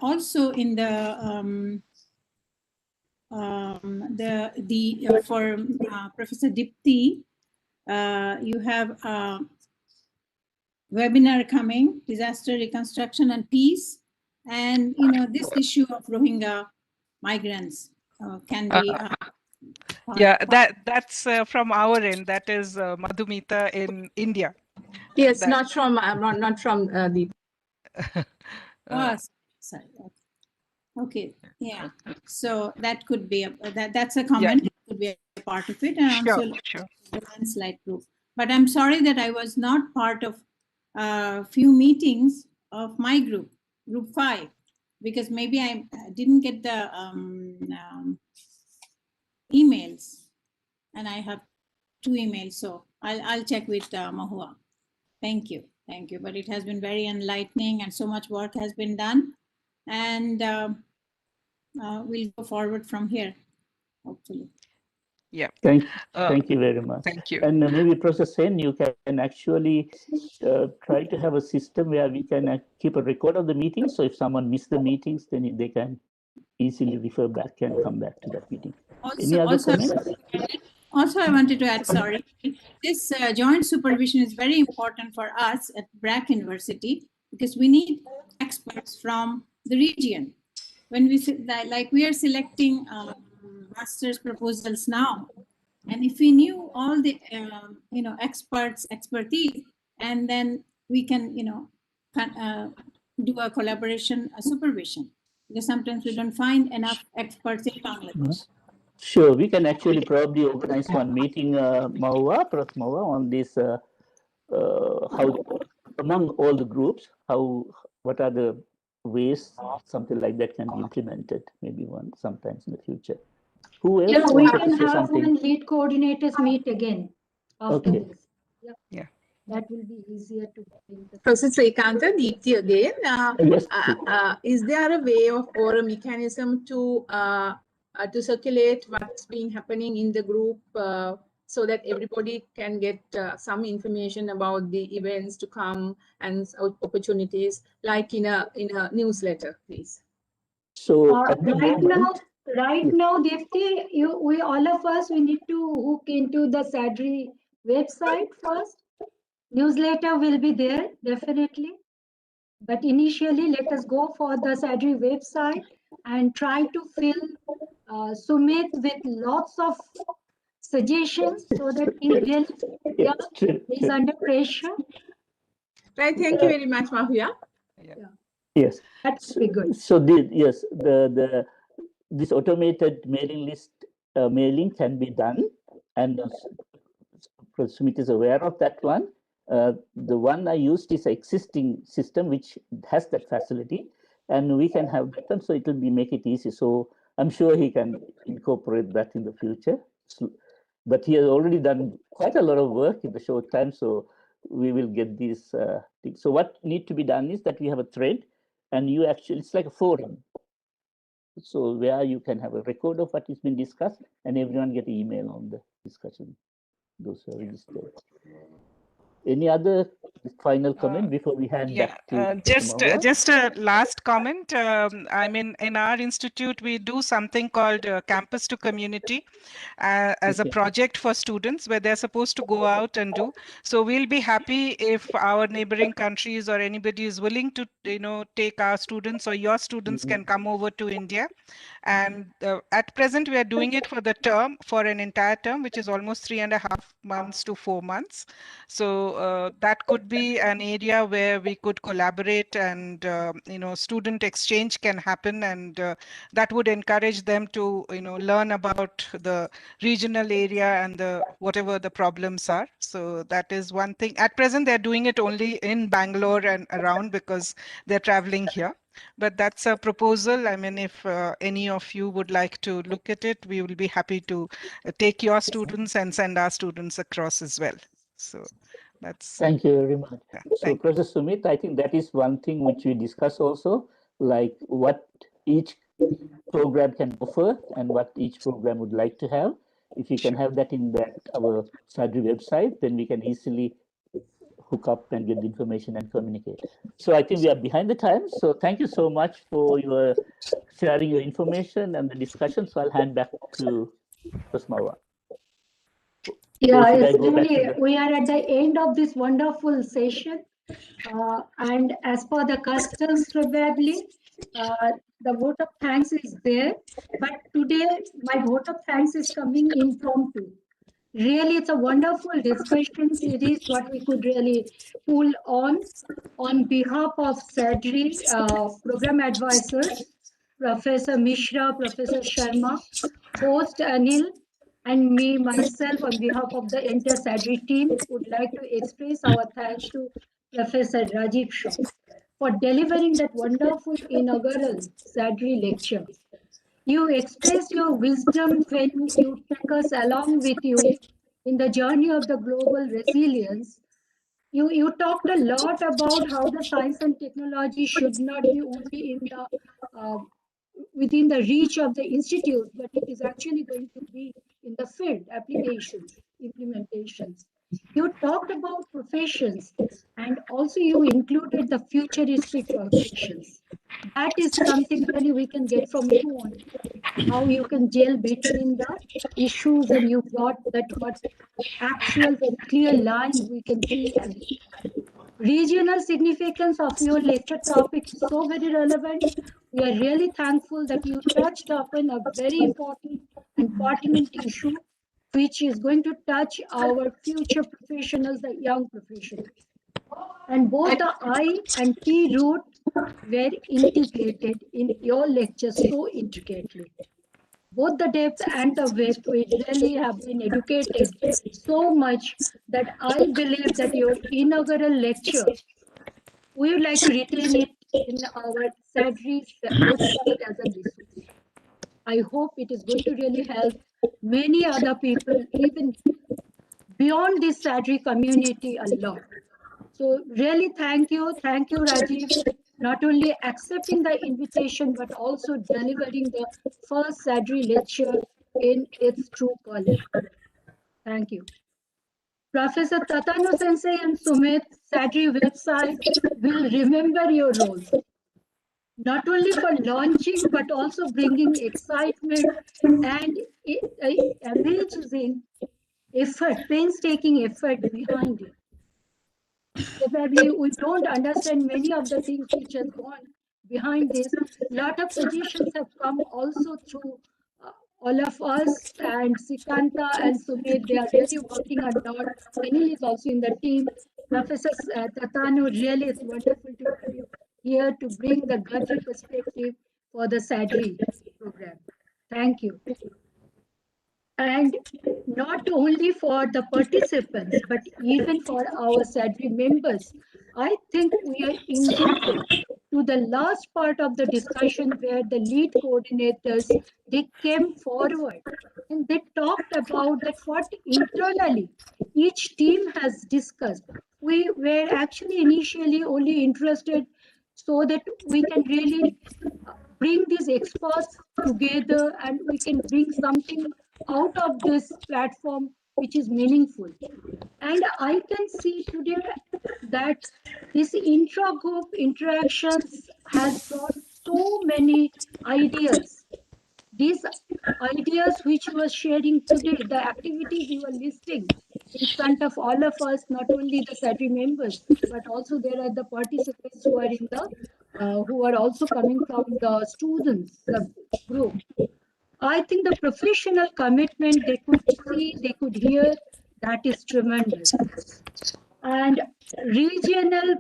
S14: Also in the for Professor Dipti, you have a webinar coming, disaster reconstruction and peace, and this issue of Rohingya migrants can be.
S7: Yeah, that's from our end. That is Madhumita in India.
S13: Yes, not from the.
S14: Sorry. Okay. Yeah. So that could be that's a comment. It could be a part of it, and also the landslide group. But I'm sorry that I was not part of a few meetings of my group, group 5, because maybe I didn't get the emails, and I have 2 emails. So I'll check with Mahua. Thank you. But it has been very enlightening, and so much work has been done, and we'll go forward from here, hopefully.
S7: Yeah.
S6: Thank you very much.
S7: Thank you.
S6: And maybe Professor Sen, you can actually try to have a system where we can keep a record of the meetings. So if someone missed the meetings, then they can easily refer back and come back to that meeting. Any other comments?
S14: Also, I wanted to add, sorry, this joint supervision is very important for us at BRAC University, because we need experts from the region. When we are selecting master's proposals now, and if we knew all the expertise, and then we can do a collaboration, a supervision, because sometimes we don't find enough experts in Bangladesh.
S6: Sure, we can actually probably organize one meeting, Prof. Mahua, on this, how among all the groups, what are the ways something like that can be implemented, maybe sometimes in the future. Who else
S4: we
S6: wanted
S4: can
S6: to say
S4: have
S6: something?
S4: when lead coordinators meet again.
S6: Okay.
S7: Yeah.
S4: that will be easier to bring the
S13: Professor Ekanta, Deepthi again.
S6: Yes,
S13: Is there a way of or a mechanism to circulate what's been happening in the group so that everybody can get some information about the events to come and opportunities, like in a newsletter, please?
S6: So at the
S4: right
S6: moment,
S4: now, Deepthi, we all of us, we need to hook into the SAADRI website first. Newsletter will be there, definitely. But initially, let us go for the SAADRI website and try to fill Sumit with lots of suggestions so that he really is under pressure.
S13: Right, thank you very much, Mahuya.
S6: Yes.
S4: That would be good.
S6: So this automated mailing list mailing can be done, and Sumit is aware of that one. The one I used is an existing system which has that facility, and we can have that one, so it will make it easy. So I'm sure he can incorporate that in the future. But he has already done quite a lot of work in the short time, so we will get these things. So what need to be done is that we have a thread, and you actually, it's like a forum. So where you can have a record of what has been discussed, and everyone get an email on the discussion. Those are registered. Any other final comment before we hand back to
S7: just a last comment. I mean, in our institute, we do something called Campus to Community as a project for students where they're supposed to go out and do. So we'll be happy if our neighboring countries or anybody is willing to, take our students or your students can come over to India. And at present, we are doing it for the term, for an entire term, which is almost 3.5 months to 4 months. So that could be an area where we could collaborate and, student exchange can happen. And that would encourage them to, learn about the regional area and whatever the problems are. So that is one thing. At present, they're doing it only in Bangalore and around because they're traveling here. But that's a proposal. I mean, if any of you would like to look at it, we will be happy to take your students and send our students across as well. So that's.
S6: Thank you very much.
S7: Yeah,
S6: so Professor Sumit, I think that is one thing which we discuss also, like what each program can offer and what each program would like to have. If you can have that in our SAADRI website, then we can easily hook up and get the information and communicate. So I think we are behind the time. So thank you so much for your sharing your information and the discussion. So I'll hand back to Pasmawa.
S4: Yeah, really, we are at the end of this wonderful session. And as per the customs, probably, the vote of thanks is there. But today, my vote of thanks is coming impromptu. Really, it's a wonderful discussion series, what we could really pull on behalf of SAADRI program advisors, Professor Mishra, Professor Sharma, host Anil, and me, myself, on behalf of the entire SAADRI team, would like to express our thanks to Professor Rajib Shaw for delivering that wonderful inaugural SAADRI lecture. You express your wisdom when you take us along with you in the journey of the global resilience. You talked a lot about how the science and technology should not be only in the within the reach of the institute, but it is actually going to be in the field, applications, implementations. You talked about professions, and also you included the futuristic professions. That is something really we can get from you on how you can gel between the issues, and you got that what actual very clear lines we can see. And regional significance of your lecture topic is so very relevant. We are really thankful that you touched upon a very important and pertinent issue, which is going to touch our future professionals, the young professionals. And both the I and T route were integrated in your lecture so intricately. Both the depth and the width, we really have been educated so much that I believe that your inaugural lecture, we would like to retain it in our SAADRI website as a resource. I hope it is going to really help many other people, even beyond this SAADRI community a lot. So really thank you, Rajib, not only accepting the invitation, but also delivering the first SAADRI lecture in its true color. Thank you. Professor Tatano Sensei and Sumit, SAADRI website will remember your role, not only for launching, but also bringing excitement and amazing effort, painstaking effort behind it. Probably we don't understand many of the things which has gone behind this. A lot of suggestions have come also through all of us, and Sikanta and Sumit, they are really working a lot. Anil is also in the team. Professor Tatano, really it's wonderful to have you here to bring the Gadri perspective for the SAADRI program. Thank you. And not only for the participants, but even for our SAADRI members, I think we are indebted to the last part of the discussion where the lead coordinators, they came forward and they talked about that what internally each team has discussed. We were actually initially only interested so that we can really bring these experts together and we can bring something out of this platform which is meaningful. And I can see today that this intra-group interactions has brought so many ideas. These ideas which you are sharing today, the activities you are listing in front of all of us, not only the SAADRI members, but also there are the participants who are in the who are also coming from the students group. I think the professional commitment they could see, they could hear, that is tremendous. And regional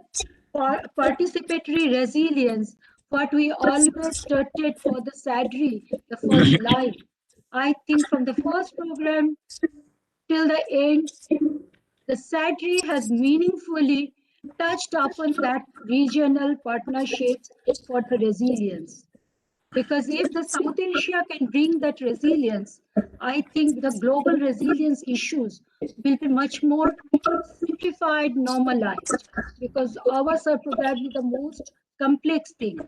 S4: participatory resilience, what we always started for the SAADRI, the first line. I think from the first program till the end, the SAADRI has meaningfully touched upon that regional partnerships for the resilience. Because if the South Asia can bring that resilience, I think the global resilience issues will be much more simplified, normalized, because ours are probably the most complex thing.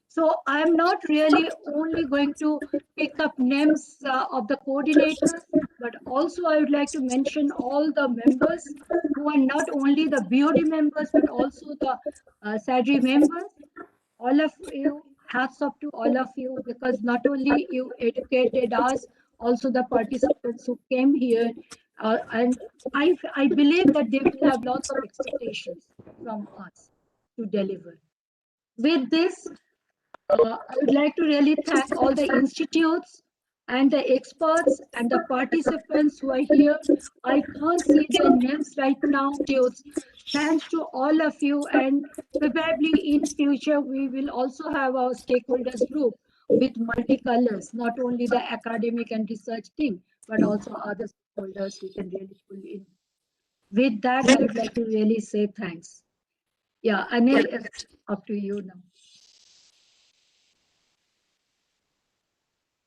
S4: So I'm not really only going to pick up names of the coordinators, but also I would like to mention all the members who are not only the BOD members, but also the SAADRI members. All of you, hats off to all of you, because not only you educated us, also the participants who came here, and I believe that they will have lots of expectations from us to deliver. With this, I would like to really thank all the institutes and the experts and the participants who are here. I can't see their names right now. Thanks to all of you, and probably in future we will also have our stakeholders group with multicolors, not only the academic and research team, but also other stakeholders we can really pull in. With that, I would like to really say thanks. Yeah, Anil, it's up to you now.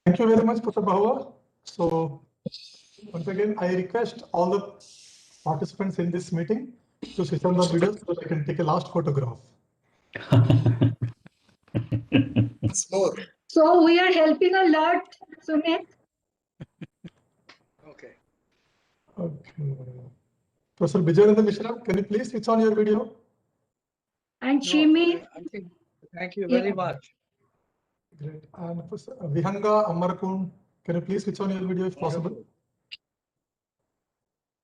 S2: Thank you very much, Professor Bahua. So once again, I request all the participants in this meeting to switch on the video so that I can take a last photograph.
S4: So we are helping a lot, Sumit.
S8: Okay.
S2: Okay. Professor Vijayananda Mishra, can you please switch on your video?
S4: And Chimi.
S8: I think, thank you very much.
S2: Great. And Vihanga Amarkund, can you please switch on your video if possible?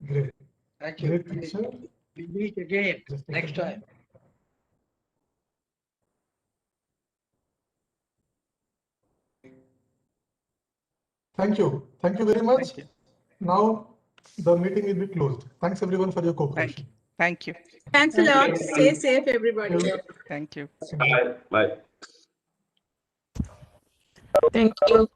S2: Great.
S8: Thank you.
S2: Great picture.
S8: We meet again next time.
S2: Thank you. Thank you very much. Now the meeting will be closed. Thanks everyone for your cooperation.
S7: Thank you.
S13: Thanks a lot. Stay safe, everybody.
S7: Thank you.
S10: Bye. Bye.
S15: Thank you.